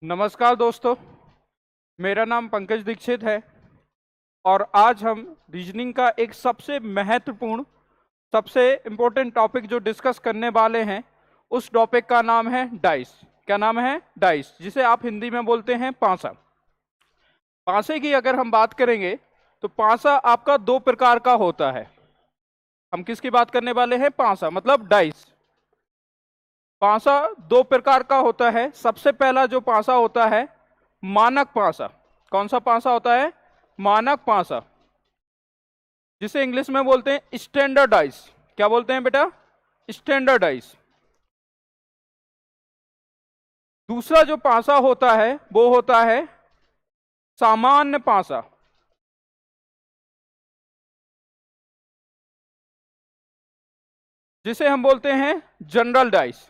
नमस्कार दोस्तों, मेरा नाम पंकज दीक्षित है और आज हम रीजनिंग का एक सबसे महत्वपूर्ण, सबसे इम्पोर्टेंट टॉपिक जो डिस्कस करने वाले हैं, उस टॉपिक का नाम है डाइस। क्या नाम है? डाइस, जिसे आप हिंदी में बोलते हैं पांसा। पांसे की अगर हम बात करेंगे तो पांसा आपका दो प्रकार का होता है। हम किसकी बात करने वाले हैं? पांसा मतलब डाइस। पांसा दो प्रकार का होता है। सबसे पहला जो पांसा होता है, मानक पांसा। कौन सा पांसा होता है? मानक पांसा, जिसे इंग्लिश में बोलते हैं स्टैंडर्डाइज। क्या बोलते हैं बेटा? स्टैंडर्डाइज। दूसरा जो पांसा होता है वो होता है सामान्य पांसा, जिसे हम बोलते हैं जनरल डाइस।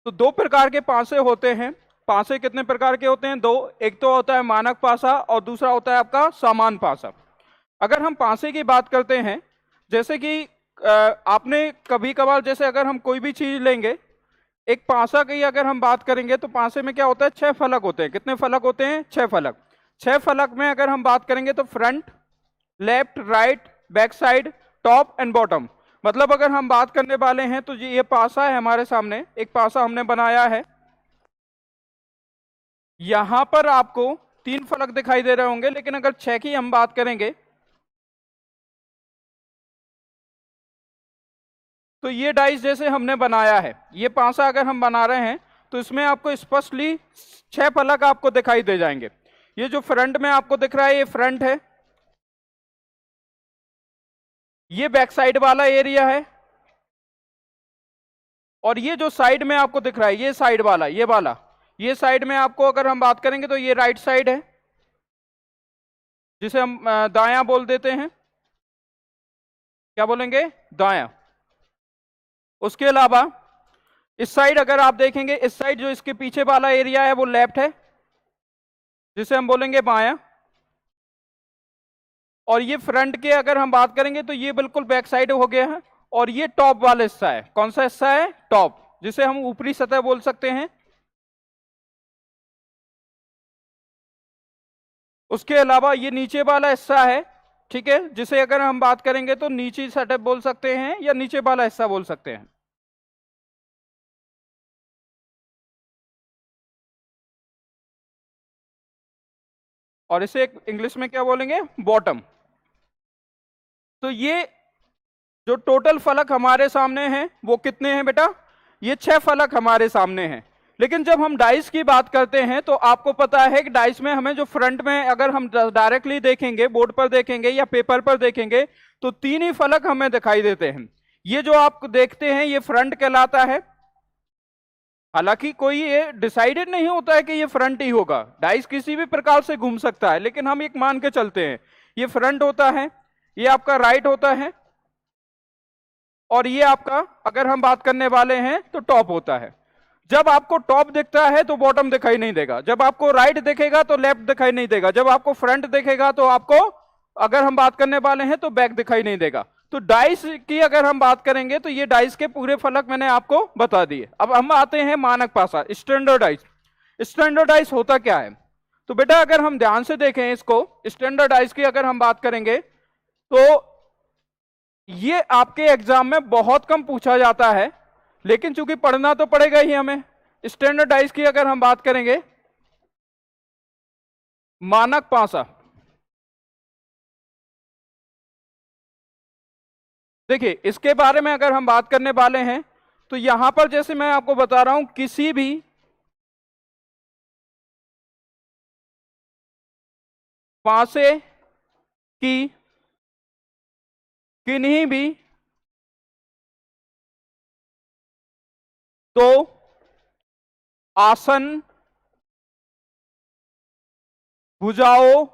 तो दो प्रकार के पांसे होते हैं। पांसे कितने प्रकार के होते हैं? दो। एक तो होता है मानक पांसा और दूसरा होता है आपका सामान्य पांसा। अगर हम पांसे की बात करते हैं, जैसे कि आपने कभी कभार, जैसे अगर हम कोई भी चीज लेंगे, एक पांसा की अगर हम बात करेंगे तो पांसे में क्या होता है? 6 फलक होते हैं। कितने फलक होते हैं? 6 फलक। 6 फलक में अगर हम बात करेंगे तो front, left, right, back side, top and bottom. मतलब अगर हम बात करने वाले हैं तो ये पासा है हमारे सामने, एक पासा हमने बनाया है। यहां पर आपको 3 फलक दिखाई दे रहे होंगे, लेकिन अगर 6 की हम बात करेंगे तो ये डाइस जैसे हमने बनाया है, ये पांसा अगर हम बना रहे हैं तो इसमें आपको स्पष्टली 6 फलक आपको दिखाई दे जाएंगे। ये जो फ्रंट में आपको दिख रहा है, ये फ्रंट है। ये बैक साइड वाला एरिया है। और ये जो साइड में आपको दिख रहा है, ये साइड वाला, ये वाला, ये साइड में आपको अगर हम बात करेंगे तो ये राइट साइड है, जिसे हम दायां बोल देते हैं। क्या बोलेंगे? दायां। उसके अलावा इस साइड अगर आप देखेंगे, इस साइड जो इसके पीछे वाला एरिया है वो लेफ्ट है, जिसे हम बोलेंगे बायां। और ये फ्रंट के अगर हम बात करेंगे तो ये बिल्कुल बैक साइड हो गया है। और ये टॉप वाला हिस्सा है। कौन सा हिस्सा है? टॉप, जिसे हम ऊपरी सतह बोल सकते हैं। उसके अलावा ये नीचे वाला हिस्सा है, ठीक है, जिसे अगर हम बात करेंगे तो नीचे सतह बोल सकते हैं या नीचे वाला हिस्सा बोल सकते हैं। और इसे इंग्लिश में क्या बोलेंगे? बॉटम। तो ये जो टोटल फलक हमारे सामने हैं वो कितने हैं बेटा? ये 6 फलक हमारे सामने हैं। लेकिन जब हम डाइस की बात करते हैं तो आपको पता है कि डाइस में हमें जो फ्रंट में अगर हम डायरेक्टली देखेंगे, बोर्ड पर देखेंगे या पेपर पर देखेंगे, तो 3 ही फलक हमें दिखाई देते हैं। ये जो आप देखते हैं ये फ्रंट कहलाता है। हालांकि कोई ये डिसाइडेड नहीं होता है कि ये फ्रंट ही होगा, डाइस किसी भी प्रकार से घूम सकता है, लेकिन हम एक मान के चलते हैं ये फ्रंट होता है, ये आपका राइट होता है, और ये आपका अगर हम बात करने वाले हैं तो टॉप होता है। जब आपको टॉप दिखता है तो बॉटम दिखाई नहीं देगा, जब आपको राइट दिखेगा तो लेफ्ट दिखाई नहीं देगा, जब आपको फ्रंट दिखेगा तो आपको, अगर हम बात करने वाले हैं तो बैक दिखाई नहीं देगा। तो डाइस की अगर हम बात करेंगे तो ये डाइस के पूरे फलक मैंने आपको बता दिए। अब हम आते हैं मानक पासा, स्टैंडर्डाइज। स्टैंडर्डाइज होता क्या है? तो बेटा अगर हम ध्यान से देखें इसको, स्टैंडर्डाइज की अगर हम बात करेंगे तो ये आपके एग्जाम में बहुत कम पूछा जाता है, लेकिन चूंकि पढ़ना तो पड़ेगा ही हमें। स्टैंडर्डाइज की अगर हम बात करेंगे, मानक पासा, देखिए इसके बारे में अगर हम बात करने वाले हैं तो यहां पर जैसे मैं आपको बता रहा हूं, किसी भी पासे की किन्हीं भी दो आसन भुजाओं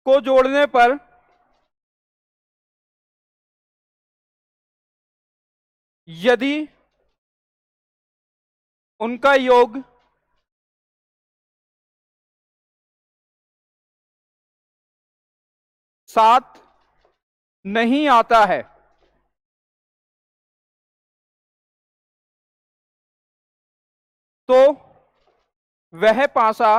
को जोड़ने पर यदि उनका योग साथ नहीं आता है तो वह पासा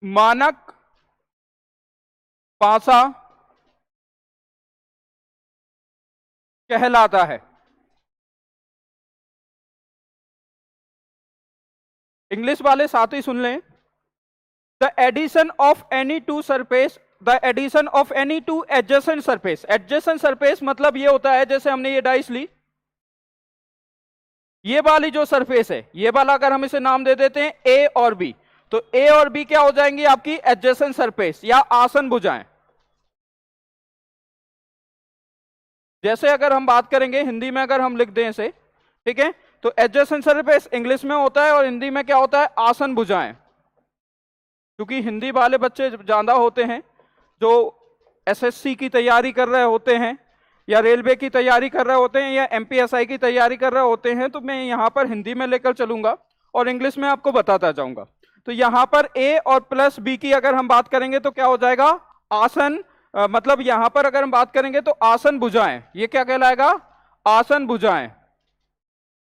मानक पासा कहलाता है। इंग्लिश वाले साथ ही सुन लें। The addition of any two surface, the addition of any two adjacent surface. Adjacent surface मतलब ये होता है, जैसे हमने ये डाइस ली, ये वाली जो सरफेस है, ये वाला अगर हम इसे नाम दे देते हैं ए और बी, तो ए और बी क्या हो जाएंगी? आपकी एडजेसेंट सरफेस या आसन भुजाएं। जैसे अगर हम बात करेंगे हिंदी में, अगर हम लिख दें इसे, ठीक है, तो एडजेसेंट सरफेस इंग्लिश में होता है और हिंदी में क्या होता है? आसन भुजाएं। क्योंकि हिंदी वाले बच्चे ज्यादा होते हैं जो एसएससी की तैयारी कर रहे होते हैं या रेलवे की तैयारी कर रहे होते हैं या एमपीएसआई की तैयारी कर रहे होते हैं, तो मैं यहां पर हिंदी में लेकर चलूंगा और इंग्लिश में आपको बताता जाऊंगा। तो यहां पर ए और प्लस बी की अगर हम बात करेंगे तो क्या हो जाएगा? आसन, मतलब यहां पर अगर हम बात करेंगे तो आसन भुजाएं, ये क्या कहलाएगा? आसन भुजाएं।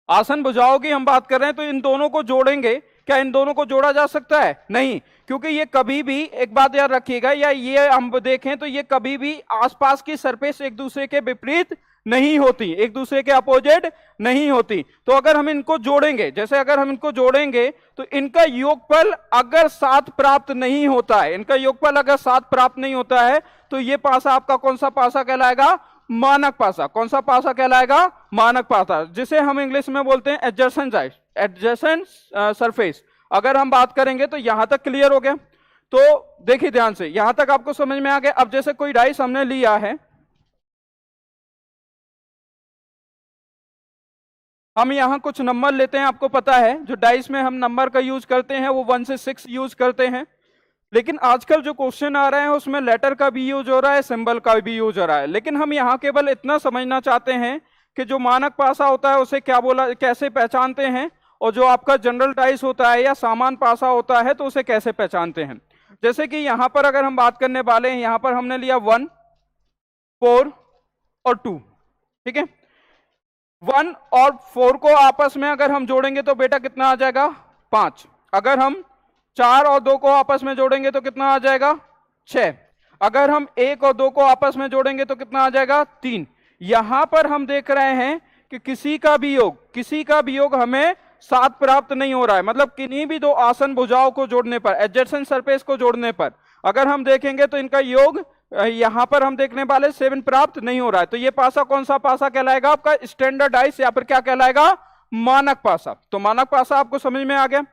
आसन भुजाओं की हम बात कर रहे हैं, तो इन दोनों को जोड़ेंगे, क्या इन दोनों को जोड़ा जा सकता है? नहीं, क्योंकि ये कभी भी, एक बात याद रखिएगा, या ये हम देखें तो ये कभी भी आसपास की सरफेस एक दूसरे के विपरीत नहीं होती, एक दूसरे के अपोजिट नहीं होती। तो अगर हम इनको जोड़ेंगे, जैसे अगर हम इनको जोड़ेंगे तो इनका योगफल अगर 7 प्राप्त नहीं होता है, इनका योगफल अगर 7 प्राप्त नहीं होता है, तो ये पासा आपका कौन सा पासा कहलाएगा? मानक पासा। कौन सा पासा कहलाएगा? मानक पासा, जिसे हम इंग्लिश में बोलते हैं एडजेसेंट साइड, एडजेसेंट सरफेस। अगर हम बात करेंगे तो यहां तक क्लियर हो गया। तो देखिए ध्यान से, यहां तक आपको समझ में आ गया। अब जैसे कोई डाइस हमने लिया है, हम यहां कुछ नंबर लेते हैं। आपको पता है जो डाइस में हम नंबर का यूज करते हैं वो 1 से 6 यूज करते हैं, लेकिन आजकल जो क्वेश्चन आ रहे हैं उसमें लेटर का भी यूज हो रहा है, सिंबल का भी यूज हो रहा है। लेकिन हम यहां केवल इतना समझना चाहते हैं कि जो मानक पासा होता है उसे क्या बोला, कैसे पहचानते हैं, और जो आपका जनरल डाइस होता है या सामान पासा होता है तो उसे कैसे पहचानते हैं। जैसे कि यहां पर अगर हम बात करने वाले हैं, यहां पर हमने लिया 1, 4 और 2, ठीक है। 1 और 4 को आपस में अगर हम जोड़ेंगे तो बेटा कितना आ जाएगा? 5। अगर हम 4 और 2 को आपस में जोड़ेंगे तो कितना आ जाएगा? 6। अगर हम 1 और 2 को आपस में जोड़ेंगे तो कितना आ जाएगा? 3। यहां पर हम देख रहे हैं कि किसी का भी योग हमें 7 प्राप्त नहीं हो रहा है। मतलब किन्हीं भी 2 आसन भुजाओं को जोड़ने पर, एडजेसेंट सरफेस को जोड़ने पर अगर हम देखेंगे तो इनका योग यहां पर हम देखने वाले 7 प्राप्त नहीं हो रहा है। तो ये पासा कौन सा पासा कहलाएगा? आपका स्टैंडर्ड डाइस, या फिर क्या कहलाएगा? मानक पासा। तो मानक पासा आपको समझ में आ गया।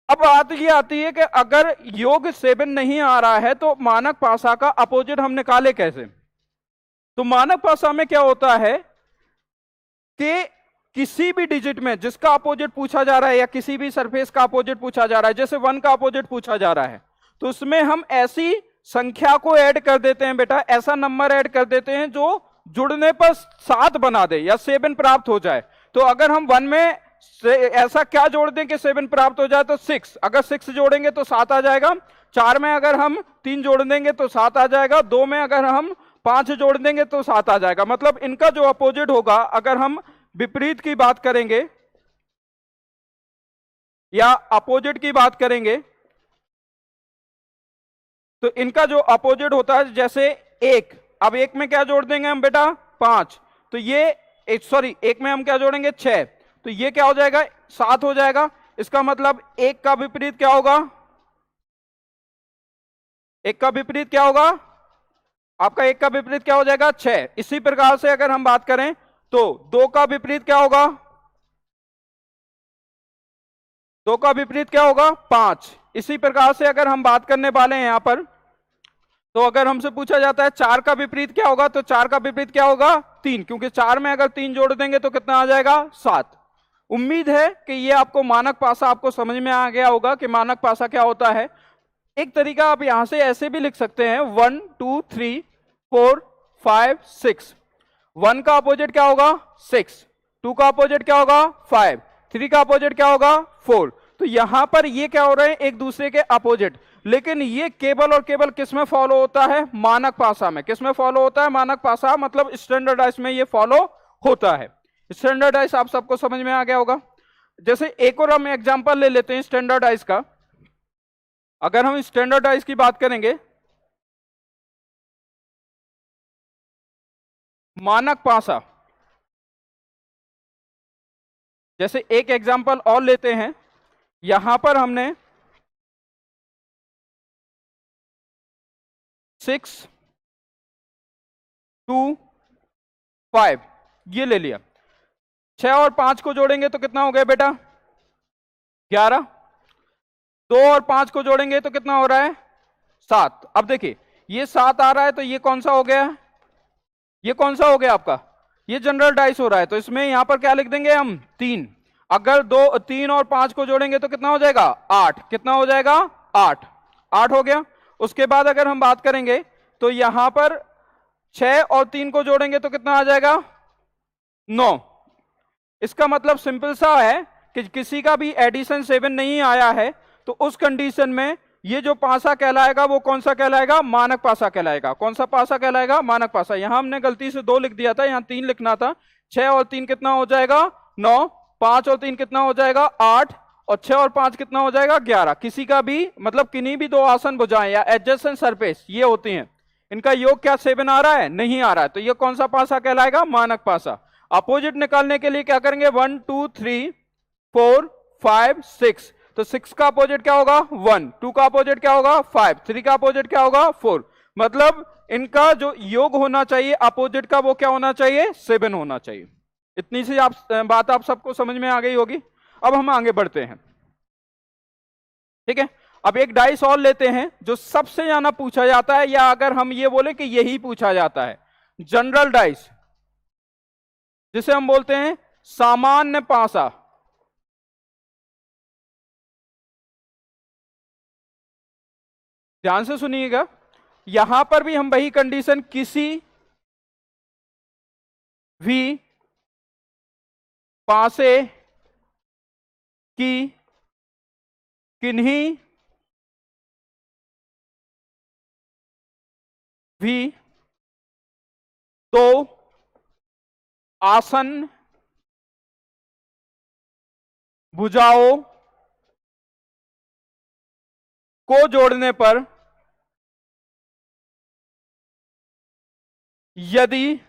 अब बात ये आती है कि अगर योग 7 नहीं आ रहा है तो मानक पासा का अपोजिट हम निकाले कैसे? तो मानक पासा में क्या होता है कि किसी भी डिजिट में जिसका अपोजिट पूछा जा रहा है या किसी भी सरफेस का अपोजिट पूछा जा रहा है, जैसे 1 का अपोजिट पूछा जा रहा है, तो उसमें हम ऐसी संख्या को ऐड कर देते हैं बेटा, ऐसा नंबर ऐड कर देते हैं जो जुड़ने पर 7 बना दे या 7 प्राप्त हो जाए। तो अगर हम 1 में ऐसा क्या जोड़ दें कि 7 प्राप्त हो जाए, तो 6। अगर 6 जोड़ेंगे तो 7 आ जाएगा। 4 में अगर हम 3 जोड़ देंगे तो 7 आ जाएगा। 2 में अगर हम 5 जोड़ देंगे तो 7 आ जाएगा। मतलब इनका जो अपोजिट होगा, अगर हम विपरीत की बात करेंगे या अपोजिट की बात करेंगे, तो इनका जो अपोजिट होता है, जैसे 1, अब 1 में क्या जोड़ देंगे हम बेटा? 5। तो ये सॉरी 1 में हम क्या जोड़ेंगे? 6। तो ये क्या हो जाएगा? 7 हो जाएगा। इसका मतलब 1 का विपरीत क्या होगा? 1 का विपरीत क्या होगा? आपका 1 का विपरीत क्या हो जाएगा? 6। इसी प्रकार से अगर हम बात करें तो 2 का विपरीत क्या होगा? 2 का विपरीत क्या होगा? 5। इसी प्रकार से अगर हम बात करने वाले हैं यहां पर, तो अगर हमसे पूछा जाता है 4 का विपरीत क्या होगा, तो 4 का विपरीत क्या होगा? 3, क्योंकि 4 में अगर 3 जोड़ देंगे तो कितना आ जाएगा? 7। उम्मीद है कि ये आपको मानक पासा आपको समझ में आ गया होगा कि मानक पासा क्या होता है। एक तरीका आप यहां से ऐसे भी लिख सकते हैं, 1 2 3 4 5 6। 1 का अपोजिट क्या होगा? 6। 2 का अपोजिट क्या होगा? 5। 3 का अपोजिट क्या होगा? 4। तो यहां पर ये क्या हो रहे हैं? एक दूसरे के अपोजिट। लेकिन ये केवल और केवल किस में फॉलो होता है? मानक पासा में। किस में फॉलो होता है? मानक पासा, मतलब स्टैंडर्डाइज में ये फॉलो होता है। स्टैंडर्ड डाइस आप सबको समझ में आ गया होगा। जैसे एक और हम एग्जांपल ले लेते हैं स्टैंडर्ड डाइस का। अगर हम स्टैंडर्ड डाइस की बात करेंगे, मानक पासा, जैसे एक एग्जांपल और लेते हैं, यहां पर हमने 6 2 5 ये ले लिया। 6 और 5 को जोड़ेंगे तो कितना हो गया बेटा? 11। 2 और 5 को जोड़ेंगे तो कितना हो रहा है? 7। अब देखिए ये 7 आ रहा है तो ये कौन सा हो गया? ये कौन सा हो गया आपका? ये जनरल डाइस हो रहा है। तो इसमें यहां पर क्या लिख देंगे हम? 3। अगर 3 और 5 को जोड़ेंगे तो कितना हो जाएगा? 8। कितना हो जाएगा? 8। 8 हो गया। उसके बाद अगर हम बात करेंगे तो यहां पर 6 और 3 को जोड़ेंगे तो कितना आ जाएगा? 9। इसका मतलब सिंपल सा है कि किसी का भी एडिशन 7 नहीं आया है तो उस कंडीशन में ये जो पासा कहलाएगा वो कौन सा कहलाएगा? मानक पासा कहलाएगा। कौन सा पासा कहलाएगा? मानक पासा। यहां हमने गलती से 2 लिख दिया था, यहां 3 लिखना था। 6 और 3 कितना हो जाएगा? 9। 5 और 3 कितना हो जाएगा? 8। और 6 और 5 कितना हो जाएगा? 11। किसी का भी मतलब किन्हीं भी दो आसन भुजाएं या एडजेसेंट सरफेस ये होती हैं, इनका योग क्या 7 आ रहा है? नहीं आ रहा है। तो ये कौन सा पासा कहलाएगा? मानक पासा। अपोजिट निकालने के लिए क्या करेंगे? 1 2 3 4 5 6। तो 6 का अपोजिट क्या होगा? 1। 2 का अपोजिट क्या होगा? 5। 3 का अपोजिट क्या होगा? 4। मतलब इनका जो योग होना चाहिए अपोजिट का वो क्या होना चाहिए? 7 होना चाहिए। इतनी सी बात आप सबको समझ में आ गई होगी। अब हम आगे बढ़ते हैं, ठीक है। अब एक डाइस और लेते हैं जो सबसे ज्यादा पूछा जाता है, या अगर हम ये बोले कि यही पूछा जाता है, जनरल डाइस, जिसे हम बोलते हैं सामान्य पासा। ध्यान से सुनिएगा, यहां पर भी हम वही कंडीशन, किसी भी पासे की किन्हीं भी तो आसन भुजाओं को जोड़ने पर यदि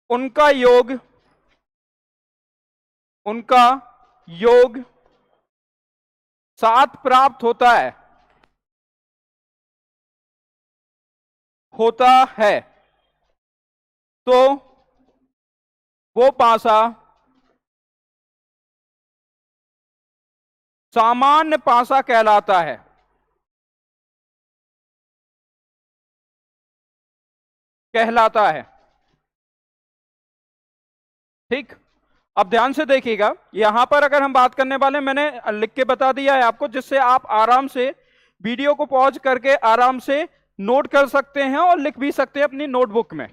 उनका योग 7 प्राप्त होता है तो वो पासा सामान्य पासा कहलाता है। ठीक। अब ध्यान से देखिएगा, यहां पर अगर हम बात करने वाले, मैंने लिख के बता दिया है आपको, जिससे आप आराम से वीडियो को पॉज करके आराम से नोट कर सकते हैं और लिख भी सकते हैं अपनी नोटबुक में।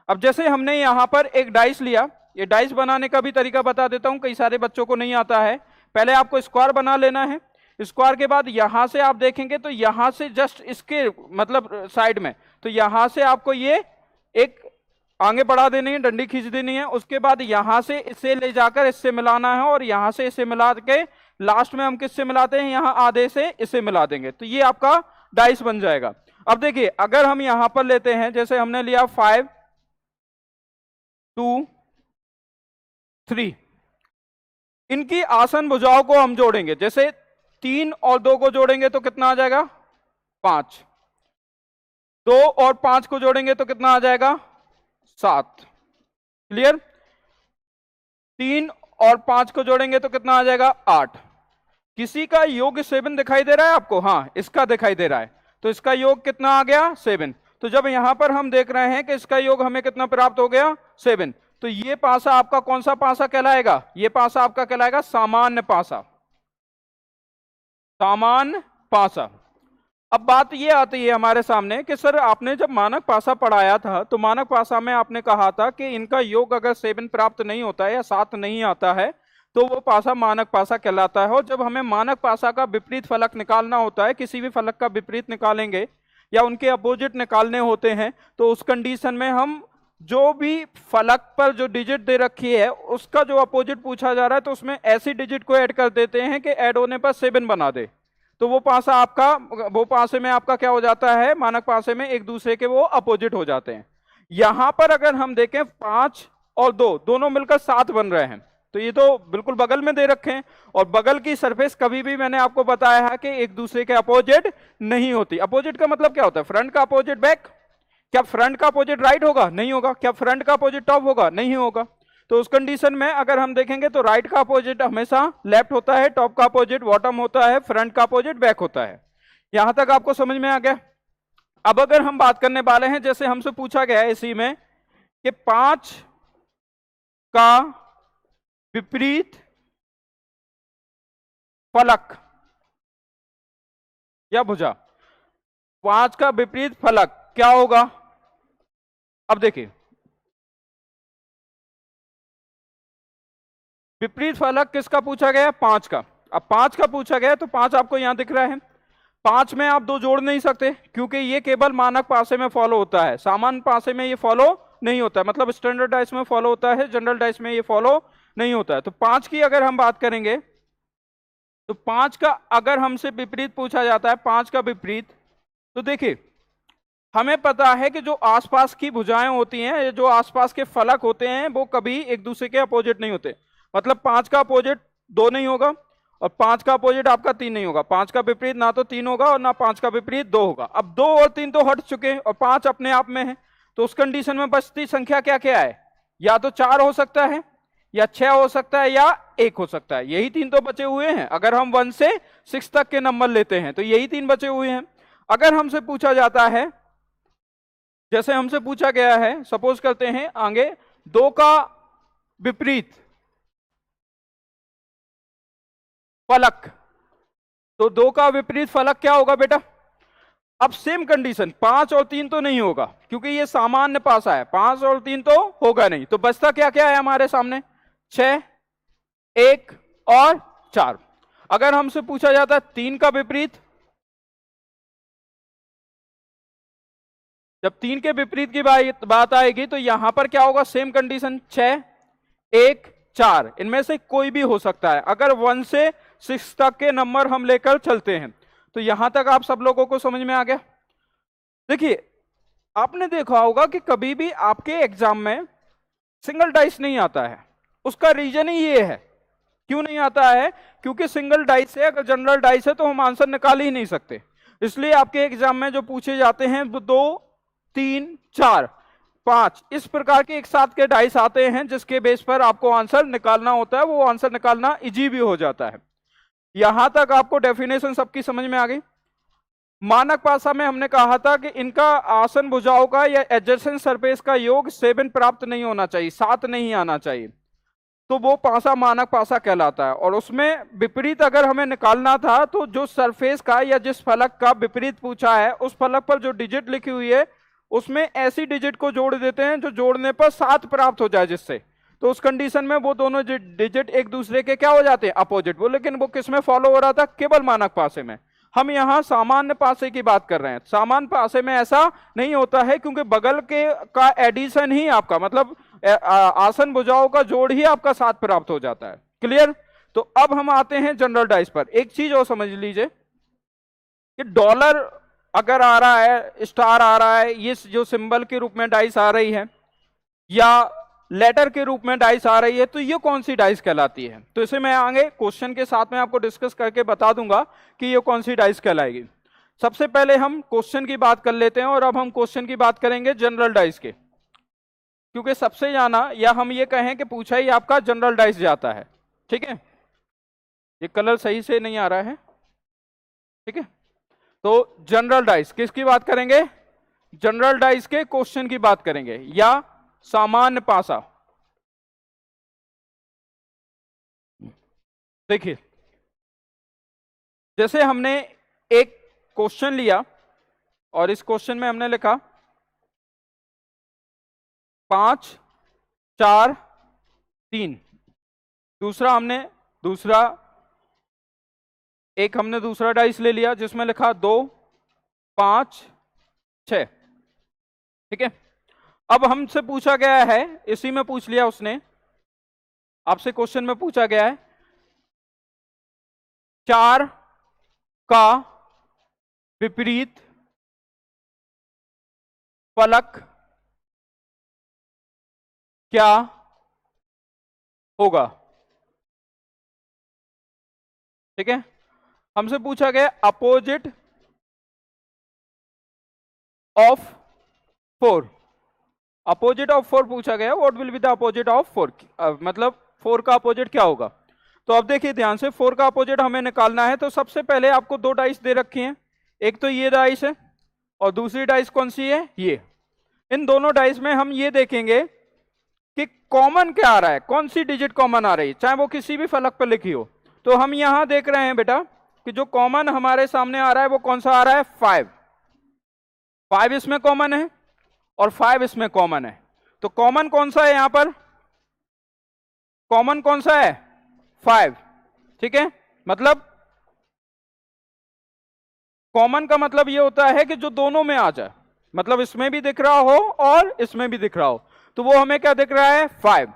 अब जैसे हमने यहां पर एक डाइस लिया, ये डाइस बनाने का भी तरीका बता देता हूं, कई सारे बच्चों को नहीं आता है। पहले आपको स्क्वायर बना लेना है। स्क्वायर के बाद यहां से आप देखेंगे तो यहां से जस्ट इसके मतलब साइड में, तो यहां से आपको ये एक आगे बढ़ा देनी है, डंडी खींच देनी है। उसके बाद यहां से इसे ले जाकर इससे मिलाना है और यहां से इसे मिला के लास्ट में हम किससे मिलाते हैं? यहां आधे से इसे मिला देंगे, तो ये आपका डाइस बन जाएगा। अब देखिए अगर हम यहां पर लेते हैं, जैसे हमने लिया 5 2 3, इनकी आसन भुजाओं को हम जोड़ेंगे। जैसे 3 और 2 को जोड़ेंगे तो कितना आ जाएगा? 5। 2 और 5 को जोड़ेंगे तो कितना आ जाएगा? 7। क्लियर? 3 और 5 को जोड़ेंगे तो कितना आ जाएगा? 8। किसी का योग 7 दिखाई दे रहा है आपको? हाँ, इसका दिखाई दे रहा है। तो इसका योग कितना आ गया? 7। तो जब यहां पर हम देख रहे हैं कि इसका योग हमें कितना प्राप्त हो गया? 7, तो ये पासा आपका कौन सा पासा कहलाएगा? ये पासा आपका कहलाएगा सामान्य पासा। सामान्य पासा। अब बात ये आती है हमारे सामने कि सर आपने जब मानक पासा पढ़ाया था तो मानक पासा में आपने कहा था कि इनका योग अगर 7 प्राप्त नहीं होता है या 7 नहीं आता है तो वो पासा मानक पासा कहलाता है। और जब हमें मानक पासा का विपरीत फलक निकालना होता है, किसी भी फलक का विपरीत निकालेंगे या उनके अपोजिट निकालने होते हैं, तो उस कंडीशन में हम जो भी फलक पर जो डिजिट दे रखी है उसका जो अपोजिट पूछा जा रहा है, तो उसमें ऐसी डिजिट को ऐड कर देते हैं कि ऐड होने पर 7 बना दे, तो वो पासा आपका, वो पासे में आपका क्या हो जाता है, मानक पासे में एक दूसरे के वो अपोजिट हो जाते हैं। यहां पर अगर हम देखें 5 और 2 दोनों मिलकर 7 बन रहे हैं, तो ये तो बिल्कुल बगल में दे रखे हैं, और बगल की सरफेस कभी भी मैंने आपको बताया है कि एक दूसरे के अपोजिट नहीं होती। अपोजिट का मतलब क्या होता है, फ्रंट का अपोजिट बैक। क्या फ्रंट का अपोजिट राइट होगा, नहीं होगा। क्या फ्रंट का अपोजिट टॉप होगा, नहीं होगा। तो उस कंडीशन में अगर हम देखेंगे तो राइट का अपोजिट हमेशा लेफ्ट होता है, टॉप का अपोजिट बॉटम होता है, फ्रंट का अपोजिट बैक होता है। यहां तक आपको समझ में आ गया। अब अगर हम बात करने वाले हैं, जैसे हमसे पूछा गया है इसी में कि 5 का विपरीत फलक या भुजा, 5 का विपरीत फलक क्या होगा। अब देखिए, विपरीत फलक किसका पूछा गया, 5 का। अब 5 का पूछा गया तो 5 आपको यहां दिख रहा है। 5 में आप 2 जोड़ नहीं सकते, क्योंकि ये केवल मानक पासे में फॉलो होता है, सामान्य पासे में ये फॉलो नहीं होता है। मतलब स्टैंडर्ड डाइस में फॉलो होता है, जनरल डाइस में ये फॉलो नहीं होता है। तो 5 की अगर हम बात करेंगे तो 5 का अगर हमसे विपरीत पूछा जाता है, 5 का विपरीत, तो देखिए हमें पता है कि जो आसपास की भुजाएं होती हैं, जो आसपास के फलक होते हैं, वो कभी एक दूसरे के अपोजिट नहीं होते। मतलब 5 का अपोजिट 2 नहीं होगा, और 5 का अपोजिट आपका 3 नहीं होगा। 5 का विपरीत ना तो 3 होगा और ना 5 का विपरीत 2 होगा। अब 2 और 3 तो हट चुके हैं और 5 अपने आप में है, तो उस कंडीशन में बचती संख्या क्या क्या है, या तो 4 हो सकता है, या 6 हो सकता है, या 1 हो सकता है। यही 3 तो बचे हुए हैं। अगर हम 1 से 6 तक के नंबर लेते हैं तो यही 3 बचे हुए हैं। अगर हमसे पूछा जाता है, जैसे हमसे पूछा गया है, सपोज करते हैं आगे 2 का विपरीत फलक, तो 2 का विपरीत फलक क्या होगा बेटा। अब सेम कंडीशन, 5 और 3 तो नहीं होगा, क्योंकि ये सामान्य पासा है, 5 और 3 तो होगा नहीं। तो बचता क्या क्या है हमारे सामने, 6, 1 और 4। अगर हमसे पूछा जाता है 3 का विपरीत, जब 3 के विपरीत की बात आएगी तो यहां पर क्या होगा, सेम कंडीशन, 6, 1, 4, इनमें से कोई भी हो सकता है। अगर 1 से 6 तक के नंबर हम लेकर चलते हैं, तो यहां तक आप सब लोगों को समझ में आ गया। देखिए, आपने देखा होगा कि कभी भी आपके एग्जाम में सिंगल डाइस नहीं आता है। उसका रीजन ही ये है, क्यों नहीं आता है, क्योंकि सिंगल डाइस है, अगर जनरल डाइस है तो हम आंसर निकाल ही नहीं सकते। इसलिए आपके एग्जाम में जो पूछे जाते हैं वो 2, 3, 4, 5 इस प्रकार के एक साथ के डाइस आते हैं, जिसके बेस पर आपको आंसर निकालना होता है। वो आंसर निकालना इजी भी हो जाता है। यहां तक आपको डेफिनेशन सबकी समझ में आ गई। मानक पासा में हमने कहा था कि इनका आसन भुजाओं का या एडजेसेंट सरफेस का योग 7 प्राप्त नहीं होना चाहिए, 7 नहीं आना चाहिए, तो वो पासा मानक पासा कहलाता है। और उसमें विपरीत अगर हमें निकालना था, तो जो सरफेस का या जिस फलक का विपरीत पूछा है, उस फलक पर जो डिजिट लिखी हुई है उसमें ऐसी डिजिट को जोड़ देते हैं जो जोड़ने पर 7 प्राप्त हो जाए, जिससे तो उस कंडीशन में वो दोनों डिजिट एक दूसरे के क्या हो जाते हैं, अपोजिट। वो लेकिन वो किस में फॉलो हो रहा था, केवल मानक पासे में। हम यहां सामान्य पासे की बात कर रहे हैं। सामान्य पासे में ऐसा नहीं होता है, क्योंकि बगल के का एडिशन ही आपका, मतलब आसन भुजाओं का जोड़ ही आपका 7 प्राप्त हो जाता है। क्लियर। तो अब हम आते हैं जनरल डाइस पर। एक चीज और समझ लीजिए कि डॉलर अगर आ रहा है, स्टार आ रहा है, ये जो सिंबल के रूप में डाइस आ रही है, या लेटर के रूप में डाइस आ रही है, तो ये कौन सी डाइस कहलाती है। तो इसे मैं आगे क्वेश्चन के साथ में आपको डिस्कस करके बता दूंगा कि ये कौन सी डाइस कहलाएगी। सबसे पहले हम क्वेश्चन की बात कर लेते हैं, और अब हम क्वेश्चन की बात करेंगे जनरल डाइस के, क्योंकि सबसे ज्यादा, या हम ये कहें कि पूछा ही आपका जनरल डाइस जाता है। ठीक है, ये कलर सही से नहीं आ रहा है। ठीक है, तो जनरल डाइस किसकी बात करेंगे, जनरल डाइस के क्वेश्चन की बात करेंगे, या सामान्य पासा। देखिए, जैसे हमने एक क्वेश्चन लिया और इस क्वेश्चन में हमने लिखा 5, 4, 3। हमने दूसरा डाइस ले लिया जिसमें लिखा 2, 5, 6। ठीक है, अब हमसे पूछा गया है, इसी में पूछ लिया उसने, आपसे क्वेश्चन में पूछा गया है 4 का विपरीत फलक क्या होगा। ठीक है, हमसे पूछा गया अपोजिट ऑफ 4, अपोजिट ऑफ 4 पूछा गया, what will be the opposite of 4, मतलब 4 का अपोजिट क्या होगा। तो अब देखिए ध्यान से, 4 का अपोजिट हमें निकालना है। तो सबसे पहले आपको 2 डाइस दे रखी हैं, एक तो ये डाइस है और दूसरी डाइस कौन सी है, ये। इन दोनों डाइस में हम ये देखेंगे कि कॉमन क्या आ रहा है, कौन सी डिजिट कॉमन आ रही है, चाहे वो किसी भी फलक पर लिखी हो। तो हम यहां देख रहे हैं बेटा कि जो कॉमन हमारे सामने आ रहा है वो कौन सा आ रहा है, 5 इसमें कॉमन है और 5 इसमें कॉमन है। तो कॉमन कौन सा है यहां पर, कॉमन कौन सा है, 5। ठीक है, मतलब कॉमन का मतलब ये होता है कि जो दोनों में आ जाए, मतलब इसमें भी दिख रहा हो और इसमें भी दिख रहा हो। तो वो हमें क्या दिख रहा है, 5।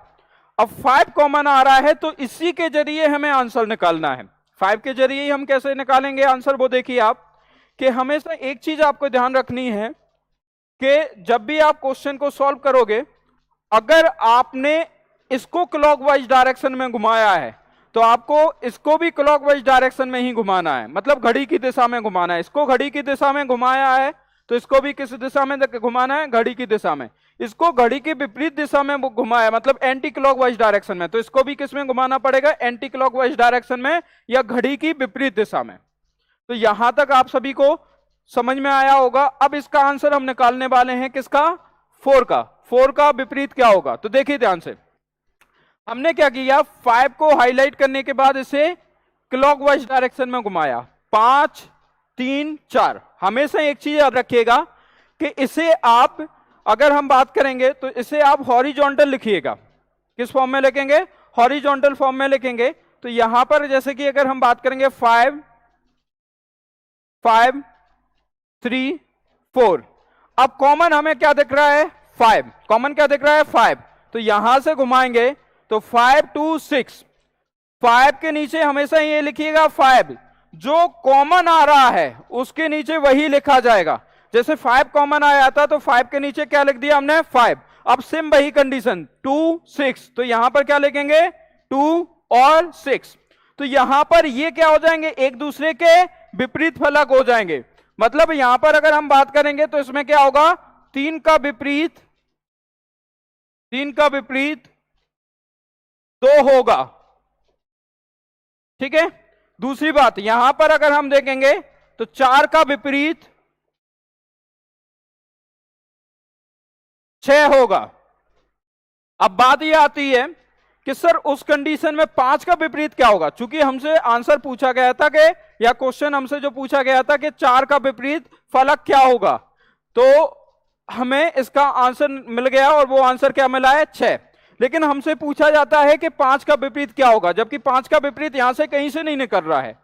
अब 5 कॉमन आ रहा है तो इसी के जरिए हमें आंसर निकालना है। 5 के जरिए ही हम कैसे निकालेंगे आंसर, वो देखिए आप कि हमेशा एक चीज आपको ध्यान रखनी है कि जब भी आप क्वेश्चन को सॉल्व करोगे, अगर आपने इसको क्लॉकवाइज डायरेक्शन में घुमाया है तो आपको इसको भी क्लॉकवाइज डायरेक्शन में ही घुमाना है, मतलब घड़ी की दिशा में घुमाना है। इसको घड़ी की दिशा में घुमाया है तो इसको भी किस दिशा में घुमाना है, घड़ी की दिशा में। इसको घड़ी की विपरीत दिशा में घुमाया, मतलब एंटी क्लॉकवाइज डायरेक्शन में, तो इसको भी किस में घुमाना पड़ेगा, एंटी क्लॉकवाइज डायरेक्शन में या घड़ी की विपरीत दिशा में। तो यहां तक आप सभी को समझ में आया होगा। अब इसका आंसर हम निकालने वाले हैं किसका, 4 का। 4 का विपरीत क्या होगा, तो देखिए ध्यान से, हमने क्या किया, 5 को हाईलाइट करने के बाद इसे क्लॉकवाइज डायरेक्शन में घुमाया, 5 3 4। हमेशा एक चीज याद रखिएगा कि इसे आप, अगर हम बात करेंगे तो इसे आप हॉरिजॉन्टल लिखिएगा। किस फॉर्म में लिखेंगे, हॉरिजॉन्टल फॉर्म में लिखेंगे। तो यहां पर जैसे कि अगर हम बात करेंगे 5 5 3 4, अब कॉमन हमें क्या दिख रहा है, 5, कॉमन क्या दिख रहा है, 5। तो यहां से घुमाएंगे तो 5 2 6, 5 के नीचे हमेशा ये लिखिएगा 5, जो कॉमन आ रहा है उसके नीचे वही लिखा जाएगा। जैसे 5 कॉमन आया था तो 5 के नीचे क्या लिख दिया हमने, 5। अब सेम वही कंडीशन 2 6, तो यहां पर क्या लिखेंगे, 2 और 6। तो यहां पर ये क्या हो जाएंगे, एक दूसरे के विपरीत फलक हो जाएंगे। मतलब यहां पर अगर हम बात करेंगे तो इसमें क्या होगा, 3 का विपरीत 2 होगा। ठीक है, दूसरी बात यहां पर अगर हम देखेंगे तो 4 का विपरीत 6 होगा। अब बात यह आती है कि सर उस कंडीशन में 5 का विपरीत क्या होगा। चूंकि हमसे आंसर पूछा गया था कि, या क्वेश्चन हमसे जो पूछा गया था कि 4 का विपरीत फलक क्या होगा, तो हमें इसका आंसर मिल गया और वो आंसर क्या मिला है, 6। लेकिन हमसे पूछा जाता है कि 5 का विपरीत क्या होगा, जबकि 5 का विपरीत यहां से कहीं से नहीं निकल रहा है।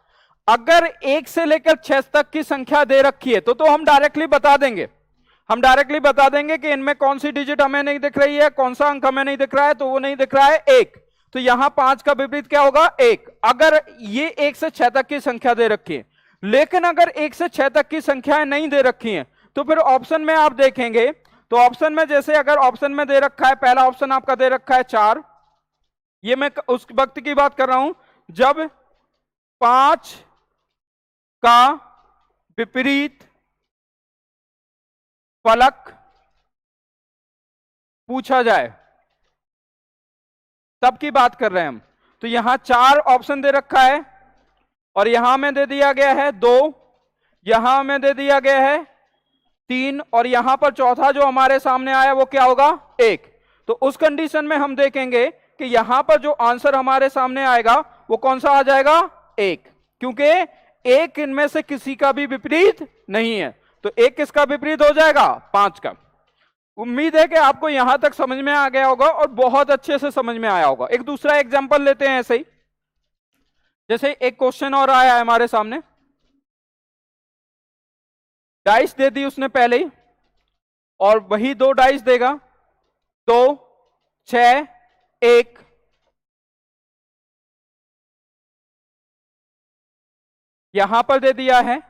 अगर 1 से लेकर 6 तक की संख्या दे रखी है तो हम डायरेक्टली बता देंगे, हम डायरेक्टली बता देंगे कि इनमें कौन सी डिजिट हमें नहीं दिख रही है, कौन सा अंक हमें नहीं दिख रहा है, तो वो नहीं दिख रहा है 1। तो यहां 5 का विपरीत क्या होगा, 1। अगर ये 1 से 6 तक की संख्या दे रखी है, लेकिन अगर 1 से 6 तक की संख्याएं नहीं दे रखी हैं तो फिर ऑप्शन में आप देखेंगे तो ऑप्शन में, जैसे अगर ऑप्शन में दे रखा है, पहला ऑप्शन आपका दे रखा है 4, ये मैं उस वक्त की बात कर रहा हूं जब 5 का विपरीत फलक पूछा जाए तब की बात कर रहे हैं हम। तो यहां 4 ऑप्शन दे रखा है और यहां में दे दिया गया है 2, यहां में दे दिया गया है 3 और यहां पर चौथा जो हमारे सामने आया वो क्या होगा, 1। तो उस कंडीशन में हम देखेंगे कि यहां पर जो आंसर हमारे सामने आएगा वो कौन सा आ जाएगा, 1, क्योंकि 1 इनमें से किसी का भी विपरीत नहीं है। तो 1 किसका विपरीत हो जाएगा, 5 का। उम्मीद है कि आपको यहां तक समझ में आ गया होगा और बहुत अच्छे से समझ में आया होगा। एक दूसरा एग्जांपल लेते हैं ऐसे ही, जैसे एक क्वेश्चन और आया है हमारे सामने, डाइस दे दी उसने पहले ही और वही 2 डाइस देगा। 2 6 1 यहां पर दे दिया है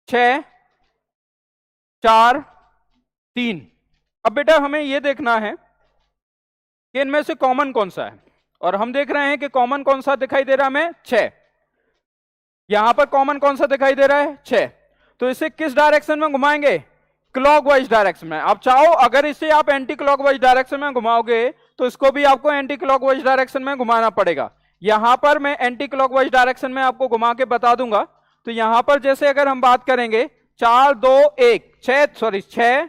6 4 3। अब बेटा हमें यह देखना है कि इनमें से कॉमन कौन सा है, और हम देख रहे हैं कि कॉमन कौन सा दिखाई दे रहा है हमें 6। यहां पर कॉमन कौन सा दिखाई दे रहा है 6। तो इसे किस डायरेक्शन में घुमाएंगे, क्लॉकवाइज डायरेक्शन में। आप चाहो अगर इसे आप एंटी क्लॉकवाइज डायरेक्शन में घुमाओगे तो इसको भी आपको एंटी क्लॉकवाइज डायरेक्शन में घुमाना पड़ेगा। यहां पर मैं एंटी क्लॉकवाइज डायरेक्शन में आपको घुमा के बता दूंगा। तो यहां पर जैसे अगर हम बात करेंगे 4 2 1 6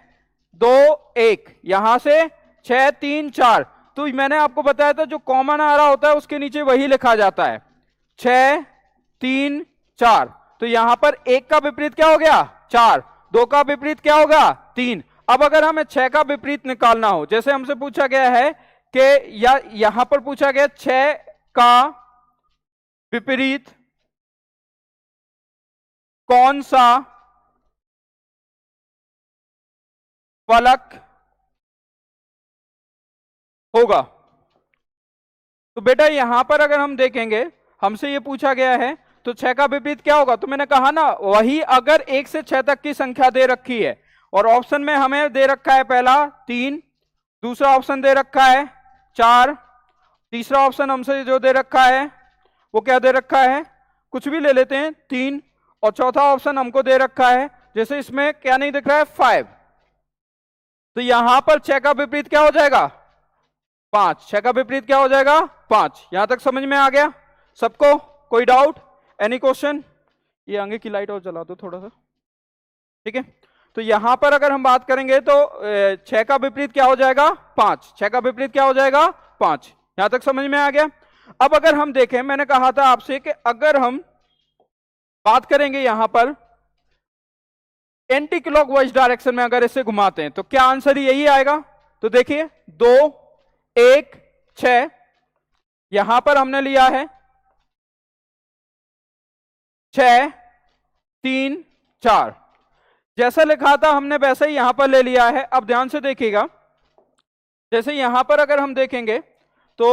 2 1 यहां से 6 3 4, तो मैंने आपको बताया था जो कॉमन आ रहा होता है उसके नीचे वही लिखा जाता है 6 3 4। तो यहां पर 1 का विपरीत क्या हो गया 4, 2 का विपरीत क्या होगा 3। अब अगर हमें 6 का विपरीत निकालना हो, जैसे हमसे पूछा गया है कि यहां पर पूछा गया 6 का विपरीत कौन सा फलक होगा। तो बेटा यहां पर अगर हम देखेंगे हमसे ये पूछा गया है तो 6 का विपरीत क्या होगा, तो मैंने कहा ना वही अगर 1 से 6 तक की संख्या दे रखी है और ऑप्शन में हमें दे रखा है पहला 3, दूसरा ऑप्शन दे रखा है 4, तीसरा ऑप्शन हमसे जो दे रखा है वो क्या दे रखा है, कुछ भी ले लेते हैं 3, और चौथा ऑप्शन हमको दे रखा है जैसे इसमें क्या नहीं दिख रहा है 5। तो यहां पर 6 का विपरीत क्या हो जाएगा 5, 6 का विपरीत क्या हो जाएगा 5। यहां तक समझ में आ गया सबको, कोई डाउट, एनी क्वेश्चन। ये आगे की लाइट और जला दो थोड़ा सा, ठीक है। तो यहां पर अगर हम बात करेंगे तो 6 का विपरीत क्या हो जाएगा 5, 6 का विपरीत क्या हो जाएगा 5। यहां तक समझ में आ गया। अब अगर हम देखें, मैंने कहा था आपसे कि अगर हम बात करेंगे यहां पर एंटी क्लॉकवाइज डायरेक्शन में अगर इसे घुमाते हैं तो क्या आंसर यही आएगा। तो देखिए 2 1 6 यहां पर हमने लिया है 6 3 4, जैसा लिखा था हमने वैसे ही यहां पर ले लिया है। अब ध्यान से देखिएगा, जैसे यहां पर अगर हम देखेंगे तो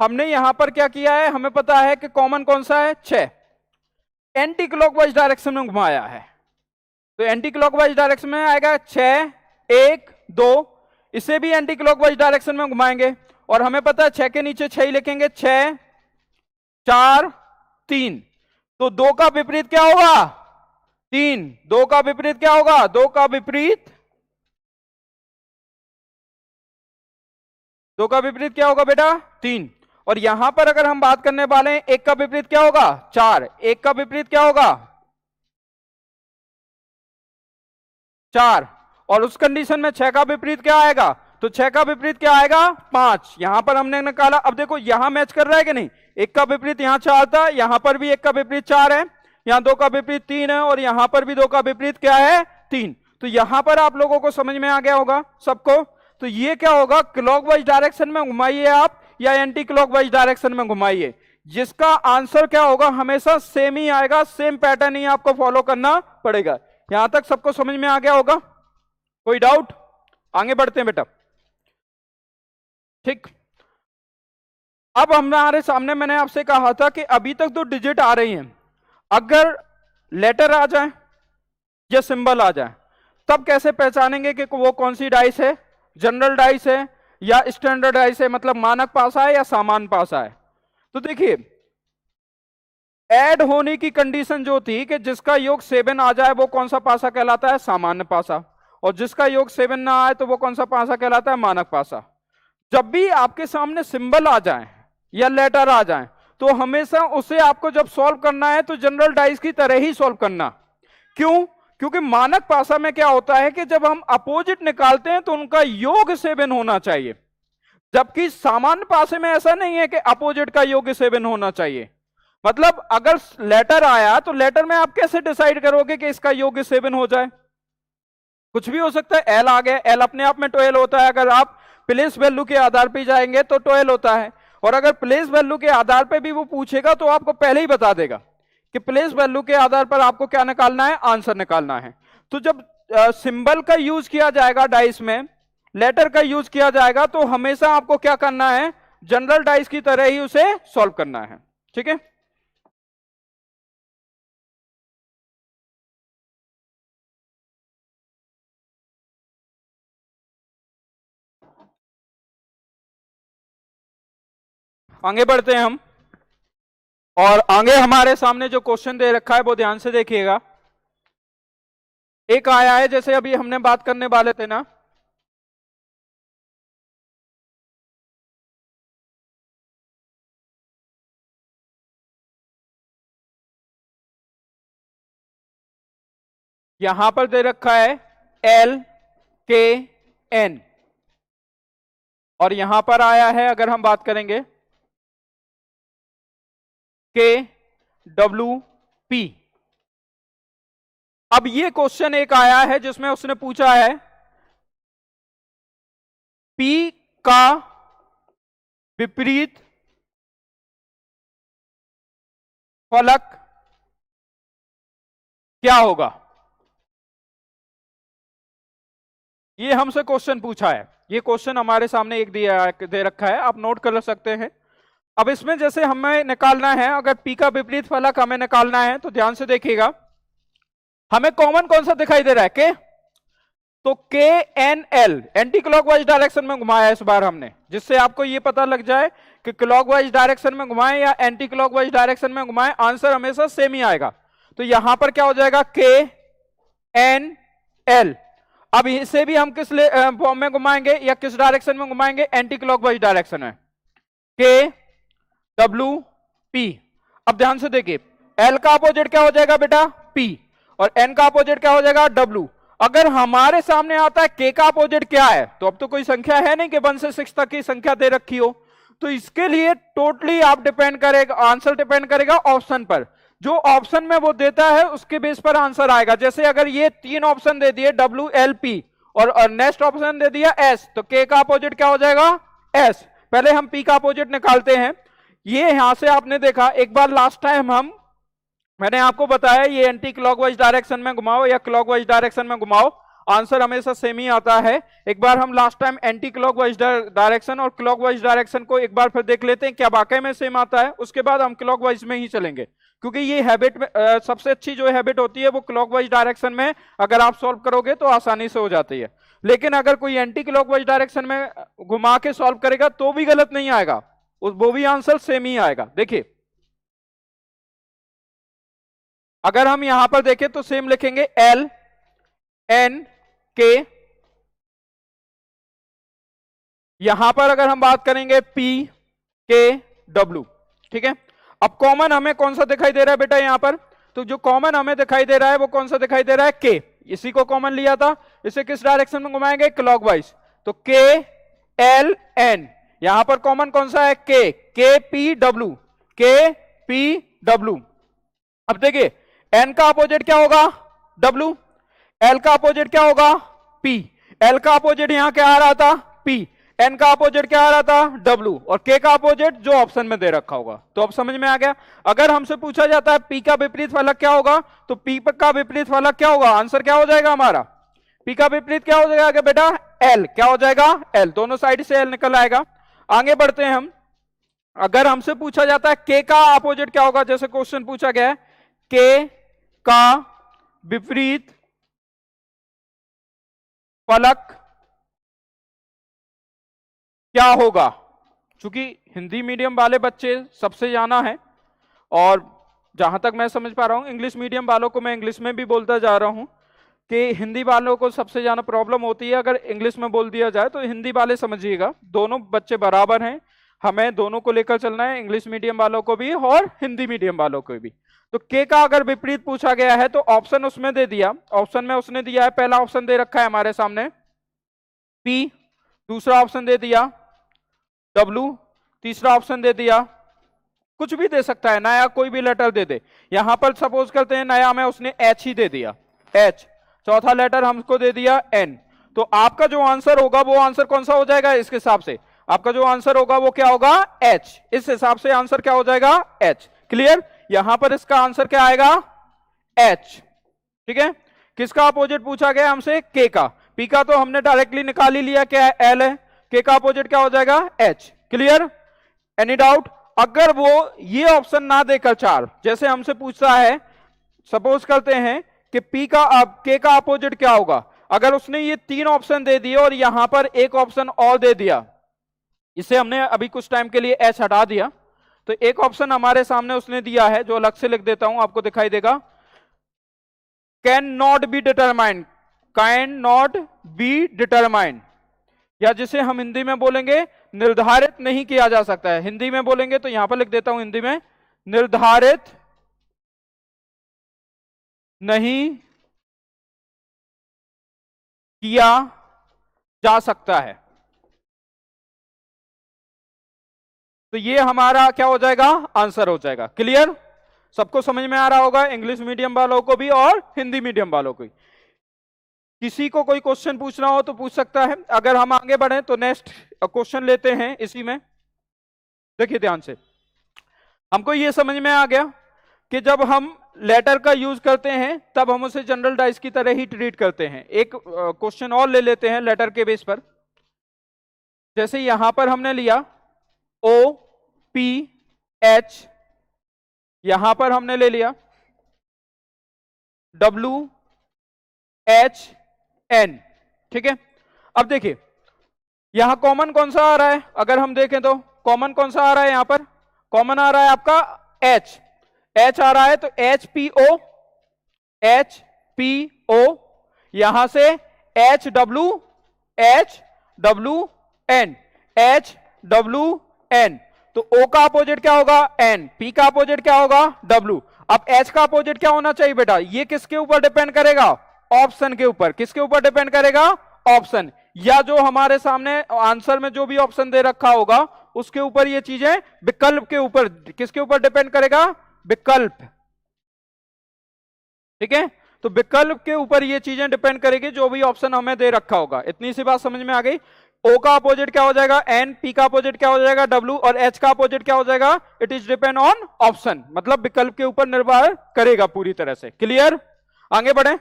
हमने यहां पर क्या किया है, हमें पता है कि कॉमन कौन सा है 6, एंटी क्लॉकवाइज डायरेक्शन में घुमाया है। तो एंटी क्लॉकवाइज डायरेक्शन में आएगा 6 1 2, इसे भी एंटी क्लॉकवाइज डायरेक्शन में घुमाएंगे और हमें पता है 6 के नीचे 6 ही लिखेंगे 6 4 3। तो 2 का विपरीत क्या होगा 3, 2 का विपरीत क्या होगा 2 का विपरीत क्या होगा बेटा 3। और यहां पर अगर हम बात करने वाले हैं 1 का विपरीत क्या होगा 4, 1 का विपरीत क्या होगा 4, और उस कंडीशन में 6 का विपरीत क्या आएगा, तो 6 का विपरीत क्या आएगा 5। यहां पर हमने निकाला, अब देखो यहां मैच कर रहा है कि नहीं, 1 का विपरीत यहां 4 था, यहां पर भी 1 का विपरीत 4 है, यहां 2 का विपरीत 3 है और यहां पर भी 2 का विपरीत क्या है 3। तो यहां पर आप लोगों को समझ में आ गया होगा सबको। तो ये क्या होगा, क्लॉकवाइज डायरेक्शन में घुमाइए आप या एंटी क्लॉकवाइज डायरेक्शन में घुमाइए, जिसका आंसर क्या होगा हमेशा सेम ही आएगा, सेम पैटर्न ही आपको फॉलो करना पड़ेगा। यहां तक सबको समझ में आ गया होगा, कोई डाउट, आगे बढ़ते हैं बेटा। ठीक, अब हमारे सामने मैंने आपसे कहा था कि अभी तक तो डिजिट आ रही हैं, अगर लेटर आ जाए या सिंबल आ जाए तब कैसे पहचानेंगे कि वो कौन सी डाइस है, जनरल डाइस है या स्टैंडर्ड डाइस है, मतलब मानक पासा है या सामान्य पासा है। तो देखिए ऐड होने की कंडीशन जो थी कि जिसका योग 7 आ जाए वो कौन सा पासा कहलाता है सामान्य पासा, और जिसका योग 7 ना आए तो वो कौन सा पासा कहलाता है मानक पासा। जब भी आपके सामने सिंबल आ जाए या लेटर आ जाए तो हमेशा उसे आपको जब सॉल्व करना है तो जनरल डाइस की तरह ही सॉल्व करना। क्यों, क्योंकि मानक पासा में क्या होता है कि जब हम अपोजिट निकालते हैं तो उनका योग 7 होना चाहिए, जबकि सामान्य पासे में ऐसा नहीं है कि अपोजिट का योग 7 होना चाहिए। मतलब अगर लेटर आया तो लेटर में आप कैसे डिसाइड करोगे कि इसका योग 7 हो जाए, कुछ भी हो सकता है। एल आ गया, एल अपने आप में 12 होता है, अगर आप प्लेस वैल्यू के आधार पर जाएंगे तो 12 होता है, और अगर प्लेस वैल्यू के आधार पर भी वो पूछेगा तो आपको पहले ही बता देगा कि प्लेस वैल्यू के आधार पर आपको क्या निकालना है, आंसर निकालना है। तो जब सिंबल का यूज किया जाएगा डाइस में, लेटर का यूज किया जाएगा तो हमेशा आपको क्या करना है, जनरल डाइस की तरह ही उसे सॉल्व करना है। ठीक है, आगे बढ़ते हैं हम। और आगे हमारे सामने जो क्वेश्चन दे रखा है वो ध्यान से देखिएगा। एक आया है, जैसे अभी हमने बात करने वाले थे ना, यहां पर दे रखा है LKN, और यहां पर आया है, अगर हम बात करेंगे, KWP। अब ये क्वेश्चन एक आया है जिसमें उसने पूछा है P का विपरीत फलक क्या होगा। ये हमसे क्वेश्चन पूछा है, ये क्वेश्चन हमारे सामने एक दे रखा है, आप नोट कर सकते हैं। अब इसमें जैसे हमें निकालना है, अगर P का विपरीत फलक हमें निकालना है तो ध्यान से देखिएगा, हमें कॉमन कौन सा दिखाई दे रहा है, के, तो KNL एंटी क्लॉकवाइज डायरेक्शन में घुमाया इस बार हमने, जिससे आपको ये पता लग जाए कि क्लॉकवाइज डायरेक्शन में घुमाएं या एंटी क्लॉकवाइज डायरेक्शन में घुमाएं, आंसर हमेशा सेम ही आएगा। तो यहां पर क्या हो जाएगा, KNL। अब इसे भी हम किस फॉर्म में घुमाएंगे या किस डायरेक्शन में घुमाएंगे, एंटी क्लॉकवाइज डायरेक्शन में, KWP। अब ध्यान से देखिए, L का अपोजिट क्या हो जाएगा बेटा, P, और N का अपोजिट क्या हो जाएगा, W। अगर हमारे सामने आता है K का अपोजिट क्या है, तो अब तो कोई संख्या है नहीं कि 1 से 6 तक की संख्या दे रखी हो, तो इसके लिए टोटली आप डिपेंड करेगा, आंसर डिपेंड करेगा ऑप्शन पर। जो ऑप्शन में वो देता है उसके बेस पर आंसर आएगा। जैसे अगर ये 3 ऑप्शन दे दिए WLP और नेक्स्ट ऑप्शन दे दिया S, तो K का अपोजिट क्या हो जाएगा, S। पहले हम P का अपोजिट निकालते हैं। ये यहां से आपने देखा एक बार लास्ट टाइम मैंने आपको बताया, ये एंटी क्लॉकवाइज डायरेक्शन में घुमाओ या क्लॉकवाइज डायरेक्शन में घुमाओ, आंसर हमेशा सेम ही आता है। एक बार हम last time anti clockwise direction और क्लॉकवाइज डायरेक्शन को एक बार फिर देख लेते हैं क्या वाकई में सेम आता है, उसके बाद हम क्लॉकवाइज में ही चलेंगे, क्योंकि ये हैबिट में सबसे अच्छी जो हैबिट होती है वो क्लॉकवाइज डायरेक्शन में अगर आप सॉल्व करोगे तो आसानी से हो जाती है। लेकिन अगर कोई एंटी क्लॉकवाइज डायरेक्शन में घुमा के सॉल्व करेगा तो भी गलत नहीं आएगा, वो भी आंसर सेम ही आएगा। देखिए अगर हम यहां पर देखें तो सेम लिखेंगे LNK, यहां पर अगर हम बात करेंगे PKW। ठीक है, अब कॉमन हमें कौन सा दिखाई दे रहा है बेटा यहां पर, तो जो कॉमन हमें दिखाई दे रहा है वो कौन सा दिखाई दे रहा है, K। इसी को कॉमन लिया था, इसे किस डायरेक्शन में घुमाएंगे, क्लॉकवाइज, तो KLN। यहां पर कॉमन कौन सा है, KPW, KPW। अब देखिए N का अपोजिट क्या होगा, W, L का अपोजिट क्या होगा, P, L का अपोजिट यहां क्या आ रहा था, P, N का अपोजिट क्या आ रहा था, W, और K का अपोजिट जो ऑप्शन में दे रखा होगा। तो अब समझ में आ गया। अगर हमसे पूछा जाता है P का विपरीत फलक क्या होगा, तो P का विपरीत फलक क्या होगा, आंसर क्या हो जाएगा हमारा, P का विपरीत क्या हो जाएगा बेटा, L, क्या हो जाएगा, L, दोनों साइड से L निकल आएगा। आगे बढ़ते हैं हम। अगर हमसे पूछा जाता है K का अपोजिट क्या होगा, जैसे क्वेश्चन पूछा गया है, K का विपरीत फलक क्या होगा। चूंकि हिंदी मीडियम वाले बच्चे सबसे जाना है, और जहां तक मैं समझ पा रहा हूं इंग्लिश मीडियम वालों को मैं इंग्लिश में भी बोलता जा रहा हूं कि हिंदी वालों को सबसे ज्यादा प्रॉब्लम होती है अगर इंग्लिश में बोल दिया जाए, तो हिंदी वाले समझिएगा दोनों बच्चे बराबर हैं, हमें दोनों को लेकर चलना है, इंग्लिश मीडियम वालों को भी और हिंदी मीडियम वालों को भी। तो K का अगर विपरीत पूछा गया है तो ऑप्शन उसमें दे दिया, ऑप्शन में उसने दिया है, पहला ऑप्शन दे रखा है हमारे सामने P, दूसरा ऑप्शन दे दिया W, तीसरा ऑप्शन दे दिया, कुछ भी दे सकता है, नया कोई भी लेटर दे दे। यहां पर सपोज करते हैं नया में उसने H ही दे दिया, H, चौथा लेटर हमको दे दिया N। तो आपका जो आंसर होगा वो आंसर कौन सा हो जाएगा, इसके हिसाब से आपका जो आंसर होगा वो क्या होगा, H। इस हिसाब से आंसर क्या हो जाएगा, H। क्लियर, यहां पर इसका आंसर क्या आएगा, H। ठीक है, किसका अपोजिट पूछा गया हमसे, K का। पी का तो हमने डायरेक्टली निकाल ही लिया, क्या एल है, के का अपोजिट क्या हो जाएगा एच। Clear, any doubt? अगर वो ये ऑप्शन ना देकर चार, जैसे हमसे पूछता है, सपोज करते हैं कि पी का के का अपोजिट क्या होगा, अगर उसने ये तीन ऑप्शन दे दिए और यहां पर एक ऑप्शन और दे दिया, इसे हमने अभी कुछ टाइम के लिए एच हटा दिया, तो एक ऑप्शन हमारे सामने उसने दिया है जो अलग से लिख देता हूं, आपको दिखाई देगा, can not be determined, can not be determined, या जिसे हम हिंदी में बोलेंगे निर्धारित नहीं किया जा सकता है। हिंदी में बोलेंगे तो यहां पर लिख देता हूं हिंदी में, निर्धारित नहीं किया जा सकता है। तो ये हमारा क्या हो जाएगा, आंसर हो जाएगा। क्लियर, सबको समझ में आ रहा होगा, इंग्लिश मीडियम वालों को भी और हिंदी मीडियम वालों को भी। किसी को कोई क्वेश्चन पूछना हो तो पूछ सकता है। अगर हम आगे बढ़े तो नेक्स्ट क्वेश्चन लेते हैं इसी में। देखिए ध्यान से, हमको ये समझ में आ गया कि जब हम लेटर का यूज करते हैं तब हम उसे जनरल डाइस की तरह ही ट्रीट करते हैं। एक क्वेश्चन और ले लेते हैं लेटर के बेस पर। जैसे यहां पर हमने लिया ओ पी एच, यहां पर हमने ले लिया डब्ल्यू एच एन, ठीक है। अब देखिए यहां कॉमन कौन सा आ रहा है, अगर हम देखें तो कॉमन कौन सा आ रहा है, यहां पर कॉमन आ रहा है आपका एच, एच आ रहा है, तो एच पी ओ, यहां से H W N, H W N, तो O का अपोजिट क्या होगा N, P का अपोजिट क्या होगा W। अब H का अपोजिट क्या होना चाहिए बेटा, ये किसके ऊपर डिपेंड करेगा, ऑप्शन के ऊपर। किसके ऊपर डिपेंड करेगा, ऑप्शन, या जो हमारे सामने आंसर में जो भी ऑप्शन दे रखा होगा उसके ऊपर ये चीजें, विकल्प के ऊपर, किसके ऊपर डिपेंड करेगा, विकल्प, ठीक है। तो विकल्प के ऊपर ये चीजें डिपेंड करेगी जो भी ऑप्शन हमें दे रखा होगा। इतनी सी बात समझ में आ गई। O का अपोजिट क्या हो जाएगा N, P का अपोजिट क्या हो जाएगा W, और H का अपोजिट क्या हो जाएगा, it is depend on option, मतलब विकल्प के ऊपर निर्भर करेगा पूरी तरह से। क्लियर, आगे बढ़े।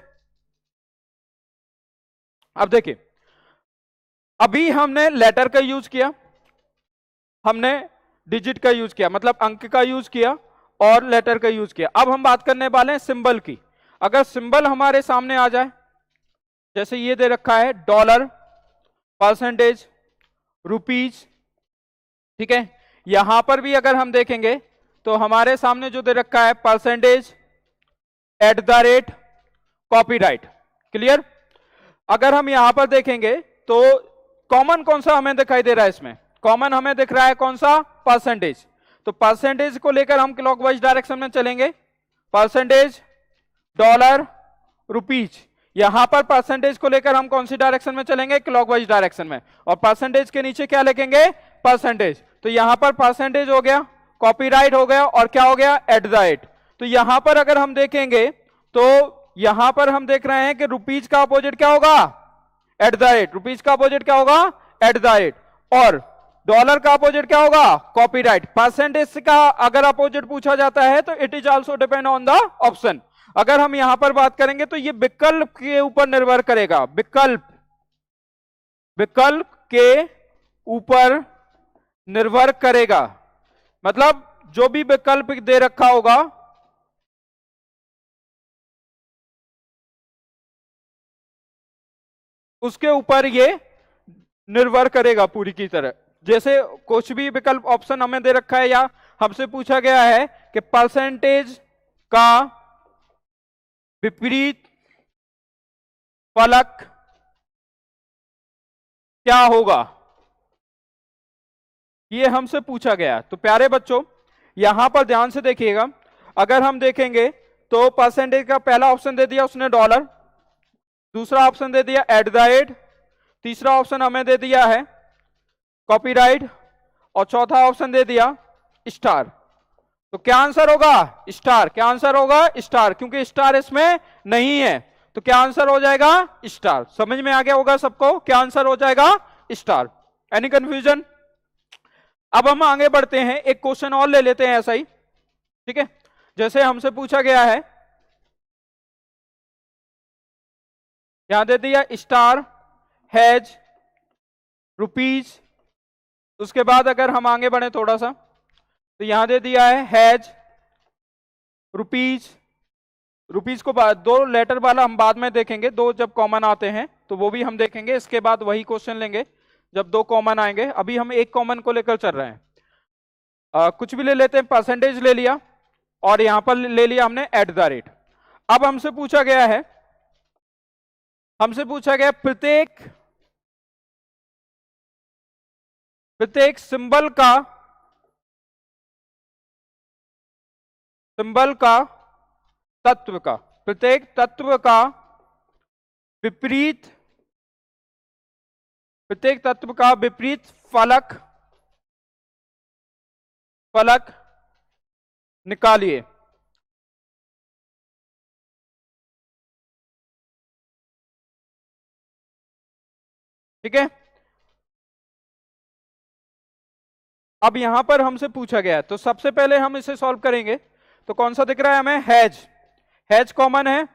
अब देखिए, अभी हमने लेटर का यूज किया, हमने डिजिट का यूज किया, मतलब अंक का यूज किया, और लेटर का यूज किया। अब हम बात करने वाले हैं सिंबल की। अगर सिंबल हमारे सामने आ जाए, जैसे ये दे रखा है डॉलर, परसेंटेज, रुपीज, ठीक है। यहां पर भी अगर हम देखेंगे तो हमारे सामने जो दे रखा है percentage, at the rate, copyright. Clear, अगर हम यहां पर देखेंगे तो कॉमन कौन सा हमें दिखाई दे रहा है, इसमें कॉमन हमें दिख रहा है कौन सा, परसेंटेज। तो परसेंटेज को लेकर हम क्लॉकवाइज डायरेक्शन में चलेंगे, परसेंटेज, डॉलर, रुपीज। यहां पर परसेंटेज को लेकर हम कौन सी डायरेक्शन में चलेंगे, क्लॉकवाइज डायरेक्शन में, और परसेंटेज के नीचे क्या लिखेंगे, परसेंटेज। तो यहां पर परसेंटेज हो गया, कॉपीराइट हो गया, और क्या हो गया, एट द रेट। तो यहां पर अगर हम देखेंगे तो यहां पर हम देख रहे हैं कि रुपीज का अपोजिट क्या होगा, एट द रेट, रुपीज का अपोजिट क्या होगा, एट द रेट, और डॉलर का अपोजिट क्या होगा, कॉपीराइट। परसेंटेज का अगर अपोजिट पूछा जाता है तो it is also depend on the option. अगर हम यहां पर बात करेंगे तो ये विकल्प के ऊपर निर्भर करेगा, विकल्प के ऊपर निर्भर करेगा, मतलब जो भी विकल्प दे रखा होगा उसके ऊपर ये निर्भर करेगा पूरी की तरह। जैसे कुछ भी विकल्प ऑप्शन हमें दे रखा है, या हमसे पूछा गया है कि परसेंटेज का विपरीत फलक क्या होगा, ये हमसे पूछा गया। तो प्यारे बच्चों यहां पर ध्यान से देखिएगा, अगर हम देखेंगे तो परसेंटेज का पहला ऑप्शन दे दिया उसने डॉलर, दूसरा ऑप्शन दे दिया एट द रेट, तीसरा ऑप्शन हमें दे दिया है कॉपीराइट, और चौथा ऑप्शन दे दिया स्टार। तो क्या आंसर होगा, स्टार। क्या आंसर होगा, स्टार, क्योंकि स्टार इसमें नहीं है, तो क्या आंसर हो जाएगा, स्टार। समझ में आ गया होगा सबको, क्या आंसर हो जाएगा, स्टार। Any confusion? अब हम आगे बढ़ते हैं, एक क्वेश्चन और ले लेते हैं ऐसा ही, ठीक है। जैसे हमसे पूछा गया है, यहां दे दिया स्टार हैज, रुपीज। उसके बाद अगर हम आगे बढ़े थोड़ा सा तो यहां दे दिया है हैज, रुपीज। रुपीज को दो लेटर वाला हम बाद में देखेंगे, दो जब कॉमन आते हैं तो वो भी हम देखेंगे। इसके बाद वही क्वेश्चन लेंगे जब दो कॉमन आएंगे। अभी हम एक कॉमन को लेकर चल रहे हैं। कुछ भी ले लेते हैं, परसेंटेज ले लिया और यहां पर ले लिया हमने एट द रेट। अब हमसे पूछा गया है, प्रत्येक सिंबल का तत्व का, प्रत्येक तत्व का विपरीत, प्रत्येक तत्व का विपरीत फलक निकालिए। ठीक है, अब यहां पर हमसे पूछा गया तो सबसे पहले हम इसे सॉल्व करेंगे। तो कौन सा दिख रहा है हमें? हैज। हैज कॉमन है,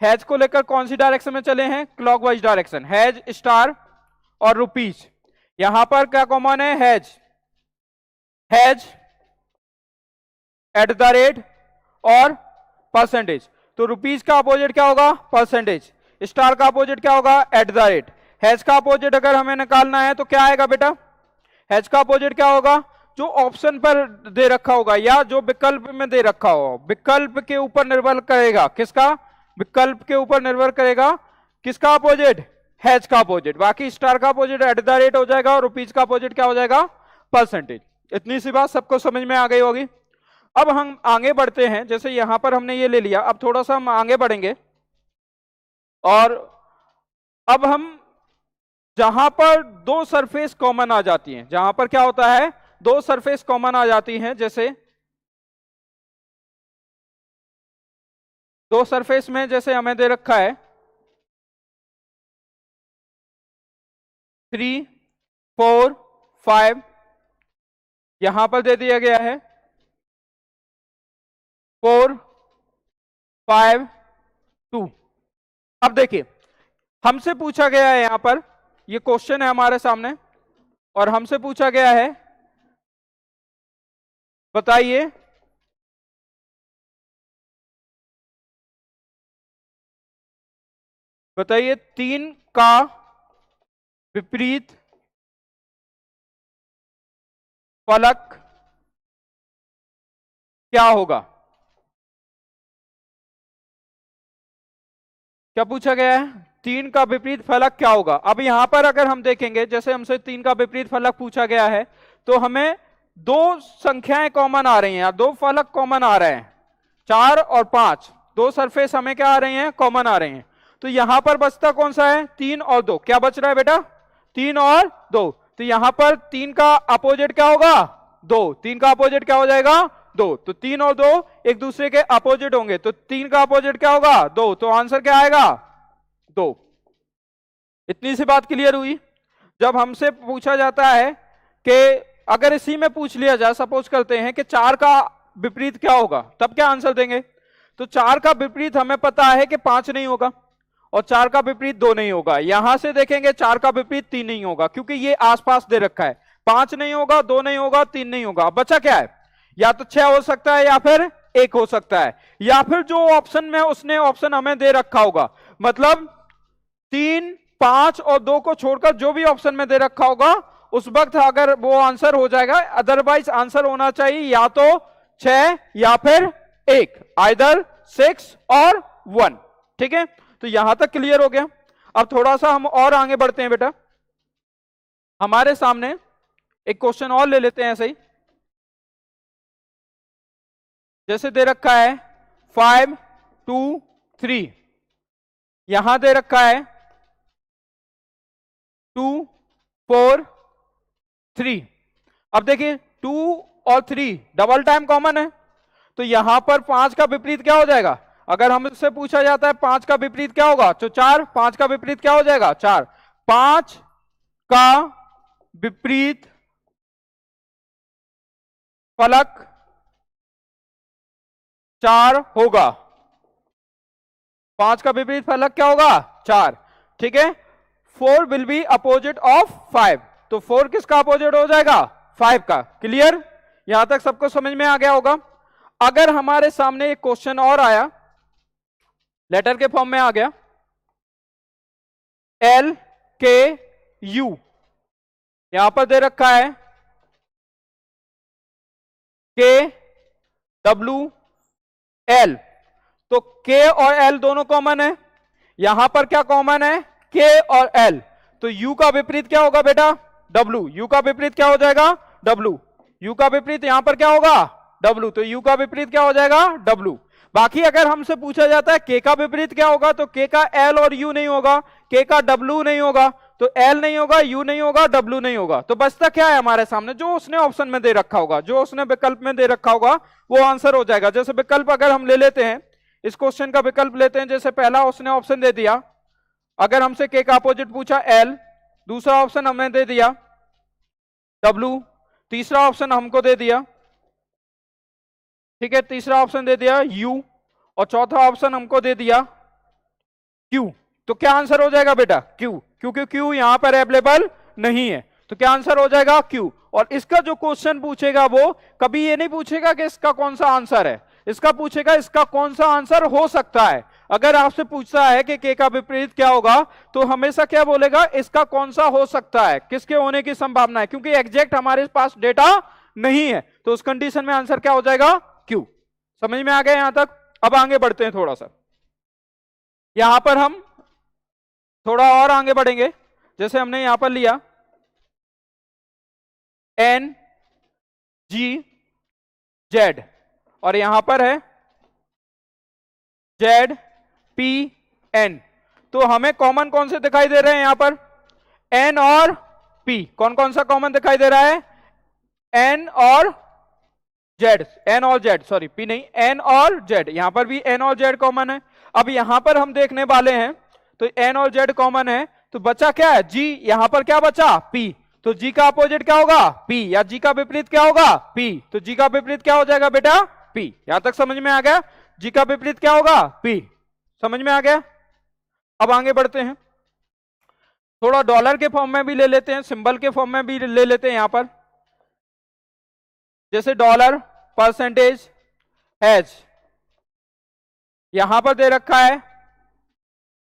हैज को लेकर कौन सी डायरेक्शन में चले हैं? Clockwise direction. हैज स्टार और रुपीज। यहां पर क्या कॉमन है? Has, has, at the rate और परसेंटेज। तो रुपीज का अपोजिट क्या होगा? परसेंटेज। स्टार का अपोजिट क्या होगा? At the rate. हैज का अपोजिट अगर हमें निकालना है तो क्या आएगा बेटा? हैज का अपोजिट क्या होगा? जो ऑप्शन पर दे रखा होगा या जो विकल्प में दे रखा हो, विकल्प के ऊपर निर्भर करेगा। किसका? विकल्प के ऊपर निर्भर करेगा। किसका अपोजिट? हैज का अपोजिट। बाकी स्टार का अपोजिट एट द रेट हो जाएगा और रुपीज का अपोजिट क्या हो जाएगा? परसेंटेज। इतनी सी बात सबको समझ में आ गई होगी। अब हम आगे बढ़ते हैं, जैसे यहां पर हमने ये ले लिया, अब थोड़ा सा हम आगे बढ़ेंगे और अब हम जहां पर दो सरफेस कॉमन आ जाती हैं, जहां पर क्या होता है? दो सरफेस कॉमन आ जाती हैं, जैसे दो सरफेस में जैसे हमें दे रखा है 3, 4, 5, यहां पर दे दिया गया है 4, 5, 2। अब देखिए हमसे पूछा गया है, यहां पर ये क्वेश्चन है हमारे सामने और हमसे पूछा गया है, बताइए बताइए 3 का विपरीत फलक क्या होगा? क्या पूछा गया है? 3 का विपरीत फलक क्या होगा? अब यहां पर अगर हम देखेंगे, जैसे हमसे 3 का विपरीत फलक पूछा गया है तो हमें दो संख्याएं कॉमन आ रही हैं या दो फलक कॉमन आ रहे हैं, 4 और 5। दो सरफेस हमें क्या आ रही हैं? कॉमन आ रही हैं। तो यहां पर बचता कौन सा है? 3 और 2। क्या बच रहा है बेटा? 3 और 2। तो यहां पर 3 का अपोजिट क्या होगा? 2। 3 का अपोजिट क्या हो जाएगा? 2। तो 3 और 2 एक दूसरे के अपोजिट होंगे, तो 3 का अपोजिट क्या होगा? 2। तो आंसर क्या आएगा? 2। इतनी सी बात क्लियर हुई। जब हमसे पूछा जाता है कि अगर इसी में पूछ लिया जाए, सपोज करते हैं कि 4 का विपरीत क्या होगा, तब क्या आंसर देंगे? तो 4 का विपरीत हमें पता है कि 5 नहीं होगा और 4 का विपरीत 2 नहीं होगा। यहां से देखेंगे 4 का विपरीत 3 नहीं होगा क्योंकि ये आसपास दे रखा है। 5 नहीं होगा, 2 नहीं होगा, 3 नहीं होगा। बचा क्या है? या तो 6 हो सकता है या फिर 1 हो सकता है, या फिर जो ऑप्शन में उसने ऑप्शन हमें दे रखा होगा। मतलब 3, 5 और 2 को छोड़कर जो भी ऑप्शन में दे रखा होगा उस वक्त अगर वो आंसर हो जाएगा। अदरवाइज आंसर होना चाहिए या तो 6 या फिर 1, आइदर 6 और 1। ठीक है, तो यहां तक क्लियर हो गया। अब थोड़ा सा हम और आगे बढ़ते हैं बेटा। हमारे सामने एक क्वेश्चन और ले लेते हैं ऐसे ही, जैसे दे रखा है 5, 2, 3, यहां दे रखा है 2, 4, 3। अब देखिए 2 और 3 डबल टाइम कॉमन है, तो यहां पर 5 का विपरीत क्या हो जाएगा? अगर हमसे पूछा जाता है 5 का विपरीत क्या होगा, तो 4। 5 का विपरीत क्या हो जाएगा? 4। 5 का विपरीत फलक 4 होगा। 5 का विपरीत फलक क्या होगा? 4। ठीक है, 4 विल बी अपोजिट ऑफ 5। तो 4 किसका अपोजिट हो जाएगा? 5 का। क्लियर? यहां तक सबको समझ में आ गया होगा। अगर हमारे सामने एक क्वेश्चन और आया, लेटर के फॉर्म में आ गया, एल के यू, यहां पर दे रखा है के डब्ल्यू एल, तो के और एल दोनों कॉमन है। यहां पर क्या कॉमन है? के और एल। तो यू का विपरीत क्या होगा बेटा? डब्ल्यू। यू का विपरीत क्या हो जाएगा? डब्ल्यू। यू का विपरीत यहां पर क्या होगा? डब्ल्यू। तो यू का विपरीत क्या हो जाएगा? डब्ल्यू। बाकी अगर हमसे पूछा जाता है के का विपरीत क्या होगा, तो के का एल और यू नहीं होगा, के का डब्ल्यू नहीं होगा, तो एल नहीं होगा, यू नहीं होगा, डब्ल्यू नहीं होगा। तो बचता क्या है हमारे सामने? जो उसने ऑप्शन में दे रखा होगा, जो उसने विकल्प में दे रखा होगा वो आंसर हो जाएगा। जैसे विकल्प अगर हम ले लेते हैं, इस क्वेश्चन का विकल्प लेते हैं। जैसे पहला उसने ऑप्शन दे दिया, अगर हमसे के का अपोजिट पूछा एल, दूसरा ऑप्शन हमने दे दिया डब्ल्यू, तीसरा ऑप्शन हमको दे दिया, ठीक है, तीसरा ऑप्शन दे दिया यू, और चौथा ऑप्शन हमको दे दिया क्यू। तो क्या आंसर हो जाएगा बेटा? क्यू। क्योंकि क्यू यहां पर अवेलेबल नहीं है, तो क्या आंसर हो जाएगा? क्यू। और इसका जो क्वेश्चन पूछेगा वो कभी ये नहीं पूछेगा कि इसका कौन सा आंसर है, इसका पूछेगा इसका कौन सा आंसर हो सकता है। अगर आपसे पूछता है कि के का विपरीत क्या होगा, तो हमेशा क्या बोलेगा? इसका कौन सा हो सकता है, किसके होने की संभावना है, क्योंकि एग्जैक्ट हमारे पास डेटा नहीं है। तो उस कंडीशन में आंसर क्या हो जाएगा? क्यू। समझ में आ गया यहां तक? अब आगे बढ़ते हैं थोड़ा सा, यहां पर हम थोड़ा और आगे बढ़ेंगे। जैसे हमने यहां पर लिया एन जी जेड, और यहां पर है जेड पी एन, तो हमें कॉमन कौन से दिखाई दे रहे हैं यहां पर? एन और पी। कौन कौन सा कॉमन दिखाई दे रहा है? एन और जेड, एन और जेड, सॉरी पी नहीं, एन और जेड। यहां पर भी एन और जेड कॉमन है। अब यहां पर हम देखने वाले हैं, तो एन और जेड कॉमन है, तो बचा क्या है? जी। यहां पर क्या बचा? पी। तो जी का अपोजिट क्या होगा? पी। या जी का विपरीत क्या होगा? पी। तो जी का विपरीत क्या हो जाएगा बेटा? पी। यहां तक समझ में आ गया? जी का विपरीत क्या होगा? पी। समझ में आ गया? अब आगे बढ़ते हैं, थोड़ा डॉलर के फॉर्म में भी ले लेते हैं, सिंबल के फॉर्म में भी ले लेते हैं। यहां पर जैसे डॉलर, परसेंटेज, हैज, यहां पर दे रखा है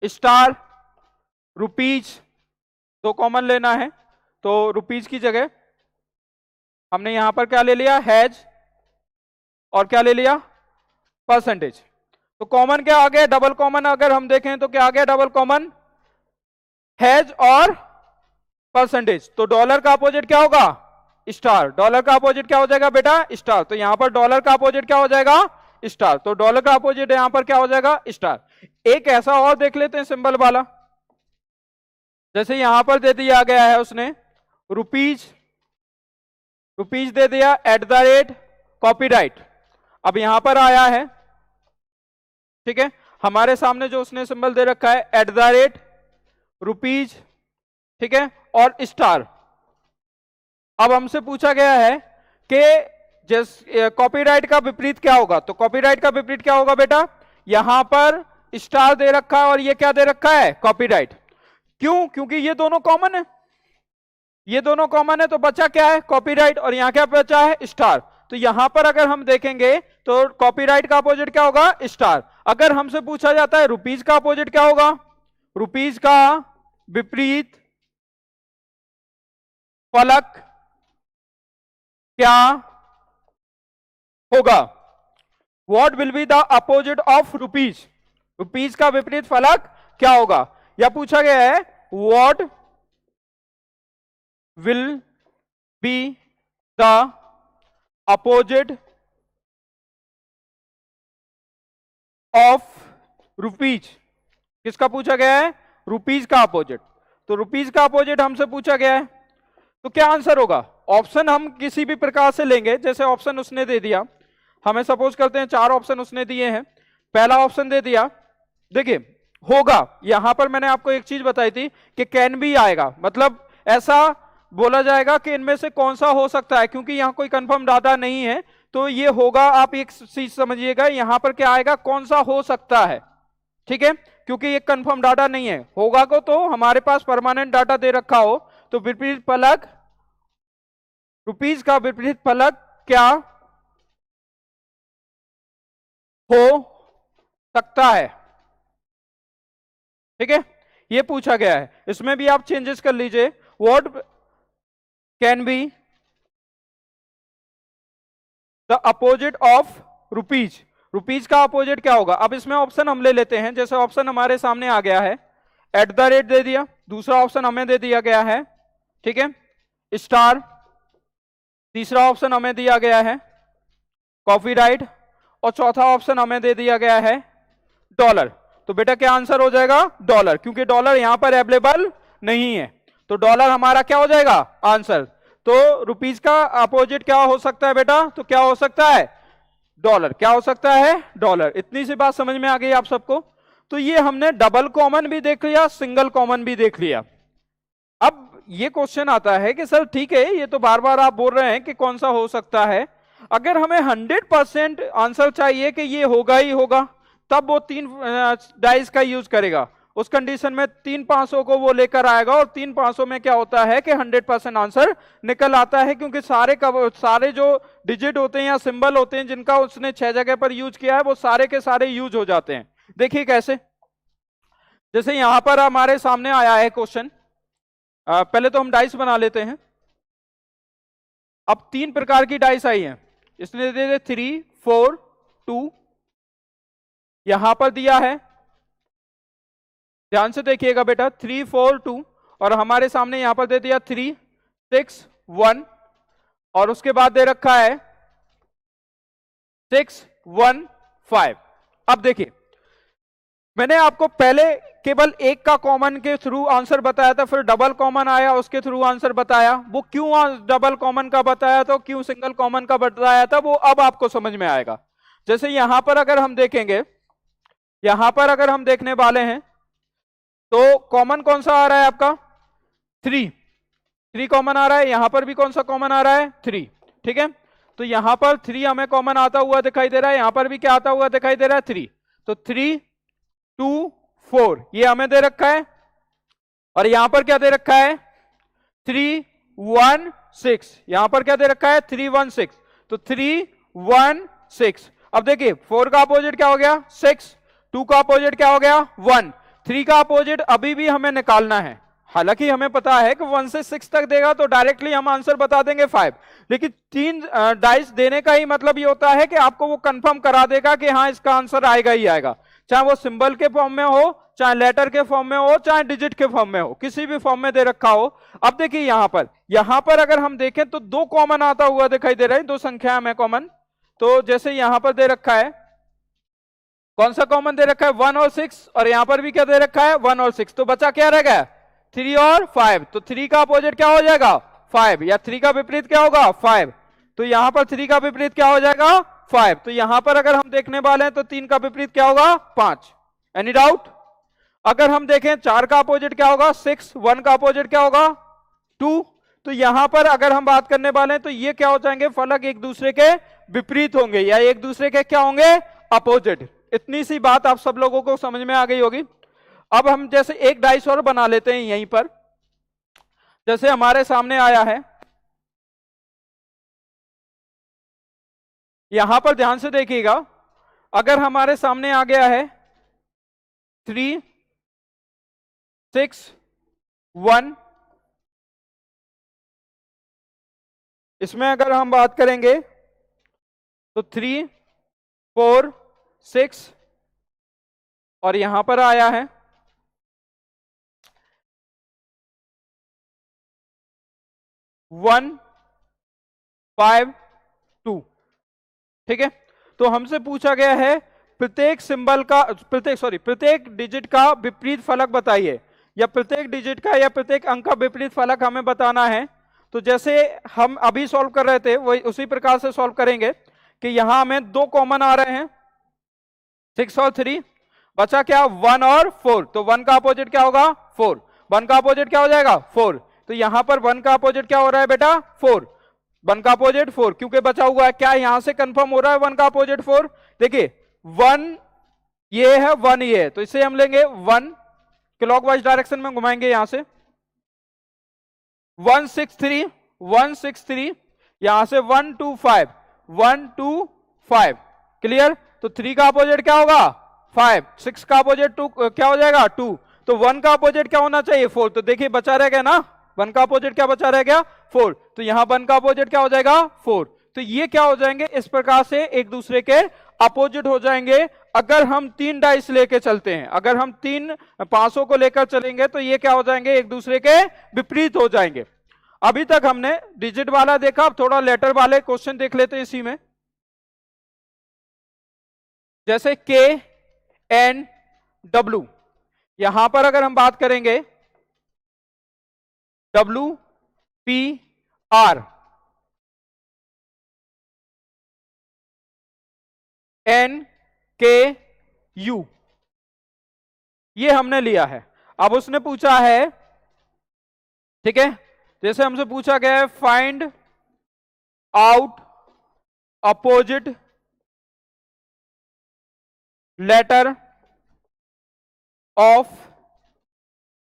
स्टार, रुपीज, दो कॉमन लेना है, तो रुपीज की जगह हमने यहां पर क्या ले लिया? हैज, और क्या ले लिया? परसेंटेज। तो कॉमन क्या आ गया? डबल कॉमन अगर हम देखें तो क्या आ गया? डबल कॉमन हैज और परसेंटेज। तो डॉलर का अपोजिट क्या होगा? स्टार। डॉलर का अपोजिट क्या हो जाएगा बेटा? स्टार। तो यहां पर डॉलर का अपोजिट क्या हो जाएगा? स्टार। तो डॉलर का अपोजिट यहां पर क्या हो जाएगा? स्टार। एक ऐसा और देख लेते हैं सिंबल वाला, जैसे यहां पर दे दिया गया है उसने रुपीज, रुपीज दे दिया @ कॉपीराइट। अब यहां पर आया है, ठीक है, हमारे सामने जो उसने सिंबल दे रखा है @ रुपीज, ठीक है, और स्टार। अब हमसे पूछा गया है कि जैसे कॉपीराइट का विपरीत क्या होगा, तो कॉपीराइट का विपरीत क्या होगा बेटा? यहां पर स्टार दे रखा है और ये क्या दे रखा है? कॉपीराइट। क्यों? क्योंकि ये दोनों कॉमन है, ये दोनों कॉमन है, तो बचा क्या है? कॉपीराइट। और यहां क्या बचा है? स्टार। तो यहां पर अगर हम देखेंगे तो कॉपीराइट का अपोजिट क्या होगा? स्टार। अगर हमसे पूछा जाता है रुपीज का अपोजिट क्या होगा, रुपीज का विपरीत फलक क्या होगा? What will be the opposite of rupees? Rupees का विपरीत फलक क्या होगा? या पूछा गया है what will be the opposite of rupees? किसका पूछा गया है? रुपीज का अपोजिट। तो रुपीज का अपोजिट हमसे पूछा गया है, तो क्या आंसर होगा? ऑप्शन हम किसी भी प्रकार से लेंगे। जैसे ऑप्शन उसने दे दिया, हमें सपोज करते हैं 4 ऑप्शन उसने दिए हैं, पहला ऑप्शन दे दिया, देखिए होगा, यहां पर मैंने आपको एक चीज बताई थी कि कैन भी आएगा, मतलब ऐसा बोला जाएगा कि इनमें से कौन सा हो सकता है, क्योंकि यहां कोई कंफर्म डाटा नहीं है, तो ये होगा। आप एक चीज समझिएगा, यहां पर क्या आएगा? कौन सा हो सकता है, ठीक है। क्योंकि ये कंफर्म डाटा नहीं है। होगा को तो हमारे पास परमानेंट डाटा दे रखा हो तो विपरीत फलक, रुपीज का विपरीत फलक क्या हो सकता है, ठीक है, ये पूछा गया है। इसमें भी आप चेंजेस कर लीजिए। What can be the opposite of rupees, rupees का अपोजिट क्या होगा। अब इसमें ऑप्शन हम ले लेते हैं, जैसे ऑप्शन हमारे सामने आ गया है, एट द रेट दे दिया, दूसरा ऑप्शन हमें दे दिया गया है, ठीक है, स्टार, तीसरा ऑप्शन हमें दिया गया है कॉपीराइट, और चौथा ऑप्शन हमें दे दिया गया है डॉलर। तो बेटा क्या आंसर हो जाएगा, डॉलर, क्योंकि डॉलर यहां पर अवेलेबल नहीं है, तो डॉलर हमारा क्या हो जाएगा आंसर। तो रुपीज का अपोजिट क्या हो सकता है बेटा, तो क्या हो सकता है डॉलर, क्या हो सकता है डॉलर। इतनी सी बात समझ में आ गई आप सबको। तो ये हमने डबल कॉमन भी देख लिया, सिंगल कॉमन भी देख लिया। अब ये क्वेश्चन आता है कि सर ठीक है, ये तो बार बार आप बोल रहे हैं कि कौन सा हो सकता है, अगर हमें 100% आंसर चाहिए कि ये होगा ही होगा, तब वो 3 डाइस का यूज करेगा। उस कंडीशन में 3 500 को वो लेकर आएगा, और 3 500 में क्या होता है कि 100% आंसर निकल आता है, क्योंकि सारे जो डिजिट होते हैं या सिंबल होते हैं जिनका उसने 6 जगह पर यूज किया है, वो सारे के सारे यूज हो जाते हैं। देखिए कैसे, जैसे यहां पर हमारे सामने आया है क्वेश्चन, पहले तो हम डाइस बना लेते हैं। अब 3 प्रकार की डाइस आई हैं, इसने दे 3 4 2, यहां पर दिया है, ध्यान से देखिएगा बेटा, 3 4 2, और हमारे सामने यहां पर दे दिया 3 6 1, और उसके बाद दे रखा है 6 1 5। अब देखिए, मैंने आपको पहले केवल एक का कॉमन के थ्रू आंसर बताया था, फिर डबल कॉमन आया उसके थ्रू आंसर बताया। वो क्यों डबल कॉमन का बताया था, क्यों सिंगल कॉमन का बताया था, वो अब आपको समझ में आएगा। जैसे यहां पर अगर हम देखेंगे, यहां पर अगर हम देखने वाले हैं तो कॉमन कौन सा आ रहा है आपका 3 कॉमन आ रहा है, यहां पर भी कौन सा कॉमन आ रहा है 3, ठीक है। तो यहां पर 3 हमें कॉमन आता हुआ दिखाई दे रहा है, यहां पर भी क्या आता हुआ दिखाई दे रहा है 3। तो 3 2 4 ये हमें दे रखा है, और यहां पर क्या दे रखा है 3 1 6, यहां पर क्या दे रखा है 3 1 6, तो 3 1 6। अब देखिए 4 का अपोजिट क्या हो गया 6, 2 का अपोजिट क्या हो गया 1, 3 का अपोजिट अभी भी हमें निकालना है। हालांकि हमें पता है कि 1 से 6 तक देगा तो डायरेक्टली हम आंसर बता देंगे 5, लेकिन 3 डाइस देने का ही मतलब ये होता है कि आपको वो कंफर्म करा देगा कि हाँ इसका आंसर आएगा ही आएगा, चाहे वो सिंबल के फॉर्म में हो, चाहे लेटर के फॉर्म में हो, चाहे डिजिट के फॉर्म में हो, किसी भी फॉर्म में दे रखा हो। अब देखिए यहां पर अगर हम देखें तो 2 कॉमन आता हुआ दिखाई दे रहा है, 2 संख्या में कॉमन। तो जैसे यहां पर दे रखा है, कौन सा कॉमन दे रखा है 1 और 6, और यहां पर भी क्या दे रखा है 1 और 6, तो बचा क्या रह गया 3 और 5। तो 3 का अपोजिट क्या हो जाएगा 5, या 3 का विपरीत क्या होगा 5, तो यहां पर 3 का विपरीत क्या हो जाएगा 5। तो यहां पर अगर हम देखने वाले हैं तो 3 का विपरीत क्या होगा 5। Any doubt. अगर हम देखें 4 का अपोजिट क्या होगा 6, 1 का अपोजिट क्या होगा 2। तो यहां पर अगर हम बात करने वाले हैं तो ये क्या हो जाएंगे फलक एक दूसरे के विपरीत होंगे, या एक दूसरे के क्या होंगे अपोजिट। इतनी सी बात आप सब लोगों को समझ में आ गई होगी। अब हम जैसे एक डाइस और बना लेते हैं यहीं पर, जैसे हमारे सामने आया है, यहां पर ध्यान से देखिएगा, अगर हमारे सामने आ गया है 3 6 1, इसमें अगर हम बात करेंगे तो 3 4 6, और यहां पर आया है 1 5 2, ठीक है। तो हमसे पूछा गया है प्रत्येक सिंबल का प्रत्येक डिजिट का विपरीत फलक बताइए, या प्रत्येक डिजिट का या प्रत्येक अंक का विपरीत फलक हमें बताना है। तो जैसे हम अभी सॉल्व कर रहे थे वही उसी प्रकार से सॉल्व करेंगे कि यहां हमें 2 कॉमन आ रहे हैं 6 और 3, बचा क्या 1 और 4, तो 1 का अपोजिट क्या होगा 4, 1 का अपोजिट क्या हो जाएगा 4। तो यहां पर 1 का अपोजिट क्या हो रहा है बेटा 4, 1 का अपोजिट 4, क्योंकि बचा हुआ है क्या, यहां से कंफर्म हो रहा है 1 का अपोजिट 4। देखिए 1 ये है 1, ये है, तो इसे हम लेंगे 1, क्लॉकवाइज डायरेक्शन में घुमाएंगे यहां से 163, 163, यहां से 125, 125, क्लियर। तो 3 का अपोजिट क्या होगा 5, 6 का अपोजिट 2 क्या हो जाएगा 2, तो 1 का अपोजिट क्या होना चाहिए 4, तो देखिए बचा रह गया ना, 1 का अपोजिट क्या बचा रह गया 4, तो यहां 1 का अपोजिट क्या हो जाएगा 4, तो ये क्या हो जाएंगे इस प्रकार से एक दूसरे के अपोजिट हो जाएंगे। अगर हम 3 डाइस लेके चलते हैं, अगर हम 3 500 को लेकर चलेंगे तो ये क्या हो जाएंगे एक दूसरे के विपरीत हो जाएंगे। अभी तक हमने डिजिट वाला देखा, अब थोड़ा लेटर वाले क्वेश्चन देख लेते हैं इसी में। जैसे के एन डब्ल्यू, यहां पर अगर हम बात करेंगे डब्ल्यू पी आर, एन के यू, ये हमने लिया है। अब उसने पूछा है, ठीक है, जैसे हमसे पूछा गया है find out opposite letter of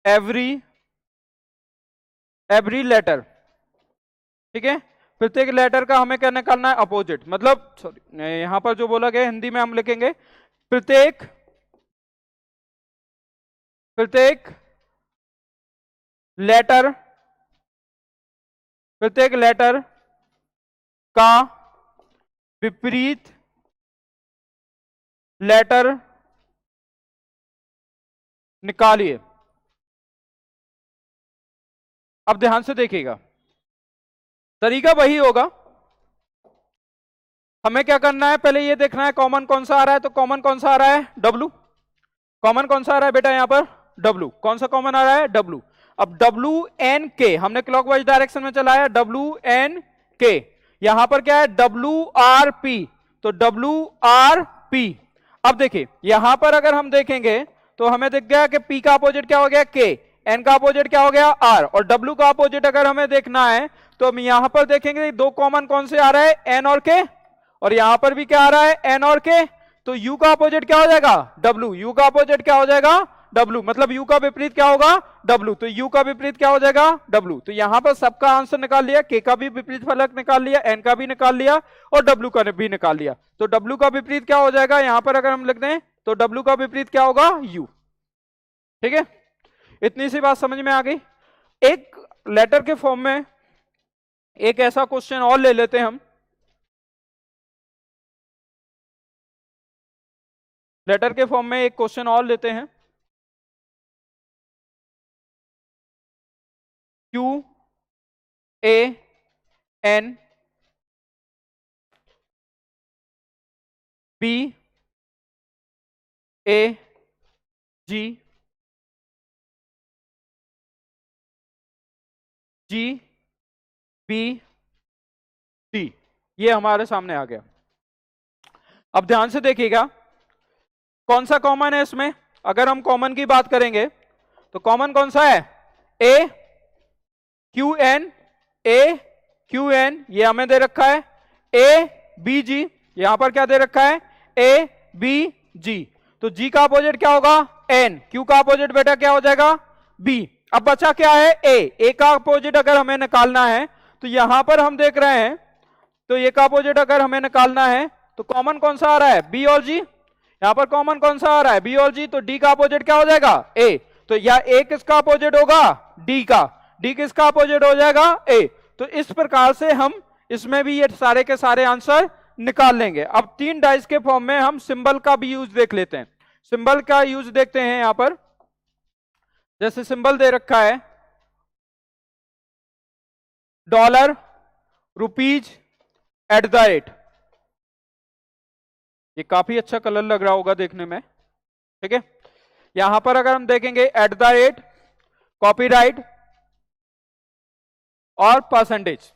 every letter, ठीक है, प्रत्येक लेटर का हमें क्या निकालना है अपोजिट, मतलब सॉरी यहां पर जो बोला गया हिंदी में हम लिखेंगे प्रत्येक लेटर का विपरीत लेटर निकालिए। अब ध्यान से देखिएगा, तरीका वही होगा, हमें क्या करना है पहले ये देखना है कॉमन कौन सा आ रहा है, तो कॉमन कौन सा आ रहा है W, कॉमन कौन सा आ रहा है बेटा यहां पर W, कौन सा कॉमन आ रहा है W। अब WNK हमने क्लॉकवाइज डायरेक्शन में चलाया, WNK, यहां पर क्या है WRP, तो WRP। अब देखिए यहां पर अगर हम देखेंगे तो हमें दिख गया कि P का अपोजिट क्या हो गया K, N का अपोजिट क्या हो गया R, और W का अपोजिट अगर हमें देखना है तो हम यहां पर देखेंगे दो कॉमन कौन से आ रहा है N और K, और यहां पर भी क्या आ रहा है N और K, तो U का अपोजिट क्या हो जाएगा W, U का अपोजिट क्या हो जाएगा W, मतलब U का विपरीत क्या होगा W, तो U का विपरीत क्या हो जाएगा W। तो यहां पर सबका आंसर निकाल लिया, K का भी विपरीत फलक निकाल लिया, N का भी निकाल लिया और W का भी निकाल लिया। तो W का विपरीत क्या हो जाएगा यहां पर अगर हम लिख दें तो W का विपरीत क्या होगा U, ठीक है। इतनी सी बात समझ में आ गई। एक लेटर के फॉर्म में एक ऐसा क्वेश्चन और ले लेते हैं हम, लेटर के फॉर्म में एक क्वेश्चन और लेते हैं, QAN BAG GBD, ये हमारे सामने आ गया। अब ध्यान से देखिएगा कौन सा कॉमन है इसमें, अगर हम कॉमन की बात करेंगे तो कॉमन कौन सा है AQN, ये हमें दे रखा है ABG, यहां पर क्या दे रखा है ABG, तो G का अपोजिट क्या होगा N, Q का अपोजिट बेटा क्या हो जाएगा B। अब बचा क्या है A का अपोजिट अगर हमें निकालना है तो यहां पर हम देख रहे हैं, तो A का अपोजिट अगर हमें निकालना है तो कॉमन कौन सा आ रहा है B और G, यहां पर कॉमन कौन सा आ रहा है B और G, तो D का अपोजिट क्या हो जाएगा A, तो या A किसका अपोजिट होगा D का, D किसका अपोजिट हो जाएगा A। तो इस प्रकार से हम इसमें भी ये सारे के सारे आंसर निकाल लेंगे। अब 3 डाइस के फॉर्म में हम सिंबल का भी यूज देख लेते हैं, सिंबल का यूज देखते हैं। यहां पर जैसे सिंबल दे रखा है $, रुपीज, @, ये काफी अच्छा कलर लग रहा होगा देखने में, ठीक है। यहां पर अगर हम देखेंगे @ कॉपीराइट और %,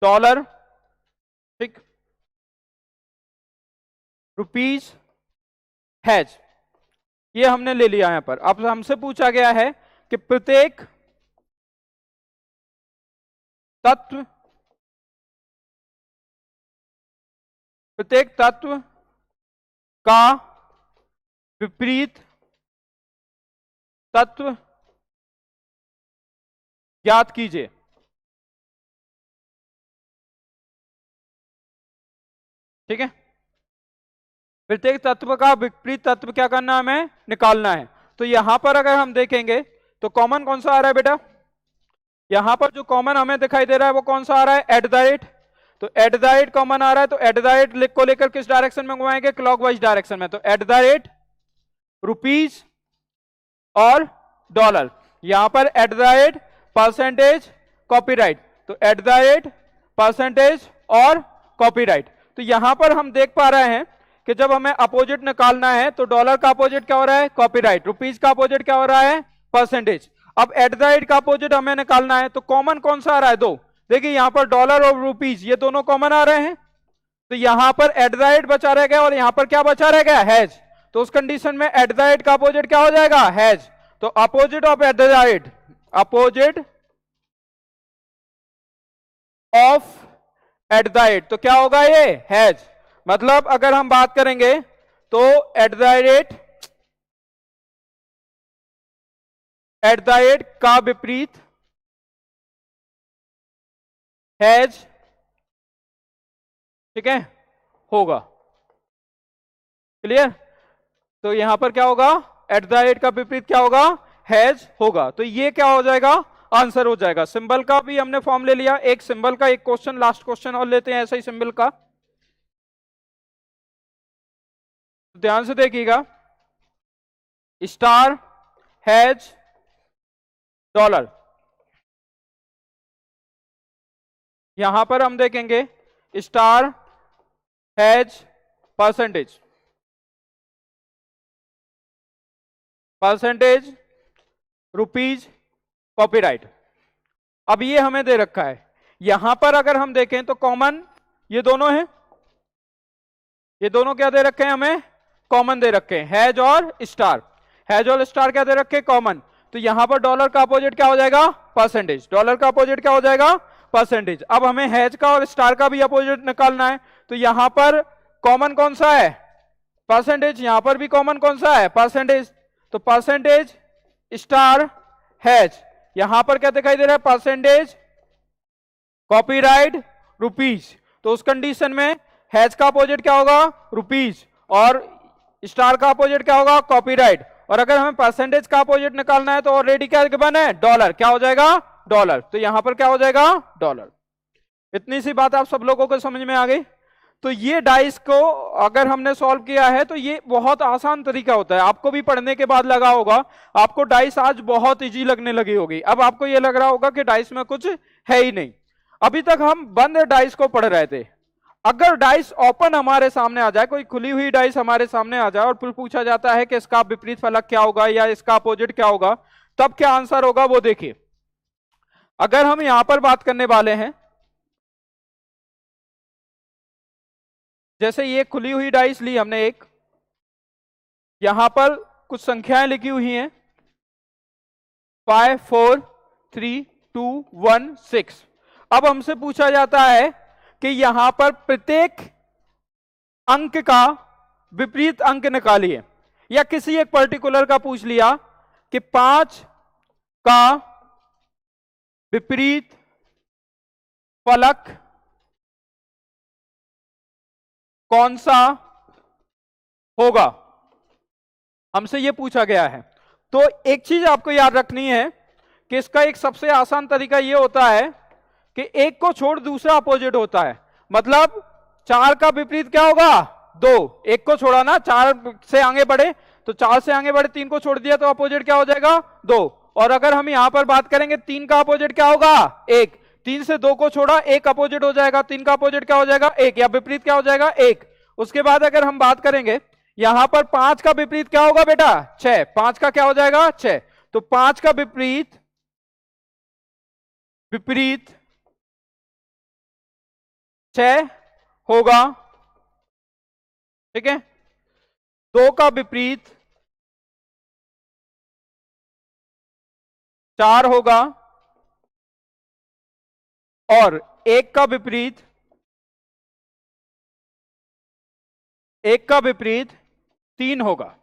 $, ठीक, रुपीज, हैज, ये हमने ले लिया यहां पर। अब हमसे पूछा गया है कि प्रत्येक तत्व प्रत्येक तत्व का विपरीत तत्व ज्ञात कीजिए। ठीक है, प्रत्येक तत्व का विपरीत तत्व क्या करना है, हमें निकालना है। तो यहां पर अगर हम देखेंगे तो कॉमन कौन सा आ रहा है बेटा, यहां पर जो कॉमन हमें दिखाई दे रहा है वो कौन सा आ रहा है, एट द रेट। तो एट द रेट कॉमन आ रहा है, तो एट द रेट को लेकर किस डायरेक्शन में घुमाएंगे, क्लॉकवाइज डायरेक्शन में। तो एट द रेट रुपीज और डॉलर, यहां पर at the rate percentage copyright, तो एट द रेट परसेंटेज और कॉपीराइट। तो यहां पर हम देख पा रहे हैं कि जब हमें अपोजिट निकालना है तो डॉलर का अपोजिट क्या हो रहा है, कॉपीराइट, रुपीज का अपोजिट क्या हो रहा है, परसेंटेज। अब एट द रेट का अपोजिट हमें निकालना है, तो कॉमन कौन सा आ रहा है, दो। देखिए यहां पर डॉलर और रुपीज ये दोनों कॉमन आ रहे हैं, तो यहां पर एट द रेट बचा रह गया और यहां पर क्या बचा रह गया, हैज। तो उस कंडीशन में एट द रेट का अपोजिट क्या हो जाएगा, हैज। तो opposite of at the rate, opposite of at the rate, तो क्या होगा ये, हैज। मतलब अगर हम बात करेंगे तो एट द रेट का विपरीत हैज, ठीक है, होगा। क्लियर, तो यहां पर क्या होगा, एट द रेट का विपरीत क्या होगा, हैज होगा। तो ये क्या हो जाएगा, आंसर हो जाएगा। सिंबल का भी हमने फॉर्म ले लिया, एक सिंबल का एक क्वेश्चन, लास्ट क्वेश्चन और लेते हैं ऐसा ही सिंबल का। ध्यान से देखिएगा, स्टार हैज डॉलर, यहां पर हम देखेंगे star has percentage, percentage rupees copyright. अब ये हमें दे रखा है, यहां पर अगर हम देखें तो कॉमन ये दोनों हैं, ये दोनों क्या दे रखे हैं हमें, कॉमन दे रखे हैं, हैज और स्टार। हैज और स्टार क्या दे रखे हैं, कॉमन। तो यहां पर डॉलर का अपोजिट क्या हो जाएगा, परसेंटेज, डॉलर का अपोजिट क्या हो जाएगा, परसेंटेज। अब हमें हैज का और स्टार का भी अपोजिट निकालना है, तो यहां पर कॉमन कौन सा है, परसेंटेज, यहां पर भी कॉमन कौन सा है, परसेंटेज। तो परसेंटेज स्टार हैज, यहां पर क्या दिखाई दे रहा है, परसेंटेज कॉपीराइट रुपीज। तो उस कंडीशन में हैज का अपोजिट क्या होगा, रुपीज, और स्टार का अपोजिट क्या होगा, कॉपीराइट। और अगर हमें परसेंटेज का अपोजिट निकालना है तो ऑलरेडी क्या गिवन है, डॉलर, क्या हो जाएगा, डॉलर। तो यहां पर क्या हो जाएगा, डॉलर। इतनी सी बात आप सब लोगों को समझ में आ गई। तो ये डाइस को अगर हमने सॉल्व किया है तो ये बहुत आसान तरीका होता है, आपको भी पढ़ने के बाद लगा होगा, आपको डाइस आज बहुत इजी लगने लगी होगी। अब आपको ये लग रहा होगा कि डाइस में कुछ है ही नहीं। अभी तक हम बंद डाइस को पढ़ रहे थे, अगर डाइस ओपन हमारे सामने आ जाए, कोई खुली हुई डाइस हमारे सामने आ जाए और फिर पूछा जाता है कि इसका विपरीत फलक क्या होगा या इसका अपोजिट क्या होगा, तब क्या आंसर होगा वो देखिए। अगर हम यहां पर बात करने वाले हैं, जैसे ये खुली हुई डाइस ली हमने एक, यहां पर कुछ संख्याएं लिखी हुई हैं 5 4 3 2 1 6। अब हमसे पूछा जाता है कि यहां पर प्रत्येक अंक का विपरीत अंक निकालिए, या किसी एक पर्टिकुलर का पूछ लिया कि 5 का विपरीत फलक कौन सा होगा, हमसे यह पूछा गया है। तो एक चीज आपको याद रखनी है कि इसका एक सबसे आसान तरीका यह होता है कि एक को छोड़ दूसरा अपोजिट होता है। मतलब 4 का विपरीत क्या होगा, 2, एक को छोड़ा ना, 4 से आगे बढ़े तो 4 से आगे बढ़े, 3 को छोड़ दिया तो अपोजिट क्या हो जाएगा, 2। और अगर हम यहां पर बात करेंगे 3 का अपोजिट क्या होगा, 1, 3 से 2 को छोड़ा, 1 अपोजिट हो जाएगा, 3 का अपोजिट क्या हो जाएगा, 1, या विपरीत क्या हो जाएगा, 1। उसके बाद अगर हम बात करेंगे यहां पर 5 का विपरीत क्या होगा बेटा, 6, 5 का क्या हो जाएगा, 6। तो 5 का विपरीत विपरीत 6 होगा, ठीक है। 2 का विपरीत 4 होगा, और 1 का विपरीत 1 का विपरीत 3 होगा।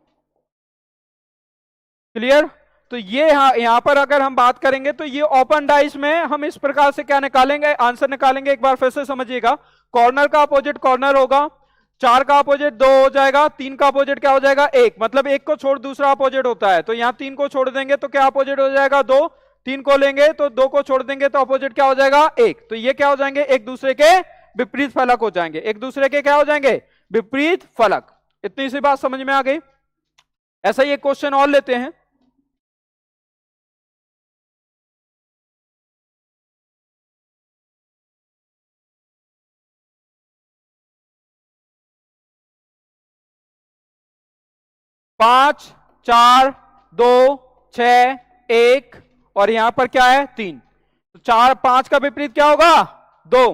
क्लियर? तो ये यहां पर अगर हम बात करेंगे तो ये ओपन डाइस में हम इस प्रकार से क्या निकालेंगे, आंसर निकालेंगे। एक बार फिर से समझिएगा, कॉर्नर का अपोजिट कॉर्नर होगा, 4 का अपोजिट 2 हो जाएगा, 3 का अपोजिट क्या हो जाएगा 1, मतलब 1 को छोड़ दूसरा अपोजिट होता है, तो यहां 3 को छोड़ देंगे तो क्या अपोजिट हो जाएगा 2, 3 को लेंगे तो 2 को छोड़ देंगे तो अपोजिट क्या हो जाएगा 1। तो ये क्या हो जाएंगे, एक दूसरे के विपरीत फलक हो जाएंगे, एक दूसरे के क्या हो जाएंगे, विपरीत फलक। इतनी सी बात समझ में आ गई। ऐसा ही एक क्वेश्चन और लेते हैं। पांच, 4, 2, 6, 1 और यहां पर क्या है 3। तो 4, 5 का विपरीत क्या होगा 2,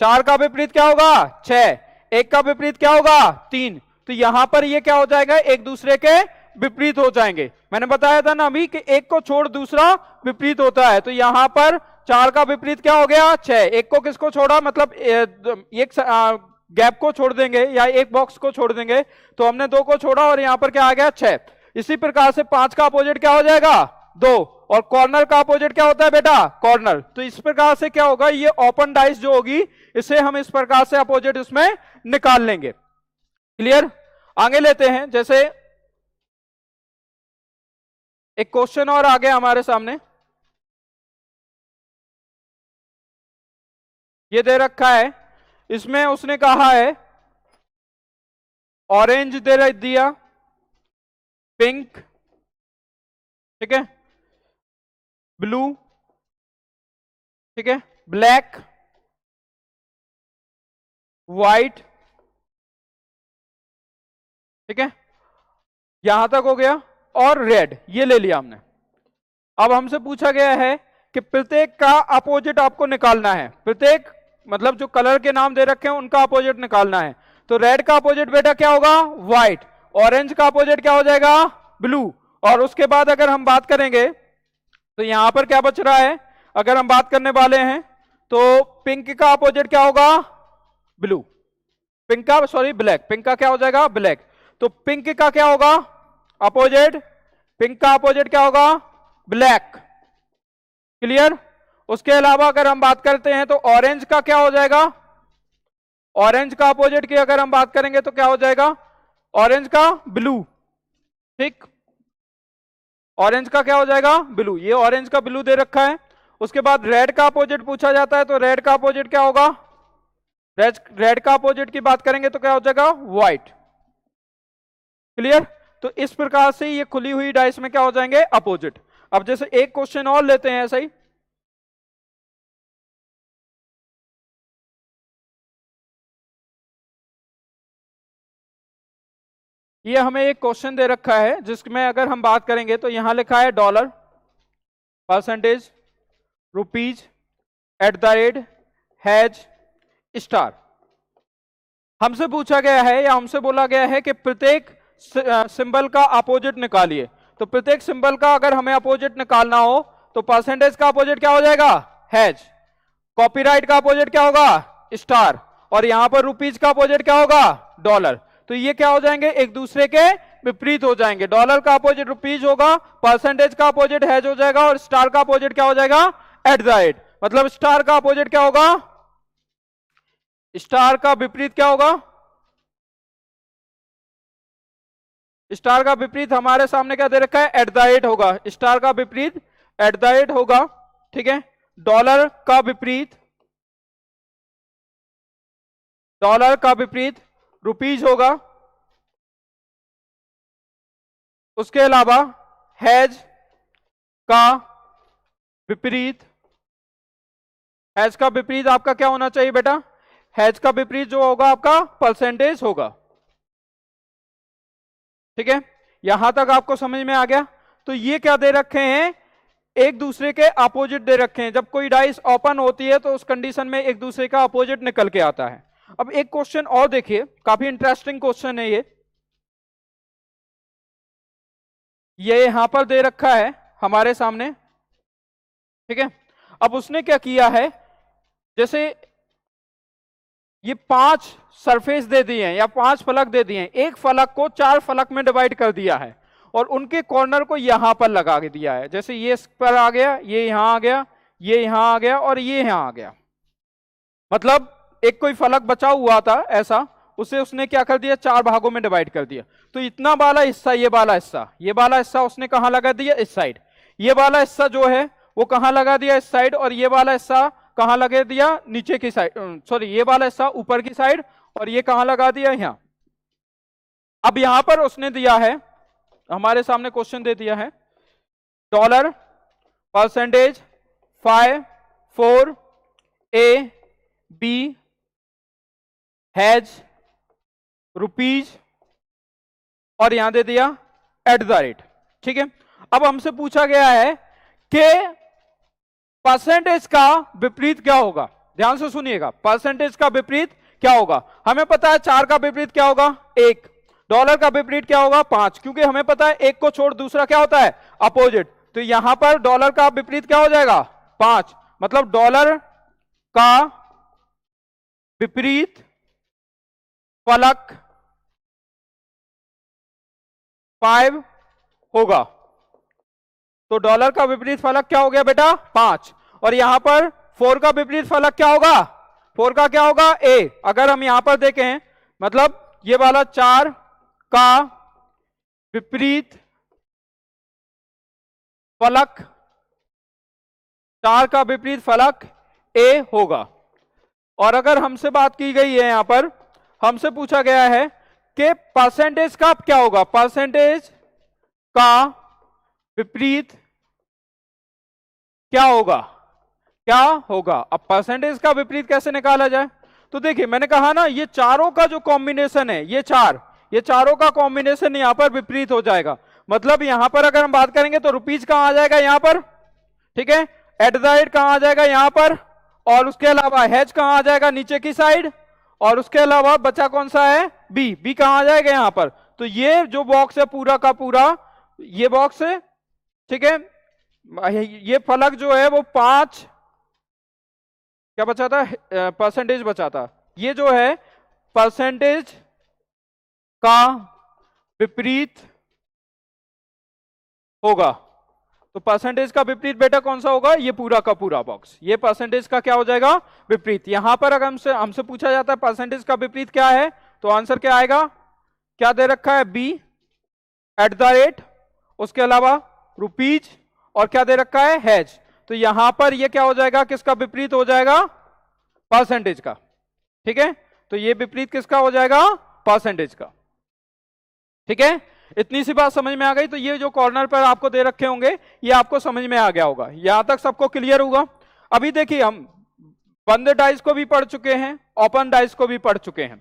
4 का विपरीत क्या होगा 6, 1 का विपरीत क्या होगा 3। तो यहां पर ये क्या हो जाएगा, एक दूसरे के विपरीत हो जाएंगे। मैंने बताया था ना अभी कि एक को छोड़ दूसरा विपरीत होता है, तो यहां पर 4 का विपरीत क्या हो गया 6, एक को किसको छोड़ा, मतलब एक गैप को छोड़ देंगे या एक बॉक्स को छोड़ देंगे, तो हमने 2 को छोड़ा और यहां पर क्या आ गया 6। इसी प्रकार से 5 का अपोजिट क्या हो जाएगा 2, और कॉर्नर का अपोजिट क्या होता है बेटा कॉर्नर। तो इस प्रकार से क्या होगा, ये ओपन डाइस जो होगी इसे हम इस प्रकार से अपोजिट इसमें निकाल लेंगे। क्लियर? आगे लेते हैं, जैसे एक क्वेश्चन और आ गया हमारे सामने, ये दे रखा है, इसमें उसने कहा है ऑरेंज दे दिया, पिंक, ठीक है, ब्लू, ठीक है, ब्लैक, व्हाइट, ठीक है, यहां तक हो गया, और रेड, ये ले लिया हमने। अब हमसे पूछा गया है कि प्रत्येक का अपोजिट आपको निकालना है, प्रत्येक मतलब जो कलर के नाम दे रखे हैं उनका अपोजिट निकालना है। तो रेड का अपोजिट बेटा क्या होगा व्हाइट, ऑरेंज का अपोजिट क्या हो जाएगा ब्लू, और उसके बाद अगर हम बात करेंगे तो यहां पर क्या बच रहा है, अगर हम बात करने वाले हैं तो पिंक का अपोजिट क्या होगा ब्लू, पिंक का सॉरी ब्लैक, पिंक का क्या हो जाएगा ब्लैक। तो पिंक का क्या होगा अपोजिट, पिंक का अपोजिट क्या होगा ब्लैक। क्लियर? उसके अलावा अगर हम बात करते हैं तो ऑरेंज का क्या हो जाएगा, ऑरेंज का अपोजिट की अगर हम बात करेंगे तो क्या हो जाएगा ऑरेंज का ब्लू, ठीक, ऑरेंज का क्या हो जाएगा ब्लू, ये ऑरेंज का ब्लू दे रखा है। उसके बाद रेड का अपोजिट पूछा जाता है, तो रेड का अपोजिट क्या होगा, रेड का अपोजिट की बात करेंगे तो क्या हो जाएगा व्हाइट। क्लियर? तो इस प्रकार से ये खुली हुई डाइस में क्या हो जाएंगे अपोजिट। अब जैसे एक क्वेश्चन और लेते हैं ऐसा ही, ये हमें एक क्वेश्चन दे रखा है जिसमें अगर हम बात करेंगे तो यहां लिखा है dollar, percentage, rupees, at the rate, has, star. हमसे पूछा गया है या हमसे बोला गया है कि प्रत्येक सिंबल का अपोजिट निकालिए। तो प्रत्येक सिंबल का अगर हमें अपोजिट निकालना हो तो परसेंटेज का अपोजिट क्या हो जाएगा हैज, कॉपीराइट का अपोजिट क्या होगा स्टार, और यहां पर रुपीज का अपोजिट क्या होगा डॉलर। तो ये क्या हो जाएंगे एक दूसरे के विपरीत हो जाएंगे, डॉलर का अपोजिट रुपीज होगा, परसेंटेज का अपोजिट हैज हो जाएगा, और स्टार का अपोजिट क्या हो जाएगा एट द रेट। मतलब स्टार का अपोजिट क्या होगा, स्टार का विपरीत क्या होगा, स्टार का विपरीत हमारे सामने क्या दे रखा है एट द रेट होगा, स्टार का विपरीत एट द रेट होगा, ठीक है। डॉलर का विपरीत, डॉलर का विपरीत रुपीज होगा। उसके अलावा हैज का विपरीत, हैज का विपरीत आपका क्या होना चाहिए बेटा, हैज का विपरीत जो होगा आपका परसेंटेज होगा, ठीक है। यहां तक आपको समझ में आ गया। तो ये क्या दे रखे हैं, एक दूसरे के अपोजिट दे रखे हैं। जब कोई डाइस ओपन होती है तो उस कंडीशन में एक दूसरे का अपोजिट निकल के आता है। अब एक क्वेश्चन और देखिए, काफी इंटरेस्टिंग क्वेश्चन है ये यहां पर दे रखा है हमारे सामने, ठीक है। अब उसने क्या किया है, जैसे ये 5 सरफेस दे दिए हैं या 5 फलक दे दिए हैं, एक फलक को 4 फलक में डिवाइड कर दिया है और उनके कॉर्नर को यहां पर लगा के दिया है। जैसे ये इस पर आ गया, ये यहां आ गया, ये यहां आ गया और ये यहां आ गया। मतलब एक कोई फलक बचा हुआ था ऐसा, उसे उसने क्या कर दिया, 4 भागों में डिवाइड कर दिया। तो इतना वाला हिस्सा, ये वाला हिस्सा, ये वाला हिस्सा उसने कहां लगा दिया, इस साइड। ये वाला हिस्सा जो है वो कहां लगा दिया, इस साइड। और ये वाला हिस्सा कहां लगा दिया, नीचे की साइड, सॉरी ये वाला हिस्सा ऊपर की साइड। और ये कहां लगा दिया, यहां। अब यहां पर उसने दिया है, हमारे सामने क्वेश्चन दे दिया है, dollar, percentage, 5, 4, A, B, has, rupees, और यहां दे दिया @ ठीक है। अब हमसे पूछा गया है कि परसेंटेज का विपरीत क्या होगा। ध्यान से सुनिएगा, परसेंटेज का विपरीत क्या होगा। हमें पता है 4 का विपरीत क्या होगा, 1। डॉलर का विपरीत क्या होगा, 5, क्योंकि हमें पता है एक को छोड़ दूसरा क्या होता है, अपोजिट। तो यहां पर डॉलर का विपरीत क्या हो जाएगा, 5। मतलब डॉलर का विपरीत फलक 5 होगा। तो डॉलर का विपरीत फलक क्या हो गया बेटा, 5। और यहां पर 4 का विपरीत फलक क्या होगा, 4 का क्या होगा, A। अगर हम यहां पर देखें, मतलब ये वाला 4 का विपरीत फलक, 4 का विपरीत फलक A होगा। और अगर हमसे बात की गई है, यहां पर हमसे पूछा गया है कि परसेंटेज का क्या होगा, परसेंटेज का विपरीत क्या होगा, क्या होगा। अब परसेंटेज का विपरीत कैसे निकाला जाए, तो देखिए मैंने कहा ना, ये चारों का जो कॉम्बिनेशन है, ये चारों का कॉम्बिनेशन यहां पर विपरीत हो जाएगा। मतलब यहां पर अगर हम बात करेंगे तो रुपीज कहां आ जाएगा, यहां पर, ठीक है। @ कहां आ जाएगा, यहां पर। और उसके अलावा हैज कहां आ जाएगा, नीचे की साइड। और उसके अलावा बचा कौन सा है, बी कहां आ जाएगा, यहां पर। तो ये जो बॉक्स है पूरा का पूरा, ये बॉक्स है, ठीक है। ये फलक जो है वो 5 क्या बचा था, परसेंटेज बचा था। ये जो है परसेंटेज का विपरीत होगा। तो परसेंटेज का विपरीत बेटा कौन सा होगा, ये पूरा का पूरा बॉक्स, ये परसेंटेज का क्या हो जाएगा, विपरीत। यहां पर अगर हमसे पूछा जाता है परसेंटेज का विपरीत क्या है, तो आंसर क्या आएगा, क्या दे रखा है, B, @ उसके अलावा रुपीज, और क्या दे रखा है, हैज। तो यहां पर ये क्या हो जाएगा, किसका विपरीत हो जाएगा, परसेंटेज का, ठीक है। तो ये विपरीत किसका हो जाएगा, परसेंटेज का, ठीक है। इतनी सी बात समझ में आ गई। तो ये जो कॉर्नर पर आपको दे रखे होंगे, ये आपको समझ में आ गया होगा, यहां तक सबको क्लियर होगा। अभी देखिए हम बंद डाइस को भी पढ़ चुके हैं, ओपन डाइस को भी पढ़ चुके हैं,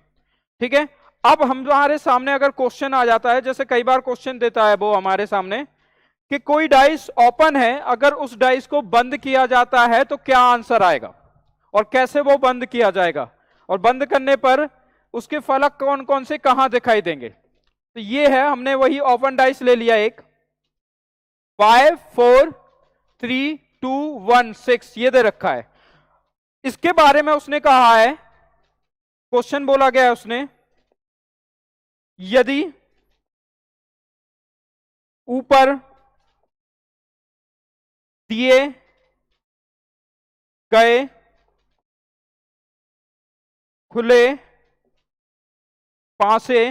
ठीक है। अब हमारे सामने अगर क्वेश्चन आ जाता है, जैसे कई बार क्वेश्चन देता है वो हमारे सामने कि कोई डाइस ओपन है, अगर उस डाइस को बंद किया जाता है तो क्या आंसर आएगा और कैसे वो बंद किया जाएगा, और बंद करने पर उसके फलक कौन कौन से कहां दिखाई देंगे। तो ये है, हमने वही ओपन डाइस ले लिया एक, 5, 4, 3, 2, 1, 6 ये दे रखा है। इसके बारे में उसने कहा है, क्वेश्चन बोला गया है उसने, यदि ऊपर दिए गए खुले पासे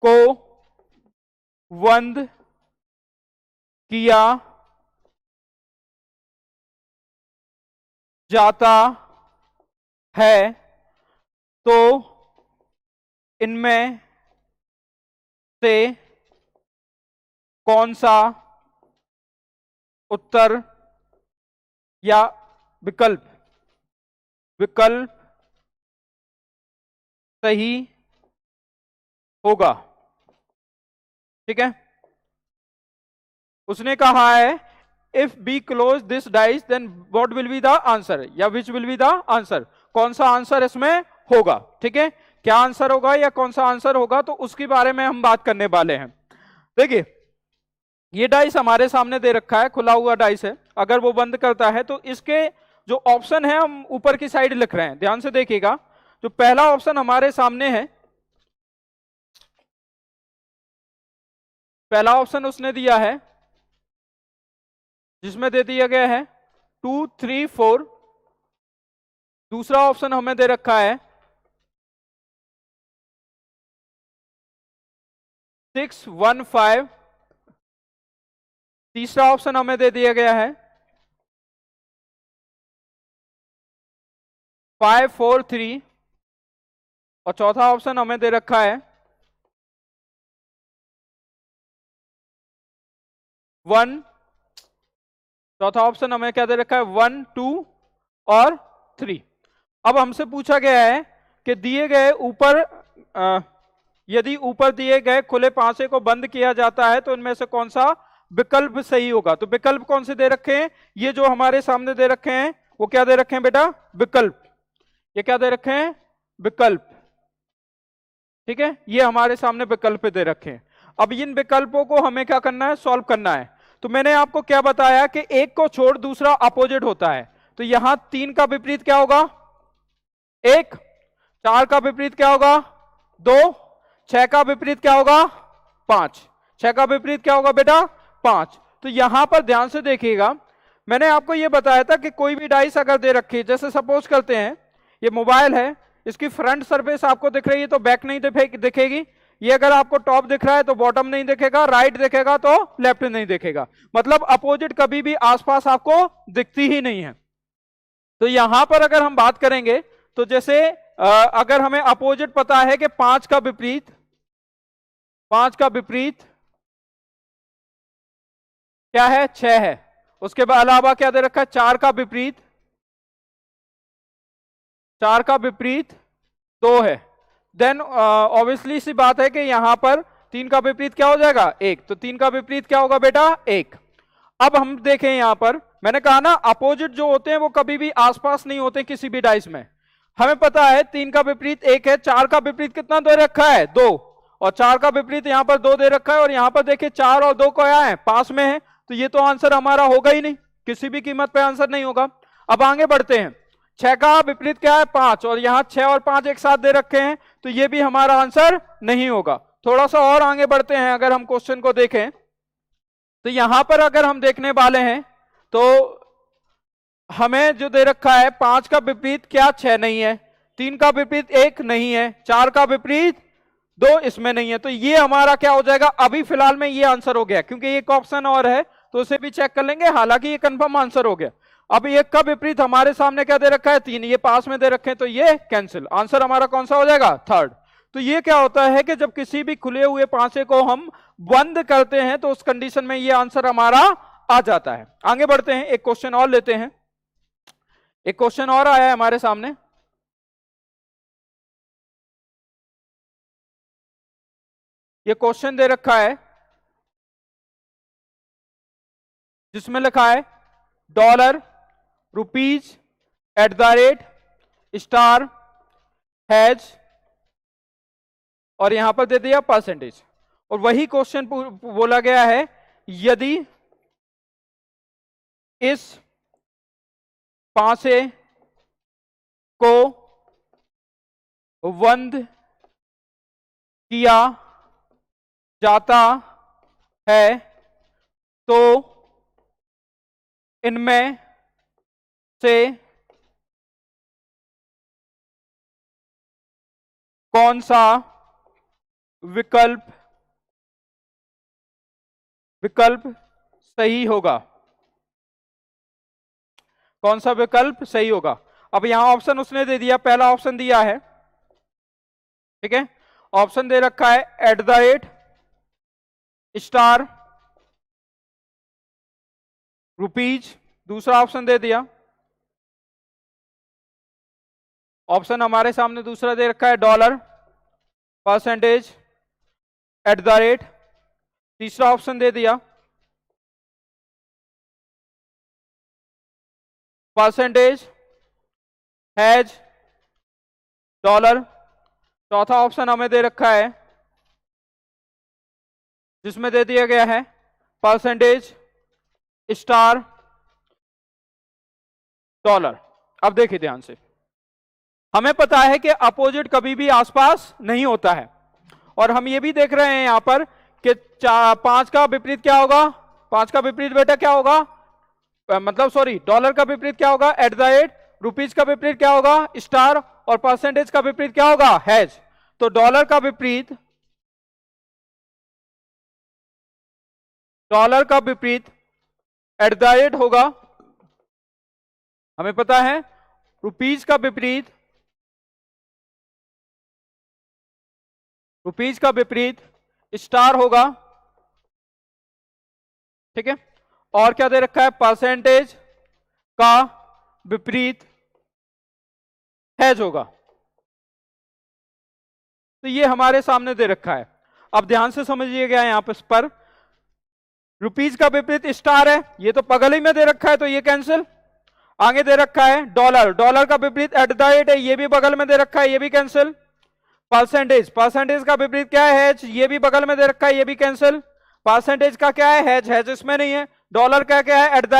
को बंद किया जाता है तो इनमें से कौन सा उत्तर या विकल्प सही होगा, ठीक है। उसने कहा है if B close this dice then what will be the answer, या which will be the answer, कौन सा आंसर इसमें होगा, ठीक है। क्या आंसर होगा या कौन सा आंसर होगा, तो उसके बारे में हम बात करने वाले हैं। देखिए ये डाइस हमारे सामने दे रखा है, खुला हुआ डाइस है, अगर वो बंद करता है तो इसके जो ऑप्शन है हम ऊपर की साइड लिख रहे हैं, ध्यान से देखिएगा। जो पहला ऑप्शन हमारे सामने है, पहला ऑप्शन उसने दिया है जिसमें दे दिया गया है 2 3 4। दूसरा ऑप्शन हमें दे रखा है 6 1 5। तीसरा ऑप्शन हमें दे दिया गया है 5 4 3। और चौथा ऑप्शन हमें दे रखा है 1। चौथा ऑप्शन हमें क्या दे रखा है 1 2 और 3। अब हमसे पूछा गया है कि दिए गए ऊपर यदि ऊपर दिए गए खुले पांचे को बंद किया जाता है तो इनमें से कौन सा विकल्प सही होगा। तो विकल्प कौन से दे रखे हैं, ये जो हमारे सामने दे रखे हैं वो क्या दे रखे हैं बेटा, विकल्प। ये क्या दे रखे हैं, विकल्प। ठीक है, ये हमारे सामने विकल्प दे रखे हैं। अब इन विकल्पों को हमें क्या करना है, सॉल्व करना है। तो मैंने आपको क्या बताया कि एक को छोड़ दूसरा अपोजिट होता है। तो यहां 3 का विपरीत क्या होगा, 1। 4 का विपरीत क्या होगा, 2। 6 का विपरीत क्या होगा, 5। 6 का विपरीत क्या होगा बेटा, 5। तो यहां पर ध्यान से देखिएगा, मैंने आपको यह बताया था कि कोई भी डाइस अगर दे रखी है, जैसे सपोज करते हैं ये मोबाइल है, इसकी फ्रंट सरफेस आपको दिख रही है तो बैक नहीं दिखेगी। ये अगर आपको टॉप दिख रहा है तो बॉटम नहीं दिखेगा, राइट दिखेगा तो लेफ्ट नहीं दिखेगा। मतलब अपोजिट कभी भी आसपास आपको दिखती ही नहीं है। तो यहां पर अगर हम बात करेंगे तो जैसे अगर हमें अपोजिट पता है कि 5 का विपरीत, 5 का विपरीत क्या है, 6 है। उसके बाद अलावा क्या दे रखा है, 4 का विपरीत, 4 का विपरीत 2 है। देन ऑब्वियसली सी बात है कि यहां पर 3 का विपरीत क्या हो जाएगा, 1। तो 3 का विपरीत क्या होगा बेटा, 1। अब हम देखें यहां पर, मैंने कहा ना अपोजिट जो होते हैं वो कभी भी आसपास नहीं होते किसी भी डाइस में। हमें पता है 3 का विपरीत 1 है, 4 का विपरीत कितना दे रखा है, 2। और 4 का विपरीत यहां पर 2 दे रखा है, और यहां पर देखिए 4 और 2 क्या है, पास में है। तो ये तो आंसर हमारा होगा ही नहीं, किसी भी कीमत पे आंसर नहीं होगा। अब आगे बढ़ते हैं, 6 का विपरीत क्या है, 5। और यहां 6 और 5 एक साथ दे रखे हैं, तो ये भी हमारा आंसर नहीं होगा। थोड़ा सा और आगे बढ़ते हैं, अगर हम क्वेश्चन को देखें तो यहां पर अगर हम देखने वाले हैं तो हमें जो दे रखा है 5 का विपरीत क्या, 6 नहीं है। 3 का विपरीत 1 नहीं है। 4 का विपरीत 2 इसमें नहीं है। तो ये हमारा क्या हो जाएगा, अभी फिलहाल में ये आंसर हो गया, क्योंकि एक ऑप्शन और है तो उसे भी चेक कर लेंगे, हालांकि ये कंफर्म आंसर हो गया। अब 1 का विपरीत हमारे सामने क्या दे रखा है, 3। ये पास में दे रखे हैं तो ये कैंसिल, आंसर हमारा कौन सा हो जाएगा, 3rd। तो ये क्या होता है कि जब किसी भी खुले हुए पांचे को हम बंद करते हैं तो उस कंडीशन में ये आंसर हमारा आ जाता है। आगे बढ़ते हैं, एक क्वेश्चन और लेते हैं। एक क्वेश्चन और आया है हमारे सामने, ये क्वेश्चन दे रखा है जिसमें लिखा है डॉलर, रुपीज, @ हैज, और यहां पर दे दिया परसेंटेज। और वही क्वेश्चन बोला गया है, यदि इस पांचे को बंद किया जाता है तो इनमें से कौन सा विकल्प सही होगा, कौन सा विकल्प सही होगा। अब यहां ऑप्शन उसने दे दिया, पहला ऑप्शन दिया है, ठीक है, ऑप्शन दे रखा है @ रुपीज। दूसरा ऑप्शन दे दिया, ऑप्शन हमारे सामने दूसरा दे रखा है डॉलर, परसेंटेज, @ तीसरा ऑप्शन दे दिया परसेंटेज, हैज, डॉलर। चौथा ऑप्शन हमें दे रखा है जिसमें दे दिया गया है परसेंटेज, * डॉलर। अब देखिए ध्यान से, हमें पता है कि अपोजिट कभी भी आसपास नहीं होता है, और हम ये भी देख रहे हैं यहां पर कि 5 का विपरीत क्या होगा, 5 का विपरीत बेटा क्या होगा, मतलब सॉरी, डॉलर का विपरीत क्या होगा, एट द रेट, रुपीज का विपरीत क्या होगा, स्टार, और परसेंटेज का विपरीत क्या होगा, हैज। तो डॉलर का विपरीत एट द रेट होगा, हमें पता है। रुपीज का विपरीत स्टार होगा, ठीक है। और क्या दे रखा है, परसेंटेज का विपरीत हैज होगा। तो ये हमारे सामने दे रखा है। अब ध्यान से समझिएगा, यहां पर रुपीज का विपरीत स्टार है, ये तो बगल ही में दे रखा है, तो ये कैंसिल। आगे दे रखा है डॉलर का विपरीत एट द रेट है, ये भी बगल में दे रखा है, ये भी कैंसिल। परसेंटेज का विपरीत क्या है, हैज, ये भी बगल में दे रखा है, ये भी कैंसिल। परसेंटेज का क्या है, हैज इसमें नहीं है। डॉलर का क्या है, एट द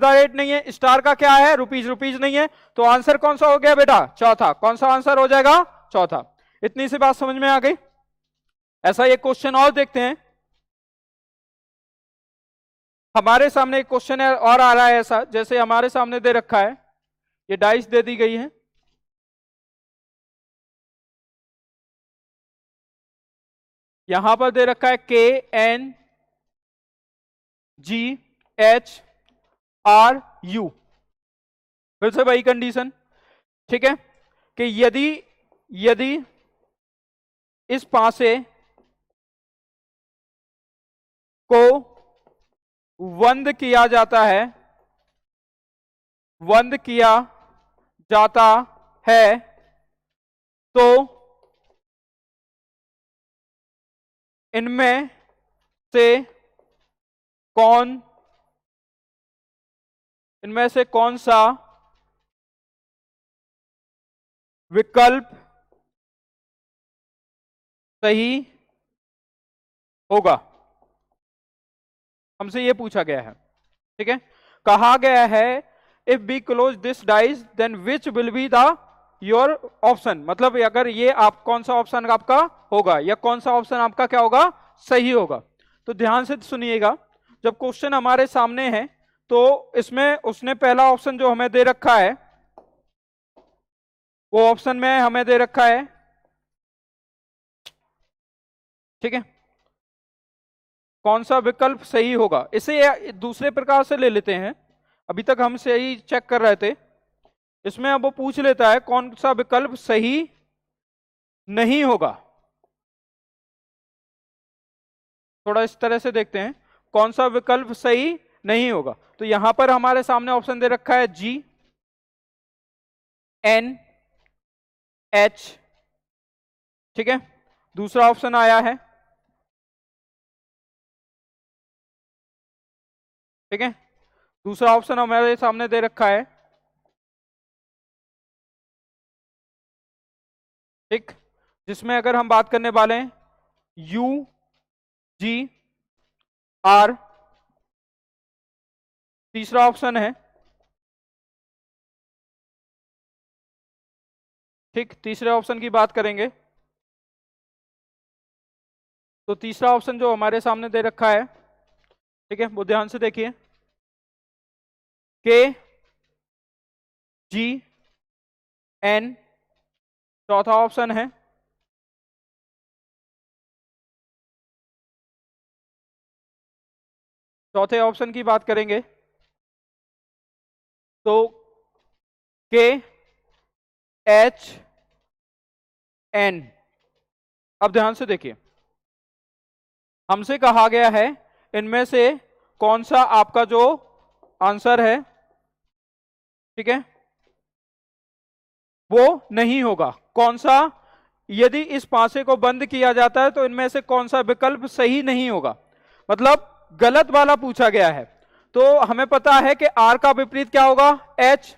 रेट नहीं है। स्टार का क्या है, रुपीज नहीं है। तो आंसर कौन सा हो गया बेटा, चौथा। कौन सा आंसर हो जाएगा, चौथा। इतनी सी बात समझ में आ गई। ऐसा एक क्वेश्चन और देखते हैं। हमारे सामने एक क्वेश्चन और आ रहा है ऐसा, जैसे हमारे सामने दे रखा है, ये डाइस दे दी गई है, यहां पर दे रखा है KNGHRU, फिर से वही कंडीशन, ठीक है, कि यदि इस पासे को बंद किया जाता है तो इनमें से कौन सा विकल्प सही होगा, हमसे यह पूछा गया है, ठीक है। कहा गया है if we close this dice then which will be the your option, मतलब अगर ये आप कौन सा ऑप्शन आपका होगा, या कौन सा ऑप्शन आपका क्या होगा, सही होगा। तो ध्यान से सुनिएगा, जब क्वेश्चन हमारे सामने है तो इसमें उसने पहला ऑप्शन जो हमें दे रखा है, वो ऑप्शन में हमें दे रखा है, ठीक है, कौन सा विकल्प सही होगा। इसे दूसरे प्रकार से ले लेते हैं, अभी तक हम सही चेक कर रहे थे, इसमें अब वो पूछ लेता है कौन सा विकल्प सही नहीं होगा। थोड़ा इस तरह से देखते हैं, कौन सा विकल्प सही नहीं होगा। तो यहां पर हमारे सामने ऑप्शन दे रखा है GNH, ठीक है। दूसरा ऑप्शन आया है, ठीक है, दूसरा ऑप्शन हमारे सामने दे रखा है, ठीक, जिसमें अगर हम बात करने वाले हैं UGR, तीसरा ऑप्शन है, ठीक, तीसरे ऑप्शन की बात करेंगे तो तीसरा ऑप्शन जो हमारे सामने दे रखा है, ठीक है, वो ध्यान से देखिए, KGN चौथा ऑप्शन है, चौथे ऑप्शन की बात करेंगे तो KHN। अब ध्यान से देखिए, हमसे कहा गया है इनमें से कौन सा आपका जो आंसर है, ठीक है, वो नहीं होगा। कौन सा, यदि इस पासे को बंद किया जाता है तो इनमें से कौन सा विकल्प सही नहीं होगा, मतलब गलत वाला पूछा गया है। तो हमें पता है कि R का विपरीत क्या होगा, H,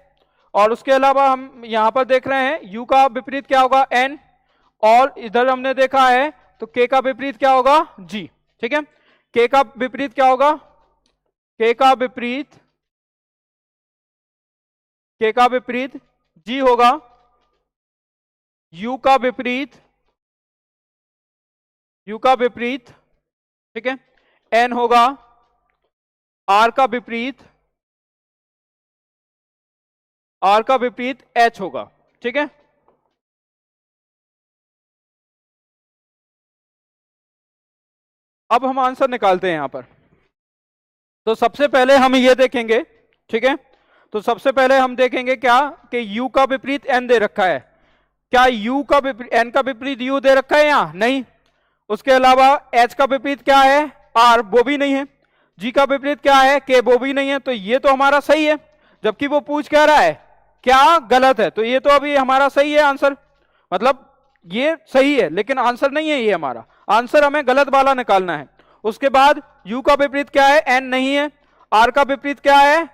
और उसके अलावा हम यहां पर देख रहे हैं U का विपरीत क्या होगा, N, और इधर हमने देखा है तो K का विपरीत क्या होगा, G, ठीक है। K का विपरीत क्या होगा, K का विपरीत के का विपरीत जी होगा, यू का विपरीत ठीक है, एन होगा, आर का विपरीत एच होगा। ठीक है, अब हम आंसर निकालते हैं यहां पर। तो सबसे पहले हम ये देखेंगे, ठीक है, तो सबसे पहले हम देखेंगे क्या कि u का विपरीत n दे रखा है, क्या u का विपरीत n का विपरीत u दे रखा है यहां? नहीं। उसके अलावा h का विपरीत क्या है? r, वो भी नहीं है। g का विपरीत क्या है? k, वो भी नहीं है। तो ये तो हमारा सही है, जबकि वो पूछ क्या रहा है, क्या गलत है? तो ये तो अभी हमारा सही है आंसर, मतलब ये सही है लेकिन आंसर नहीं है, ये हमारा आंसर हमें गलत वाला निकालना है। उसके बाद u का विपरीत क्या है? n नहीं है। r का विपरीत क्या है?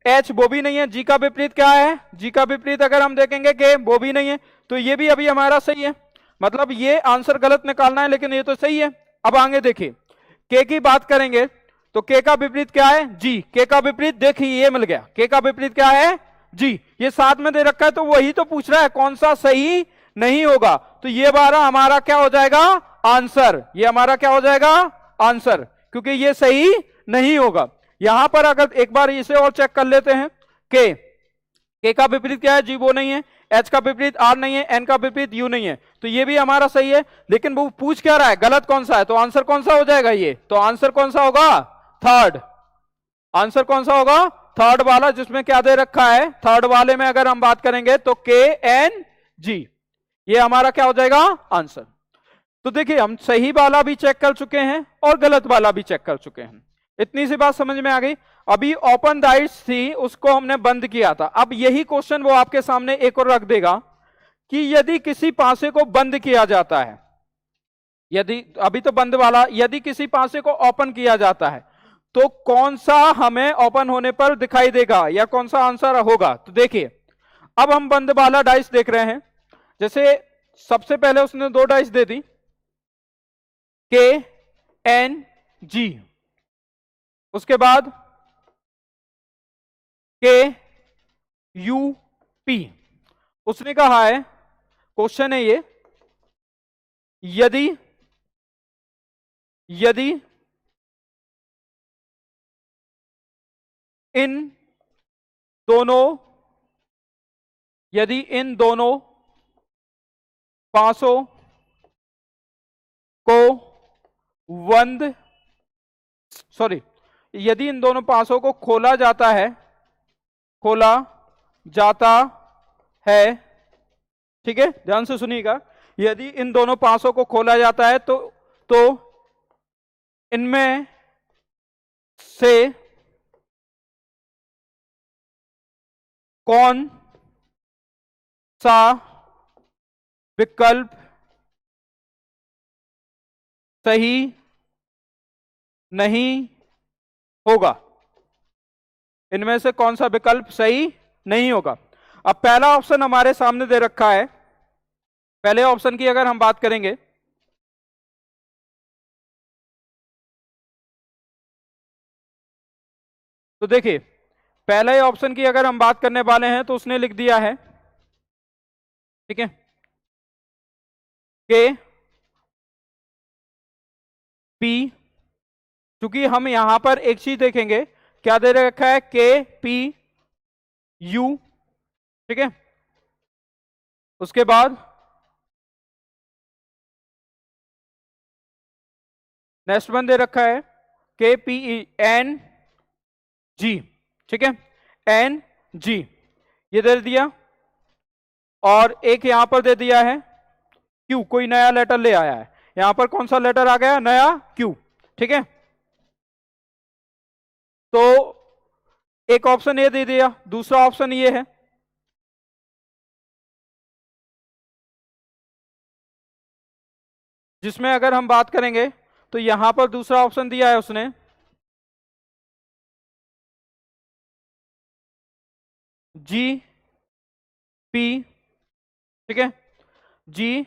h, वो भी नहीं है। g का विपरीत क्या है? g का विपरीत अगर हम देखेंगे k, वो भी नहीं है। तो ये भी अभी हमारा सही है, मतलब ये आंसर गलत निकालना है लेकिन ये तो सही है। अब आगे देखिए, k की बात करेंगे तो k का विपरीत क्या है? g। k का विपरीत देखिए ये मिल गया, k का विपरीत क्या है? g। ये साथ में दे रखा है तो वही तो पूछ रहा है कौन सा सही नहीं होगा। तो ये बारा हमारा क्या हो जाएगा? आंसर। ये हमारा क्या हो जाएगा? आंसर, क्योंकि ये सही नहीं होगा। यहां पर अगर एक बार इसे और चेक कर लेते हैं, के का विपरीत क्या है? जी, वो नहीं है। एच का विपरीत आर नहीं है। एन का विपरीत यू नहीं है। तो ये भी हमारा सही है, लेकिन वो पूछ क्या रहा है, गलत कौन सा है? तो आंसर कौन सा हो जाएगा ये? तो आंसर कौन सा होगा? थर्ड। आंसर कौन सा होगा? थर्ड वाला, जिसमें क्या दे रखा है? थर्ड वाले में अगर हम बात करेंगे तो के एन जी, ये हमारा क्या हो जाएगा? आंसर। तो देखिए हम सही वाला भी चेक कर चुके हैं और गलत वाला भी चेक कर चुके हैं। इतनी सी बात समझ में आ गई। अभी ओपन डाइट्स थी, उसको हमने बंद किया था। अब यही क्वेश्चन वो आपके सामने एक और रख देगा कि यदि किसी पासे को बंद किया जाता है, यदि अभी तो बंद वाला, यदि किसी पासे को ओपन किया जाता है तो कौन सा हमें ओपन होने पर दिखाई देगा या कौन सा आंसर होगा? तो देखिए अब हम बंद वाला डाइस देख रहे हैं। जैसे सबसे पहले उसने दो डाइस दे दी, के एन जी, उसके बाद के यू पी। उसने कहा है, क्वेश्चन है ये, यदि यदि इन दोनों पासों को बंद, सॉरी, यदि इन दोनों पासों को खोला जाता है, ठीक है, ध्यान से सुनिएगा, यदि इन दोनों पासों को खोला जाता है तो इनमें से कौन सा विकल्प सही नहीं होगा? इनमें से कौन सा विकल्प सही नहीं होगा? अब पहला ऑप्शन हमारे सामने दे रखा है। पहले ऑप्शन की अगर हम बात करेंगे तो देखिए, पहले ऑप्शन की अगर हम बात करने वाले हैं तो उसने लिख दिया है, ठीक है, के पी, क्योंकि हम यहां पर एक चीज देखेंगे, क्या दे रखा है? के पी यू, ठीक है, उसके बाद नेक्स्ट वन दे रखा है के पी एन जी, ठीक है, एन जी ये दे दिया, और एक यहां पर दे दिया है क्यू, कोई नया लेटर ले आया है यहां पर। कौन सा लेटर आ गया? नया क्यू, ठीक है। तो एक ऑप्शन ये दे दिया, दूसरा ऑप्शन ये है, जिसमें अगर हम बात करेंगे तो यहां पर दूसरा ऑप्शन दिया है उसने, जी पी, ठीक है, जी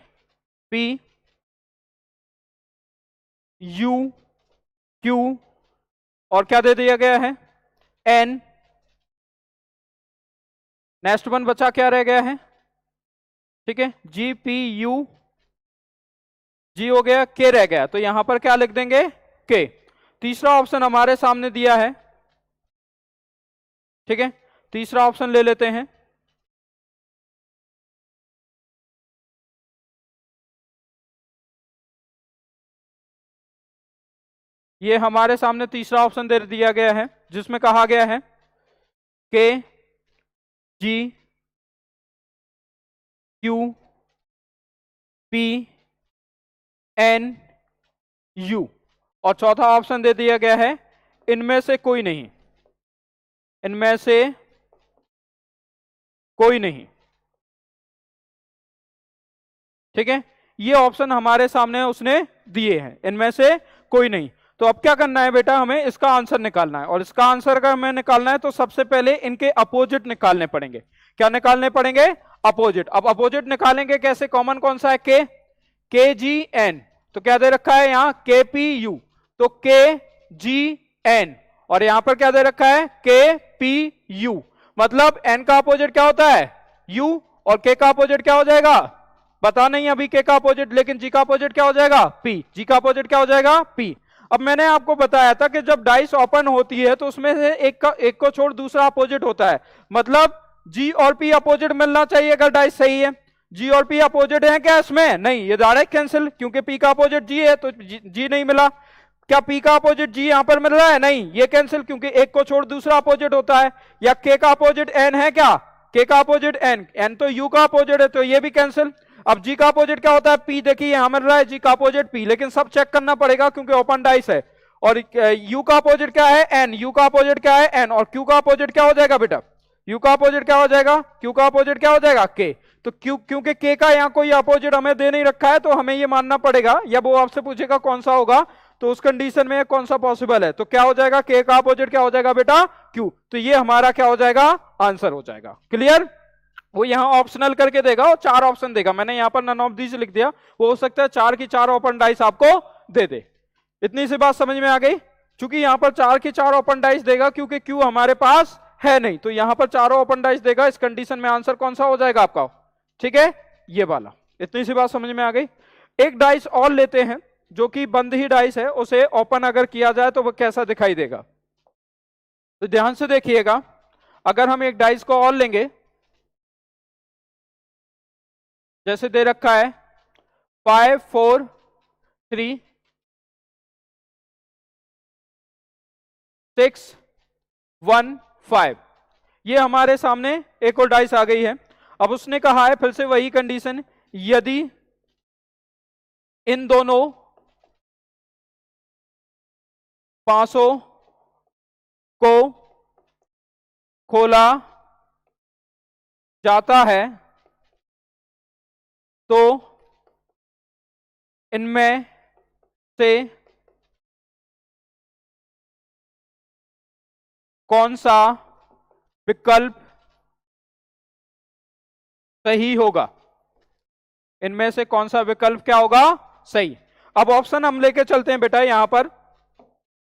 पी यू क्यू, और क्या दे दिया गया है? एन नेक्स्ट वन बचा क्या रह गया है, ठीक है, जी पी यू, जी हो गया, के रह गया, तो यहां पर क्या लिख देंगे, के। तीसरा ऑप्शन हमारे सामने दिया है, ठीक है, तीसरा ऑप्शन ले लेते हैं। ये हमारे सामने तीसरा ऑप्शन दे दिया गया है, जिसमें कहा गया है के G Q P N U, और चौथा ऑप्शन दे दिया गया है इनमें से कोई नहीं, इनमें से कोई नहीं, ठीक है, ये ऑप्शन हमारे सामने उसने दिए हैं, इनमें से कोई नहीं। तो अब क्या करना है बेटा, हमें इसका आंसर निकालना है, और इसका आंसर अगर हमें निकालना है तो सबसे पहले इनके अपोजिट निकालने पड़ेंगे। क्या निकालने पड़ेंगे, अपोजिट। अब अपोजिट निकालेंगे कैसे, कॉमन कौन सा है, के जी एन, तो क्या दे रखा है यहां, के पी यू, तो के जी एन, और यहां पर क्या दे रखा है, के पी यू, मतलब एन का अपोजिट क्या होता है, यू, और के का अपोजिट क्या हो जाएगा, पता नहीं अभी के का अपोजिट, लेकिन जी का अपोजिट क्या हो जाएगा, पी, जी का अपोजिट क्या हो जाएगा, पी। अब मैंने आपको बताया था कि जब डाइस ओपन होती है तो उसमें से एक को छोड़ दूसरा अपोजिट होता है, मतलब जी और पी अपोजिट मिलना चाहिए अगर डाइस सही है। जी और पी अपोजिट है क्या इसमें, नहीं, ये डायरेक्ट कैंसिल, क्योंकि पी का अपोजिट जी है तो जी नहीं मिला। क्या पी का अपोजिट जी यहां पर मिल रहा है, नहीं, ये कैंसिल, क्योंकि एक को छोड़ दूसरा अपोजिट होता है। या के का अपोजिट एन है क्या, के का अपोजिट एन, एन तो यू का अपोजिट है, तो ये भी कैंसिल। अब जी का अपोजिट क्या होता है, पी, देखिए यहां मिल रहा है जी का अपोजिट पी, लेकिन सब चेक करना पड़ेगा क्योंकि ओपन डाइस है। और यू का अपोजिट क्या है, एन, यू का अपोजिट क्या है, एन, और क्यू का अपोजिट क्या हो जाएगा बेटा, यू का अपोजिट क्या हो जाएगा, क्यू का अपोजिट क्या हो जाएगा, के। तो क्यू, क्योंकि के का यहां कोई अपोजिट हमें दे नहीं रखा है, तो हमें ये मानना पड़ेगा, या वो आपसे पूछेगा कौन सा होगा, तो उस कंडीशन में कौन सा पॉसिबल है, तो क्या हो जाएगा, के का अपोजिट क्या हो जाएगा बेटा, क्यू, तो ये हमारा क्या हो जाएगा, आंसर हो जाएगा। क्लियर, वो यहां ऑप्शनल करके देगा और 4 ऑप्शन देगा, मैंने यहां पर नन ऑफ दीज लिख दिया, वो हो सकता है 4 की 4 ओपन डाइस आपको दे दे। इतनी सी बात समझ में आ गई, चूंकि यहां पर 4 की 4 ओपन डाइस देगा क्योंकि क्यू हमारे पास है नहीं, तो यहां पर चारों ओपन डाइस देगा, इस कंडीशन में आंसर कौन सा हो जाएगा आपका, ठीक है, ये वाला। इतनी सी बात समझ में आ गई। एक डाइस और लेते हैं जो कि बंद ही डाइस है, उसे ओपन अगर किया जाए तो वो कैसा दिखाई देगा, तो ध्यान से देखिएगा। अगर हम एक डाइस को और लेंगे, जैसे दे रखा है 5 4 3 6 1 5, ये हमारे सामने एक और डाइस आ गई है। अब उसने कहा है फिर से वही कंडीशन, यदि इन दोनों पांचों को खोला जाता है तो इनमें से कौन सा विकल्प सही होगा, इनमें से कौन सा विकल्प क्या होगा, सही। अब ऑप्शन हम लेके चलते हैं बेटा, यहां पर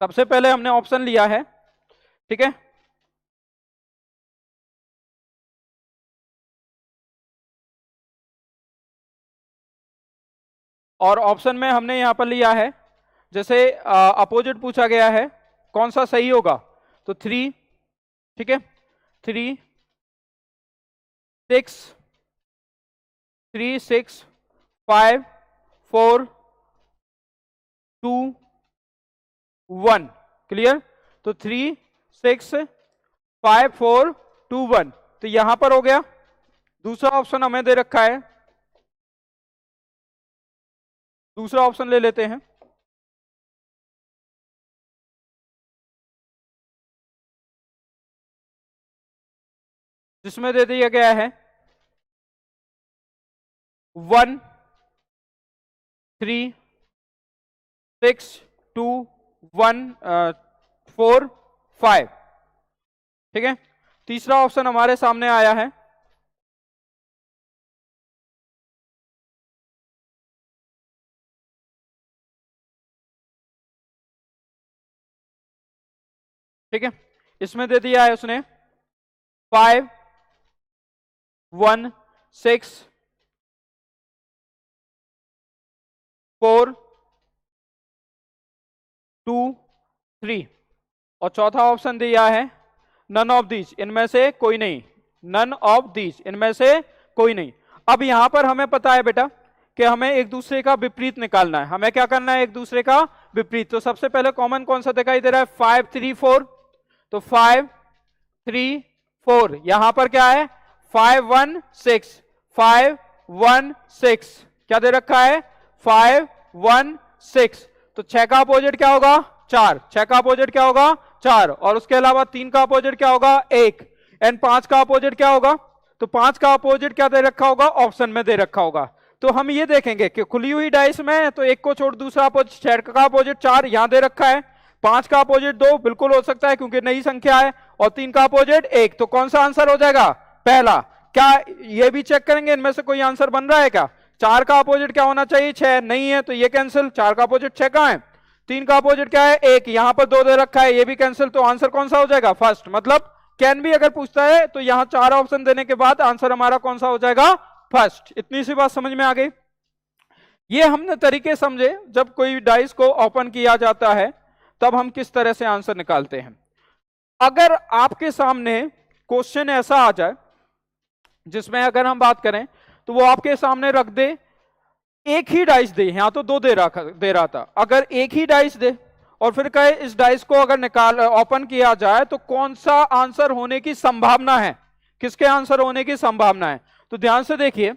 सबसे पहले हमने ऑप्शन लिया है, ठीक है, और ऑप्शन में हमने यहां पर लिया है, जैसे अपोजिट पूछा गया है कौन सा सही होगा, तो 3, ठीक है, 3 6 3 6 5 4 2 1, क्लियर, तो 3 6 5 4 2 1, तो यहां पर हो गया। दूसरा ऑप्शन हमें दे रखा है, दूसरा ऑप्शन ले लेते हैं, जिसमें दे दिया गया है 1 3 6 2 1 4 5, ठीक है। तीसरा ऑप्शन हमारे सामने आया है, ठीक है, इसमें दे दिया है उसने 5 1 6 4 2 3 और चौथा ऑप्शन दिया है नन ऑफ दीज, इनमें से कोई नहीं, नन ऑफ दीज, इनमें से कोई नहीं। अब यहां पर हमें पता है बेटा कि हमें एक दूसरे का विपरीत निकालना है। हमें क्या करना है? एक दूसरे का विपरीत। तो सबसे पहले कॉमन कौन सा दिखाई दे रहा है? 5 3 4, तो 5 3 4। यहां पर क्या है? 5 1 6, 5 1 6 क्या दे रखा है? 5 1 6। तो 6 का अपोजिट क्या होगा? 4। 6 का अपोजिट क्या होगा? 4। और उसके अलावा 3 का अपोजिट क्या होगा? 1। एंड 5 का अपोजिट क्या होगा? तो 5 का अपोजिट क्या दे रखा होगा? ऑप्शन में दे रखा होगा। तो हम ये देखेंगे कि खुली हुई डाइस में तो एक को छोड़ दूसरा अपोजिट, 6 का अपोजिट 4 यहां दे रखा है, 5 का अपोजिट 2 बिल्कुल हो सकता है क्योंकि नई संख्या है, और 3 का अपोजिट 1। तो कौन सा आंसर हो जाएगा? पहला। क्या ये भी चेक करेंगे इनमें से कोई आंसर बन रहा है क्या? 4 का अपोजिट क्या होना चाहिए? 6 नहीं है, तो ये कैंसिल। 4 का अपोजिट 6 कहां है? 3 का अपोजिट क्या है? 1। यहां पर 2 दे रखा है, ये भी कैंसिल। तो आंसर कौन सा हो जाएगा? फर्स्ट। मतलब कैन भी अगर पूछता है तो यहां 4 ऑप्शन देने के बाद आंसर हमारा कौन सा हो जाएगा? फर्स्ट। इतनी सी बात समझ में आ गई। ये हमने तरीके समझे जब कोई डाइस को ओपन किया जाता है तब हम किस तरह से आंसर निकालते हैं। अगर आपके सामने क्वेश्चन ऐसा आ जाए जिसमें अगर हम बात करें तो वो आपके सामने रख दे, एक ही डाइस दे, यहां तो 2 दे रहा था, अगर एक ही डाइस दे और फिर कहे इस डाइस को अगर ओपन किया जाए तो कौन सा आंसर होने की संभावना है, किसके आंसर होने की संभावना है, तो ध्यान से देखिए।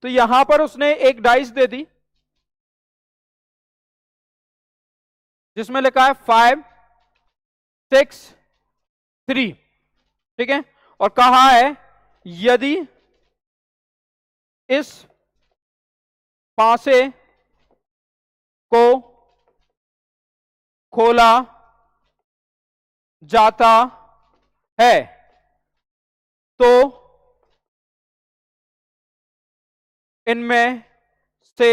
तो यहां पर उसने एक डाइस दे दी जिसमें लिखा है 5 6 3, ठीक है, और कहा है यदि इस पासे को खोला जाता है तो इनमें से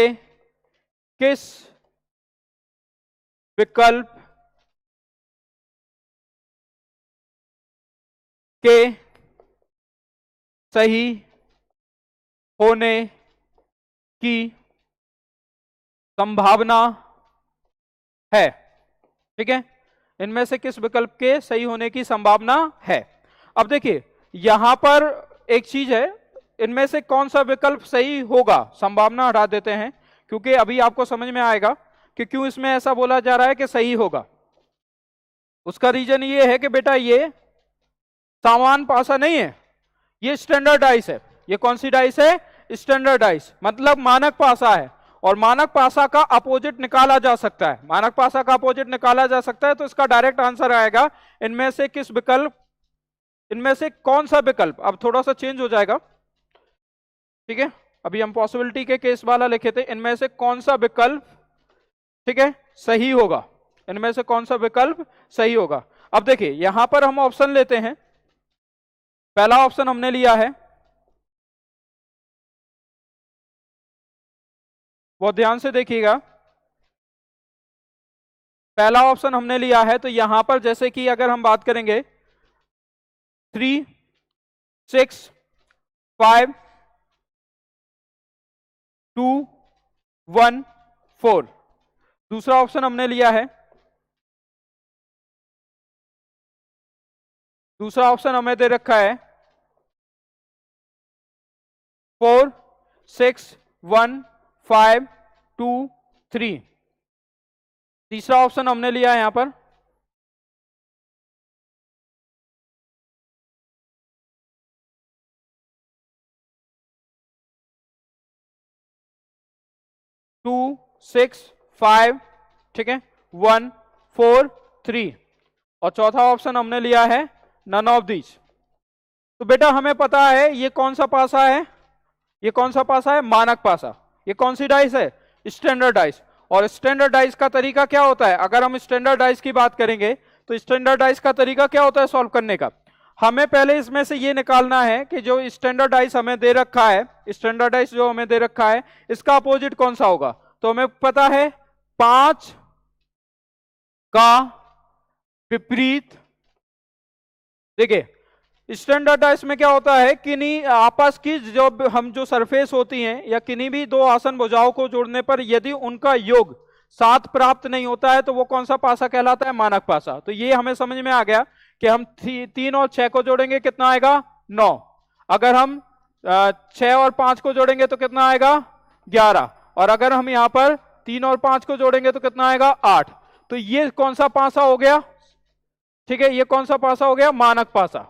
किस विकल्प के सही होने की संभावना है, ठीक है, इनमें से किस विकल्प के सही होने की संभावना है। अब देखिए यहां पर एक चीज है, इनमें से कौन सा विकल्प सही होगा, संभावना हटा देते हैं क्योंकि अभी आपको समझ में आएगा कि क्यों इसमें ऐसा बोला जा रहा है कि सही होगा। उसका रीजन ये है कि बेटा ये सामान पासा नहीं है, ये स्टैंडर्ड डाइस है। ये कौन सी डाइस है? स्टैंडर्ड डाइस, मतलब मानक पासा है, और मानक पासा का अपोजिट निकाला जा सकता है। मानक पासा का अपोजिट निकाला जा सकता है तो इसका डायरेक्ट आंसर आएगा इनमें से किस विकल्प, इनमें से कौन सा विकल्प। अब थोड़ा सा चेंज हो जाएगा, ठीक है, अभी हम पॉसिबिलिटी के केस वाला लिखे थे, इनमें से कौन सा विकल्प, ठीक है, सही होगा, इनमें से कौन सा विकल्प सही होगा। अब देखिए यहां पर हम ऑप्शन लेते हैं, पहला ऑप्शन हमने लिया है, बहुत ध्यान से देखिएगा, पहला ऑप्शन हमने लिया है। तो यहां पर जैसे कि अगर हम बात करेंगे 3 6 5 2 1 4, दूसरा ऑप्शन हमने लिया है, दूसरा ऑप्शन हमें दे रखा है 4 6 1 5 2 3, तीसरा ऑप्शन हमने लिया है यहां पर 2 6 5, ठीक है, 1 4 3, और चौथा ऑप्शन हमने लिया है नन ऑफ दीज। तो बेटा हमें पता है ये कौन सा पासा है, ये कौन सा पासा है? मानक पासा। ये कौन सी डाइस है? Standard dice. और स्टैंडर्ड डाइस का तरीका क्या होता है? अगर हम स्टैंडर्ड डाइस की बात करेंगे तो स्टैंडर्ड डाइस का तरीका क्या होता है सॉल्व करने का? हमें पहले इसमें से ये निकालना है कि जो स्टैंडर्ड डाइस हमें दे रखा है, स्टैंडर्ड डाइस जो हमें दे रखा है इसका अपोजिट कौन सा होगा। तो हमें पता है 5 का विपरीत, देखिए स्टैंडर्ड डाइस में क्या होता है, किन्हीं आपस की जो सरफेस होती हैं या किन्हीं भी दो आसन भुजाओं को जोड़ने पर यदि उनका योग 7 प्राप्त नहीं होता है तो वो कौन सा पासा कहलाता है, मानक पासा। तो ये हमें समझ में आ गया कि हम 3 और 6 को जोड़ेंगे कितना आएगा, 9। अगर हम 6 और 5 को जोड़ेंगे तो कितना आएगा, 11। और अगर हम यहां पर 3 और 5 को जोड़ेंगे तो कितना आएगा, 8। तो ये कौन सा पासा हो गया, ठीक है, ये कौन सा पासा हो गया, मानक पासा।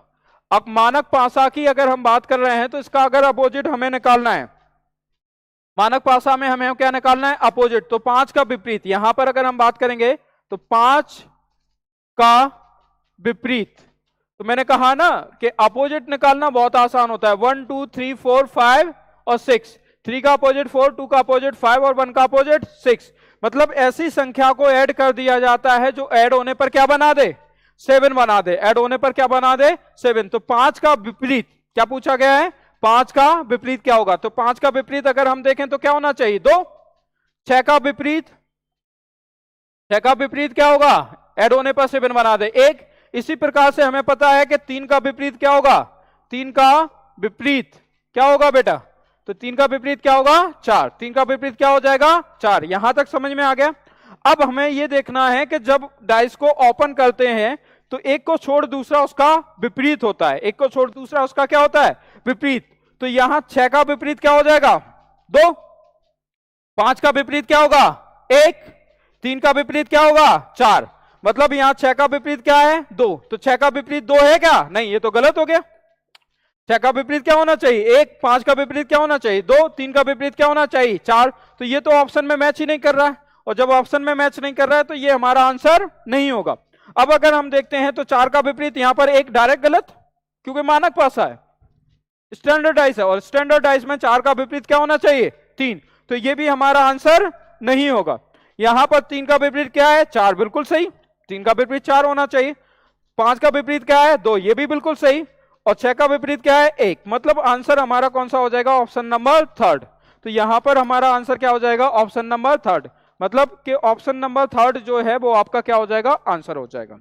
अब मानक पासा की अगर हम बात कर रहे हैं तो इसका अगर अपोजिट हमें निकालना है, मानक पासा में हमें क्या निकालना है, अपोजिट। तो 5 का विपरीत, यहां पर अगर हम बात करेंगे तो 5 का विपरीत, तो मैंने कहा ना कि अपोजिट निकालना बहुत आसान होता है। 1 2 3 4 5 और 6, 3 का अपोजिट 4, 2 का अपोजिट 5 और 1 का अपोजिट 6। मतलब ऐसी संख्या को ऐड कर दिया जाता है जो ऐड होने पर क्या बना दे, 7 बना दे, ऐड होने पर क्या बना दे, 7। तो 5 का विपरीत क्या पूछा गया है, 5 का विपरीत क्या होगा। तो 5 का विपरीत अगर हम देखें तो क्या होना चाहिए, 2। 6 का विपरीत, 6 का विपरीत क्या होगा, ऐड होने पर 7 बना दे, 1। इसी प्रकार से हमें पता है कि 3 का विपरीत क्या होगा, 3 का विपरीत क्या होगा बेटा, तो 3 का विपरीत क्या होगा, 4। 3 का विपरीत क्या हो जाएगा, 4। यहां तक समझ में आ गया। अब हमें यह देखना है कि जब डाइस को ओपन करते हैं तो एक को छोड़ दूसरा उसका विपरीत होता है, एक को छोड़ दूसरा उसका क्या होता है, विपरीत। तो यहां 6 का विपरीत क्या हो जाएगा, 2। 5 का विपरीत क्या होगा, 1। 3 का विपरीत क्या होगा, 4। मतलब यहां 6 का विपरीत क्या है, 2। तो 6 का विपरीत 2 है क्या, नहीं, ये तो गलत हो गया। 6 का विपरीत क्या होना चाहिए, 1। 5 का विपरीत क्या होना चाहिए, 2। 3 का विपरीत क्या होना चाहिए, 4। तो ये तो ऑप्शन में मैच ही नहीं कर रहा है, और जब ऑप्शन में मैच नहीं कर रहा है तो ये हमारा आंसर नहीं होगा। अब अगर हम देखते हैं तो 4 का विपरीत यहां पर 1 डायरेक्ट गलत, क्योंकि मानक पासा है, स्टैंडर्ड डाइस है, और स्टैंडर्ड डाइस में 4 का विपरीत क्या होना चाहिए, 3। तो ये भी हमारा आंसर नहीं होगा। यहां पर 3 का विपरीत क्या है, 4, बिल्कुल सही, 3 का विपरीत 4 होना चाहिए। 5 का विपरीत क्या है, 2, ये भी बिल्कुल सही। और 6 का विपरीत क्या है, 1। मतलब आंसर हमारा कौन सा हो जाएगा, ऑप्शन नंबर 3। तो यहां पर हमारा आंसर क्या हो जाएगा, ऑप्शन नंबर 3। मतलब कि ऑप्शन नंबर 3 जो है वो आपका क्या हो जाएगा, आंसर हो जाएगा।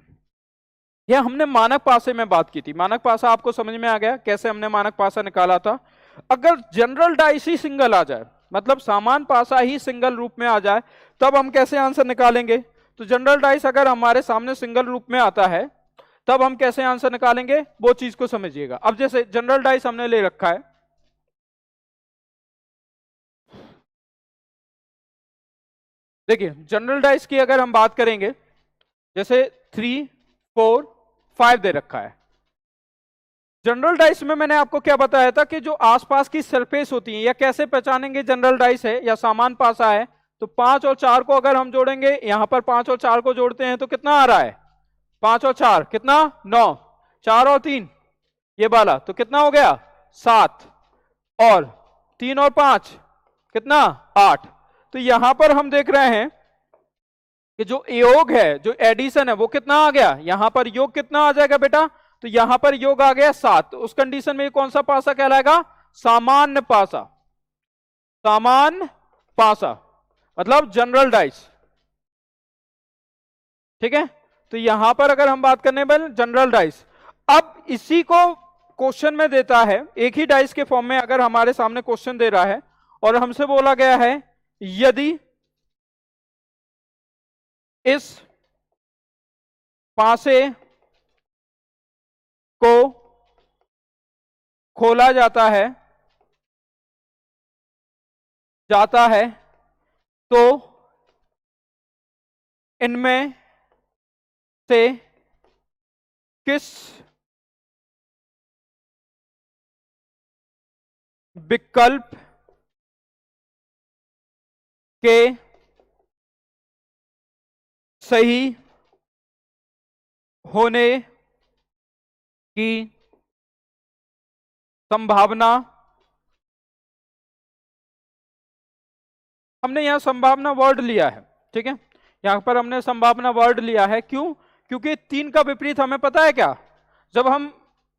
यह हमने मानक पासे में बात की थी। मानक पासा आपको समझ में आ गया कैसे हमने मानक पासा निकाला था। अगर जनरल डाइस ही सिंगल आ जाए, मतलब सामान्य पासा ही सिंगल रूप में आ जाए, तब हम कैसे आंसर निकालेंगे। तो जनरल डाइस अगर हमारे सामने सिंगल रूप में आता है तब हम कैसे आंसर निकालेंगे, वो चीज को समझिएगा। अब जैसे जनरल डाइस हमने ले रखा है, देखिए जनरल डाइस की अगर हम बात करेंगे, जैसे 3 4 5 दे रखा है। जनरल डाइस में मैंने आपको क्या बताया था कि जो आसपास की सरफेस होती है, या कैसे पहचानेंगे जनरल डाइस है या सामान्य पासा है। तो 5 और 4 को अगर हम जोड़ेंगे, यहां पर 5 और 4 को जोड़ते हैं तो कितना आ रहा है, 5 और 4 कितना, 9। 4 और 3 ये वाला तो कितना हो गया, 7। और 3 और 5 कितना, 8। तो यहां पर हम देख रहे हैं कि जो योग है, जो एडिशन है, वो कितना आ गया, यहां पर योग कितना आ जाएगा बेटा, तो यहां पर योग आ गया 7। तो उस कंडीशन में कौन सा पासा कहलाएगा, सामान्य पासा। सामान्य पासा मतलब जनरल डाइस, ठीक है। तो यहां पर अगर हम बात करने वाले जनरल डाइस, अब इसी को क्वेश्चन में देता है, एक ही डाइस के फॉर्म में अगर हमारे सामने क्वेश्चन दे रहा है और हमसे बोला गया है यदि इस पासे को खोला जाता है तो इनमें से किस विकल्प के सही होने की संभावना, हमने यहां संभावना वर्ड लिया है, ठीक है, यहां पर हमने संभावना वर्ड लिया है। क्यों, क्योंकि 3 का विपरीत हमें पता है क्या, जब हम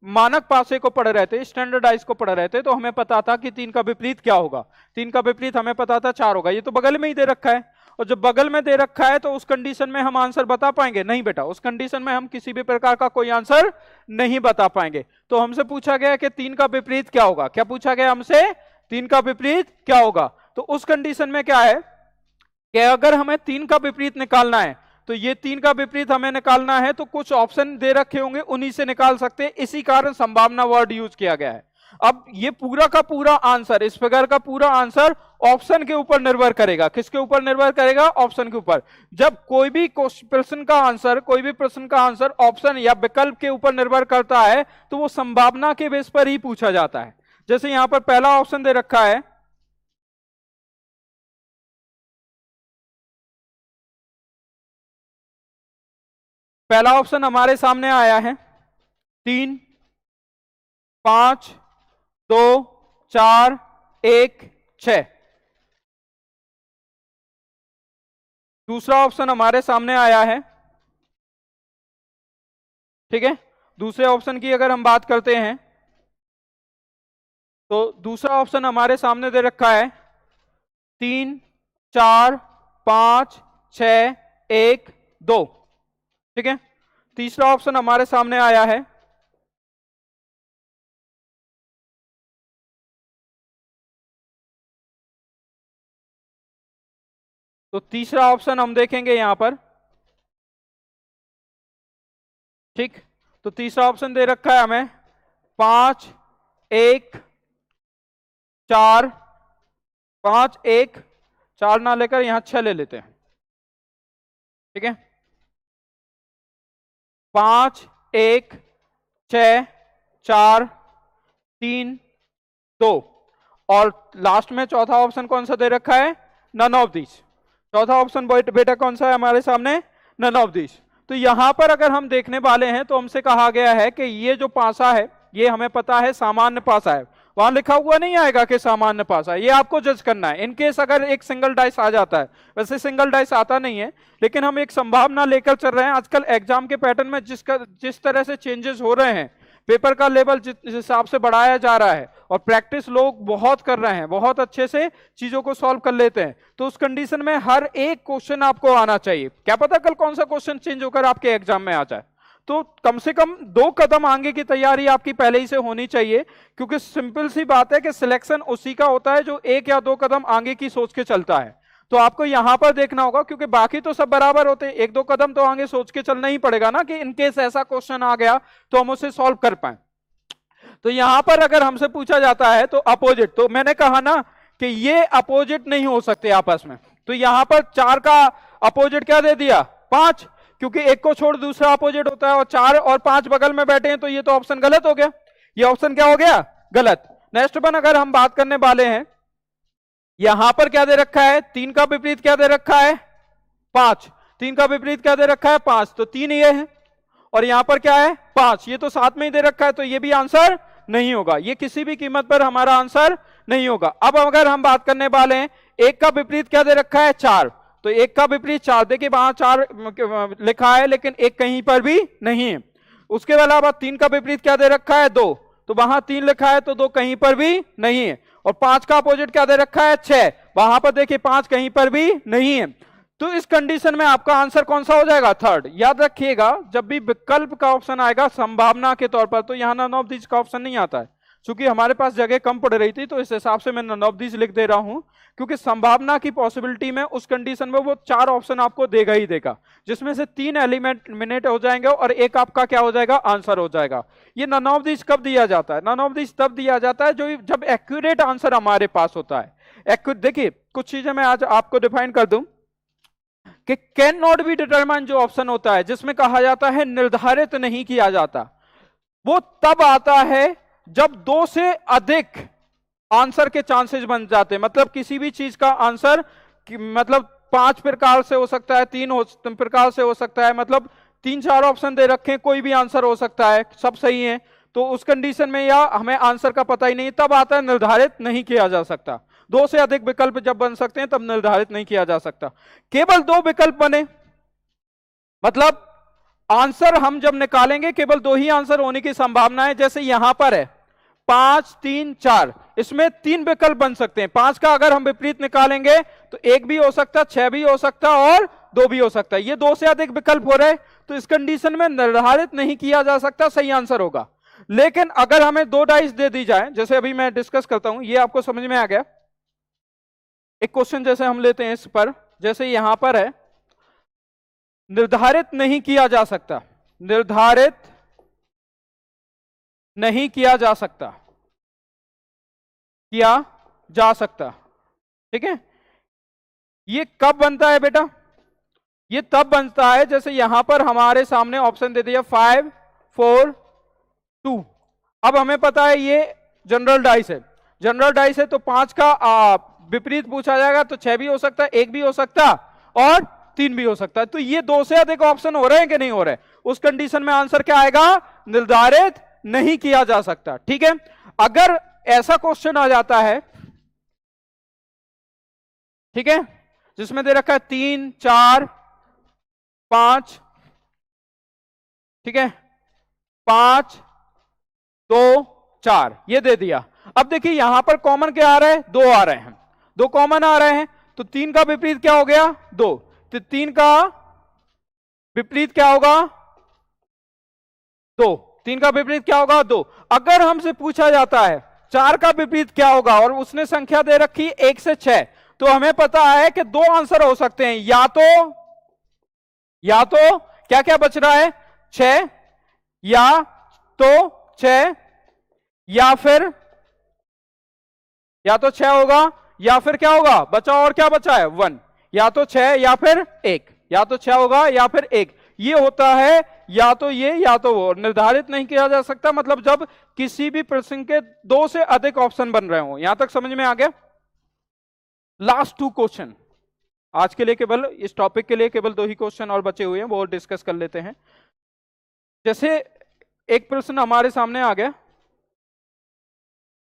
मानक पासे को पढ़ रहे थे, स्टैंडर्डाइज को पढ़ रहे थे, तो हमें पता था कि 3 का विपरीत क्या होगा। 3 का विपरीत हमें पता था 4 होगा, ये तो बगल में ही दे रखा है। और जो बगल में दे रखा है तो उस कंडीशन में हम आंसर बता पाएंगे? नहीं बेटा, उस कंडीशन में हम किसी भी प्रकार का कोई आंसर नहीं बता पाएंगे। तो हमसे पूछा गया कि 3 का विपरीत क्या होगा? क्या पूछा गया हमसे? 3 का विपरीत क्या होगा? तो उस कंडीशन में क्या है कि अगर हमें 3 का विपरीत निकालना है तो ये 3 का विपरीत हमें निकालना है तो कुछ ऑप्शन दे रखे होंगे, उन्हीं से निकाल सकते हैं। इसी कारण संभावना वर्ड यूज किया गया है। अब ये पूरा का पूरा आंसर, इस फिगर का पूरा आंसर ऑप्शन के ऊपर निर्भर करेगा। किसके ऊपर निर्भर करेगा? ऑप्शन के ऊपर। जब कोई भी प्रश्न का आंसर, कोई भी प्रश्न का आंसर ऑप्शन या विकल्प के ऊपर निर्भर करता है तो वो संभावना के बेस पर ही पूछा जाता है। जैसे यहां पर पहला ऑप्शन दे रखा है, पहला ऑप्शन हमारे सामने आया है 3, 5, 2, 4, 1, 6। दूसरा ऑप्शन हमारे सामने आया है, ठीक है। दूसरे ऑप्शन की अगर हम बात करते हैं तो दूसरा ऑप्शन हमारे सामने दे रखा है 3, 4, 5, 6, 1, 2, ठीक है। तीसरा ऑप्शन हमारे सामने आया है तो तीसरा ऑप्शन हम देखेंगे यहां पर, ठीक। तो तीसरा ऑप्शन दे रखा है हमें 5, 1, 4, 5, 1, 4 ना लेकर यहां 6 ले लेते हैं, ठीक है। 5, 1, 6, 4, 3, 2 और लास्ट में चौथा ऑप्शन कौन सा दे रखा है? None of this. चौथा ऑप्शन बेटा कौन सा है हमारे सामने? None of this. तो यहां पर अगर हम देखने वाले हैं तो हमसे कहा गया है कि ये जो पासा है ये हमें पता है सामान्य पासा है, वहां लिखा हुआ नहीं आएगा कि सामान्य पासा, ये आपको जज करना है। इनकेस अगर एक सिंगल डाइस आ जाता है, वैसे सिंगल डाइस आता नहीं है लेकिन हम एक संभावना लेकर चल रहे हैं। आजकल एग्जाम के पैटर्न में जिस तरह से चेंजेस हो रहे हैं, पेपर का लेवल जिस हिसाब से बढ़ाया जा रहा है और प्रैक्टिस लोग बहुत कर रहे हैं, बहुत अच्छे से चीजों को सॉल्व कर लेते हैं, तो उस कंडीशन में हर एक क्वेश्चन आपको आना चाहिए। क्या पता कल कौन सा क्वेश्चन चेंज होकर आपके एग्जाम में आ जाए। तो कम से कम 2 कदम आगे की तैयारी आपकी पहले ही से होनी चाहिए, क्योंकि सिंपल सी बात है कि सिलेक्शन उसी का होता है जो 1 या 2 कदम आगे की सोच के चलता है। तो आपको यहां पर देखना होगा, क्योंकि बाकी तो सब बराबर होते हैं, 1-2 कदम तो आगे सोच के चलना ही पड़ेगा ना, कि इनकेस ऐसा क्वेश्चन आ गया तो हम उसे सॉल्व कर पाए। तो यहां पर अगर हमसे पूछा जाता है तो अपोजिट, तो मैंने कहा ना कि ये अपोजिट नहीं हो सकते आपस में, तो यहां पर 4 का अपोजिट क्या दे दिया? 5, क्योंकि एक को छोड़ दूसरा अपोजिट होता है और 4 और 5 बगल में बैठे हैं, तो ये तो ऑप्शन गलत हो गया। ये ऑप्शन क्या हो गया? गलत। नेक्स्ट वन अगर हम बात करने वाले हैं, यहां पर क्या दे रखा है? 3 का विपरीत क्या दे रखा है? 5। 3 का विपरीत क्या दे रखा है? 5। तो 3 ये है और यहां पर क्या है? 5। ये तो साथ में ही दे रखा है, तो ये भी आंसर नहीं होगा, ये किसी भी कीमत पर हमारा आंसर नहीं होगा। अब अगर हम बात करने वाले हैं, 1 का विपरीत क्या दे रखा है? 4। तो 1 का विपरीत 4, देखिए वहां 4 लिखा है लेकिन 1 कहीं पर भी नहीं है। उसके अलावा 3 का विपरीत क्या दे रखा है? 2। तो वहां 3 लिखा है तो 2 कहीं पर भी नहीं है। और 5 का अपोजिट क्या दे रखा है? 6। वहां पर देखिए 5 कहीं पर भी नहीं है। तो इस कंडीशन में आपका आंसर कौन सा हो जाएगा? थर्ड। याद रखिएगा, जब भी विकल्प का ऑप्शन आएगा संभावना के तौर पर, तो यहां नन ऑफ दिस का ऑप्शन नहीं आता है। क्योंकि हमारे पास जगह कम पड़ रही थी तो इस हिसाब से मैं नन ऑफ दिस लिख दे रहा हूं, क्योंकि संभावना की पॉसिबिलिटी में उस कंडीशन में वो 4 ऑप्शन आपको देगा ही देगा, जिसमें से 3 एलिमिनेट हो जाएंगे और एक आपका क्या हो जाएगा? आंसर हो जाएगा। ये नन ऑफ दिस कब दिया जाता है? नन ऑफ दिस तब दिया जाता है जब एक्यूरेट आंसर हमारे पास होता है। देखिए कुछ चीजें मैं आज आपको डिफाइन कर दूं कि कैन नॉट बी डिटरमाइन जो ऑप्शन होता है, जिसमें कहा जाता है निर्धारित नहीं किया जाता, वो तब आता है जब 2 से अधिक आंसर के चांसेस बन जाते हैं। मतलब किसी भी चीज का आंसर मतलब 5 प्रकार से हो सकता है, 3 प्रकार से हो सकता है, मतलब 3-4 ऑप्शन दे रखे, कोई भी आंसर हो सकता है, सब सही है। तो उस कंडीशन में या हमें आंसर का पता ही नहीं, तब आता है निर्धारित नहीं किया जा सकता। 2 से अधिक विकल्प जब बन सकते हैं तब निर्धारित नहीं किया जा सकता। केवल 2 विकल्प बने, मतलब आंसर हम जब निकालेंगे केवल 2 ही आंसर होने की संभावना है। जैसे यहां पर है 5, 3, 4, इसमें 3 विकल्प बन सकते हैं। 5 का अगर हम विपरीत निकालेंगे तो 1 भी हो सकता, 6 भी हो सकता और 2 भी हो सकता है। ये 2 से अधिक विकल्प हो रहे, तो इस कंडीशन में निर्धारित नहीं किया जा सकता, सही आंसर होगा। लेकिन अगर हमें 2 डाइस दे दी जाए, जैसे अभी मैं डिस्कस करता हूं, ये आपको समझ में आ गया। एक क्वेश्चन जैसे हम लेते हैं इस पर, जैसे यहां पर है, निर्धारित नहीं किया जा सकता, निर्धारित नहीं किया जा सकता, किया जा सकता, ठीक है। ये कब बनता है बेटा? ये तब बनता है जैसे यहां पर हमारे सामने ऑप्शन दे दिया 5 4 2। अब हमें पता है ये जनरल डाइस है, जनरल डाइस है, तो 5 का विपरीत पूछा जाएगा, तो 6 भी हो सकता है, 1 भी हो सकता और 3 भी हो सकता है। तो ये 2 से अधिक ऑप्शन हो रहे हैं कि नहीं हो रहे? उस कंडीशन में आंसर क्या आएगा? निर्धारित नहीं किया जा सकता, ठीक है। अगर ऐसा क्वेश्चन आ जाता है, ठीक है, जिसमें दे रखा है 3 4 5, ठीक है, 5 2 4 ये दे दिया। अब देखिए यहां पर कॉमन क्या आ रहा है? 2 आ रहे हैं, 2 कॉमन आ रहे हैं, तो 3 का विपरीत क्या हो गया? 2। तो 3 का विपरीत क्या होगा? 2। 3 का विपरीत क्या होगा? 2। अगर हमसे पूछा जाता है 4 का विपरीत क्या होगा, और उसने संख्या दे रखी 1 से 6, तो हमें पता है कि 2 आंसर हो सकते हैं, या तो क्या क्या बच रहा है? 6, या तो 6, या तो 6 होगा, या फिर क्या होगा? बचा और क्या बचा है? 1। या तो 6 या फिर 1, या तो 6 होगा या फिर 1। ये होता है या तो ये या तो वो। निर्धारित नहीं किया जा सकता मतलब जब किसी भी प्रश्न के 2 से अधिक ऑप्शन बन रहे हो। यहां तक समझ में आ गया? लास्ट 2 क्वेश्चन आज के लिए, केवल इस टॉपिक के लिए केवल 2 ही क्वेश्चन और बचे हुए हैं, वो डिस्कस कर लेते हैं। जैसे एक प्रश्न हमारे सामने आ गया,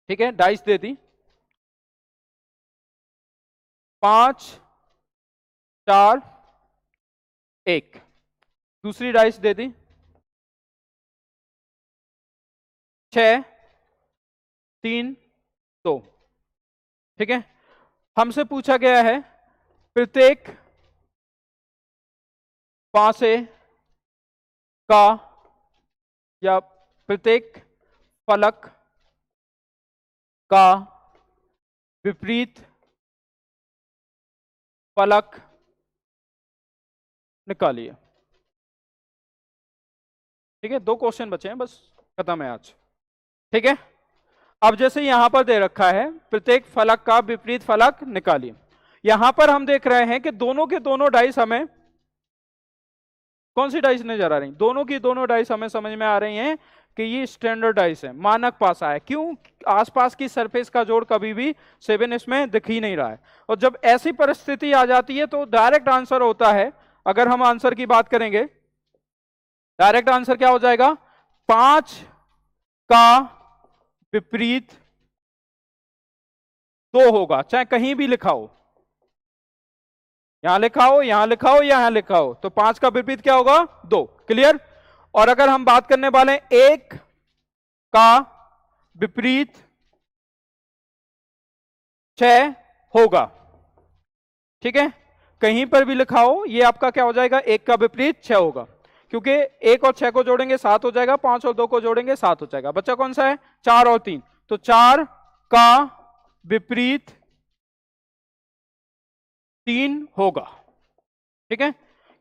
ठीक है, डाइस दे दी 5 4 1, दूसरी डाइस दे दी 6 3 2, ठीक है। हमसे पूछा गया है प्रत्येक पासे का या प्रत्येक फलक का विपरीत फलक निकालिए, ठीक है। 2 क्वेश्चन बचे हैं, बस खत्म है आज, ठीक है। अब जैसे यहां पर दे रखा है प्रत्येक फलक का विपरीत फलक निकालिए, यहां पर हम देख रहे हैं कि दोनों के दोनों डाइस हमें, कौन सी डाइस नजर आ रही? दोनों की दोनों डाइस हमें समझ में आ रही हैं कि ये स्टैंडर्ड डाइस है, मानक पासा है। क्यों? आसपास की सरफेस का जोड़ कभी भी 7 इसमें दिख ही नहीं रहा है। और जब ऐसी परिस्थिति आ जाती है तो डायरेक्ट आंसर होता है, अगर हम आंसर की बात करेंगे, डायरेक्ट आंसर क्या हो जाएगा? 5 का विपरीत 2 होगा, चाहे कहीं भी लिखा हो, यहां लिखा हो, यहां लिखा हो, यहां लिखा हो, तो 5 का विपरीत क्या होगा? 2। क्लियर? और अगर हम बात करने वाले 1 का विपरीत 6 होगा, ठीक है, कहीं पर भी लिखा हो, ये आपका क्या हो जाएगा? 1 का विपरीत 6 होगा, क्योंकि 1 और 6 को जोड़ेंगे 7 हो जाएगा, 5 और 2 को जोड़ेंगे 7 हो जाएगा। बच्चा कौन सा है? 4 और 3, तो 4 का विपरीत 3 होगा, ठीक है,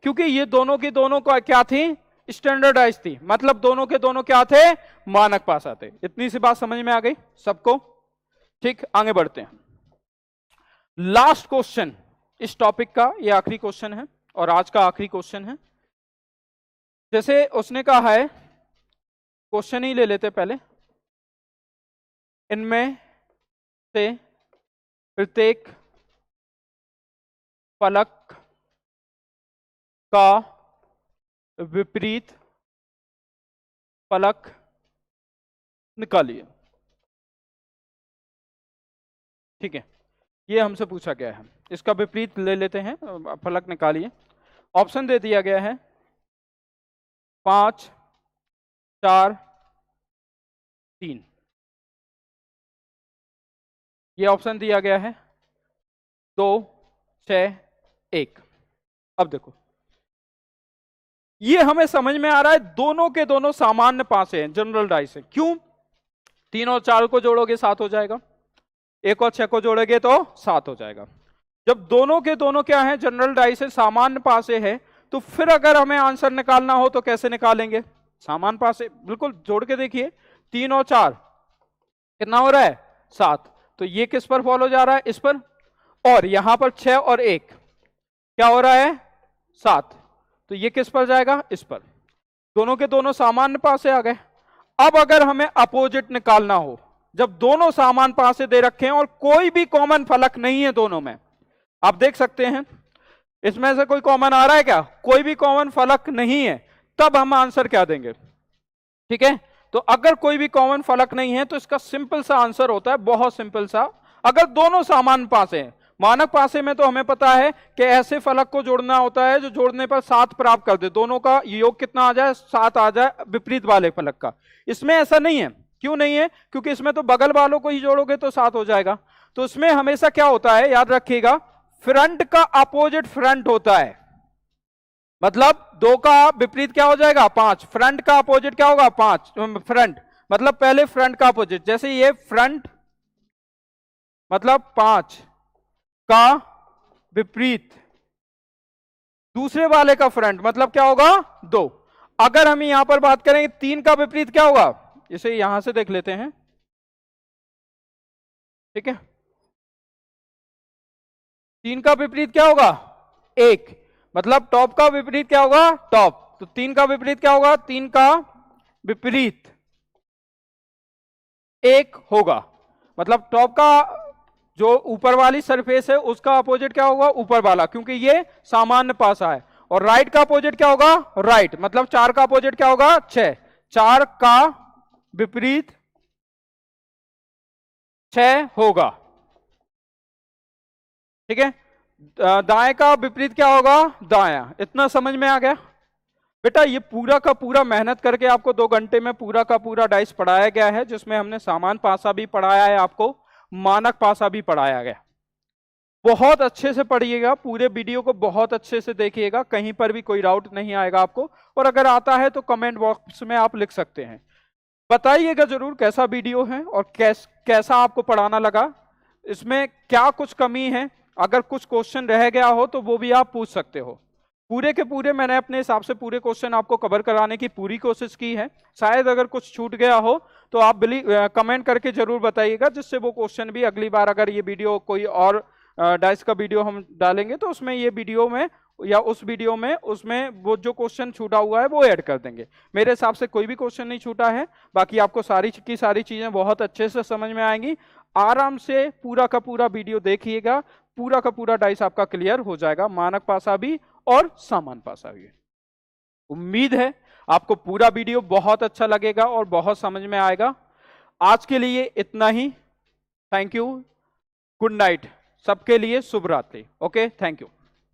क्योंकि ये दोनों की दोनों का क्या थी? स्टैंडर्डाइज थी, मतलब दोनों के दोनों क्या थे? मानक पासा थे। इतनी सी बात समझ में आ गई सबको? ठीक, आगे बढ़ते हैं। लास्ट क्वेश्चन इस टॉपिक का, ये आखिरी क्वेश्चन है और आज का आखिरी क्वेश्चन है। जैसे उसने कहा है, क्वेश्चन ही ले लेते पहले, इनमें से प्रत्येक फलक का विपरीत फलक निकालिए, ठीक है, ये हमसे पूछा गया है। इसका विपरीत ले लेते हैं, फलक निकालिए। ऑप्शन दे दिया गया है 5 4 3, ये ऑप्शन दिया गया है 2 6 1। अब देखो ये हमें समझ में आ रहा है दोनों के दोनों सामान्य पासे हैं, जनरल डाइस है। क्यों? 3 और 4 को जोड़ोगे 7 हो जाएगा, 1 और 6 को जोड़ोगे तो 7 हो जाएगा। जब दोनों के दोनों क्या है, जनरल डाइस है, सामान्य पासे है, तो फिर अगर हमें आंसर निकालना हो तो कैसे निकालेंगे? सामान्य पासे बिल्कुल जोड़ के देखिए, 3 और 4 कितना हो रहा है? 7। तो ये किस पर फॉलो जा रहा है? इस पर। और यहां पर 6 और 1 क्या हो रहा है? 7। तो ये किस पर जाएगा? इस पर। दोनों के दोनों सामान्य पासे आ गए। अब अगर हमें अपोजिट निकालना हो, जब दोनों सामान्य पासे दे रखे हैं और कोई भी कॉमन फलक नहीं है दोनों में, आप देख सकते हैं इसमें से कोई कॉमन आ रहा है क्या? कोई भी कॉमन फलक नहीं है, तब हम आंसर क्या देंगे? ठीक है, तो अगर कोई भी कॉमन फलक नहीं है तो इसका सिंपल सा आंसर होता है, बहुत सिंपल सा, अगर दोनों सामान्य पासे हैं। मानक पासे में तो हमें पता है कि ऐसे फलक को जोड़ना होता है जो जोड़ने पर 7 प्राप्त कर दे, दोनों का योग कितना आ जाए? 7 आ जाए, विपरीत वाले फलक का। इसमें ऐसा नहीं है। क्यों नहीं है? क्योंकि इसमें तो बगल वालों को ही जोड़ोगे तो 7 हो जाएगा। तो इसमें हमेशा क्या होता है, याद रखिएगा, फ्रंट का अपोजिट फ्रंट होता है। मतलब 2 का विपरीत क्या हो जाएगा? 5। फ्रंट का अपोजिट क्या होगा? 5। फ्रंट मतलब पहले फ्रंट का अपोजिट, जैसे ये फ्रंट मतलब 5 का विपरीत दूसरे वाले का फ्रंट मतलब क्या होगा? 2। अगर हम यहां पर बात करें 3 का विपरीत क्या होगा? इसे यहां से देख लेते हैं, ठीक है। 3 का विपरीत क्या होगा? 1। मतलब टॉप का विपरीत क्या होगा? टॉप। तो 3 का विपरीत क्या होगा? 3 का विपरीत 1 होगा। मतलब टॉप का जो ऊपर वाली सरफेस है उसका अपोजिट क्या होगा? ऊपर वाला, क्योंकि ये सामान्य पासा है। और राइट का अपोजिट क्या होगा? राइट। मतलब 4 का अपोजिट क्या होगा? 6। 4 का विपरीत 6 होगा, ठीक है। दाएं का विपरीत क्या होगा? दायां। इतना समझ में आ गया बेटा? ये पूरा का पूरा मेहनत करके आपको 2 घंटे में पूरा का पूरा डाइस पढ़ाया गया है, जिसमें हमने सामान्य पासा भी पढ़ाया है, आपको मानक पासा भी पढ़ाया गया। बहुत अच्छे से पढ़िएगा, पूरे वीडियो को बहुत अच्छे से देखिएगा, कहीं पर भी कोई डाउट नहीं आएगा आपको। और अगर आता है तो कमेंट बॉक्स में आप लिख सकते हैं। बताइएगा जरूर कैसा वीडियो है और कैसा आपको पढ़ाना लगा, इसमें क्या कुछ कमी है। अगर कुछ क्वेश्चन रह गया हो तो वो भी आप पूछ सकते हो। पूरे के पूरे मैंने अपने हिसाब से पूरे क्वेश्चन आपको कवर कराने की पूरी कोशिश की है। शायद अगर कुछ छूट गया हो तो आप कमेंट करके जरूर बताइएगा, जिससे वो क्वेश्चन भी अगली बार अगर ये वीडियो कोई और डाइस का वीडियो हम डालेंगे तो उसमें ये वीडियो में या उस वीडियो में उसमें वो जो क्वेश्चन छूटा हुआ है वो ऐड कर देंगे। मेरे हिसाब से कोई भी क्वेश्चन नहीं छूटा है। बाकी आपको सारी की सारी चीजें बहुत अच्छे से समझ में आएंगी। आराम से पूरा का पूरा वीडियो देखिएगा, पूरा का पूरा डाइस आपका क्लियर हो जाएगा, मानक पासा भी और सामान्य पासा भी। उम्मीद है आपको पूरा वीडियो बहुत अच्छा लगेगा और बहुत समझ में आएगा। आज के लिए इतना ही। थैंक यू, गुड नाइट, सबके लिए शुभ रात्रि। Okay, thank you.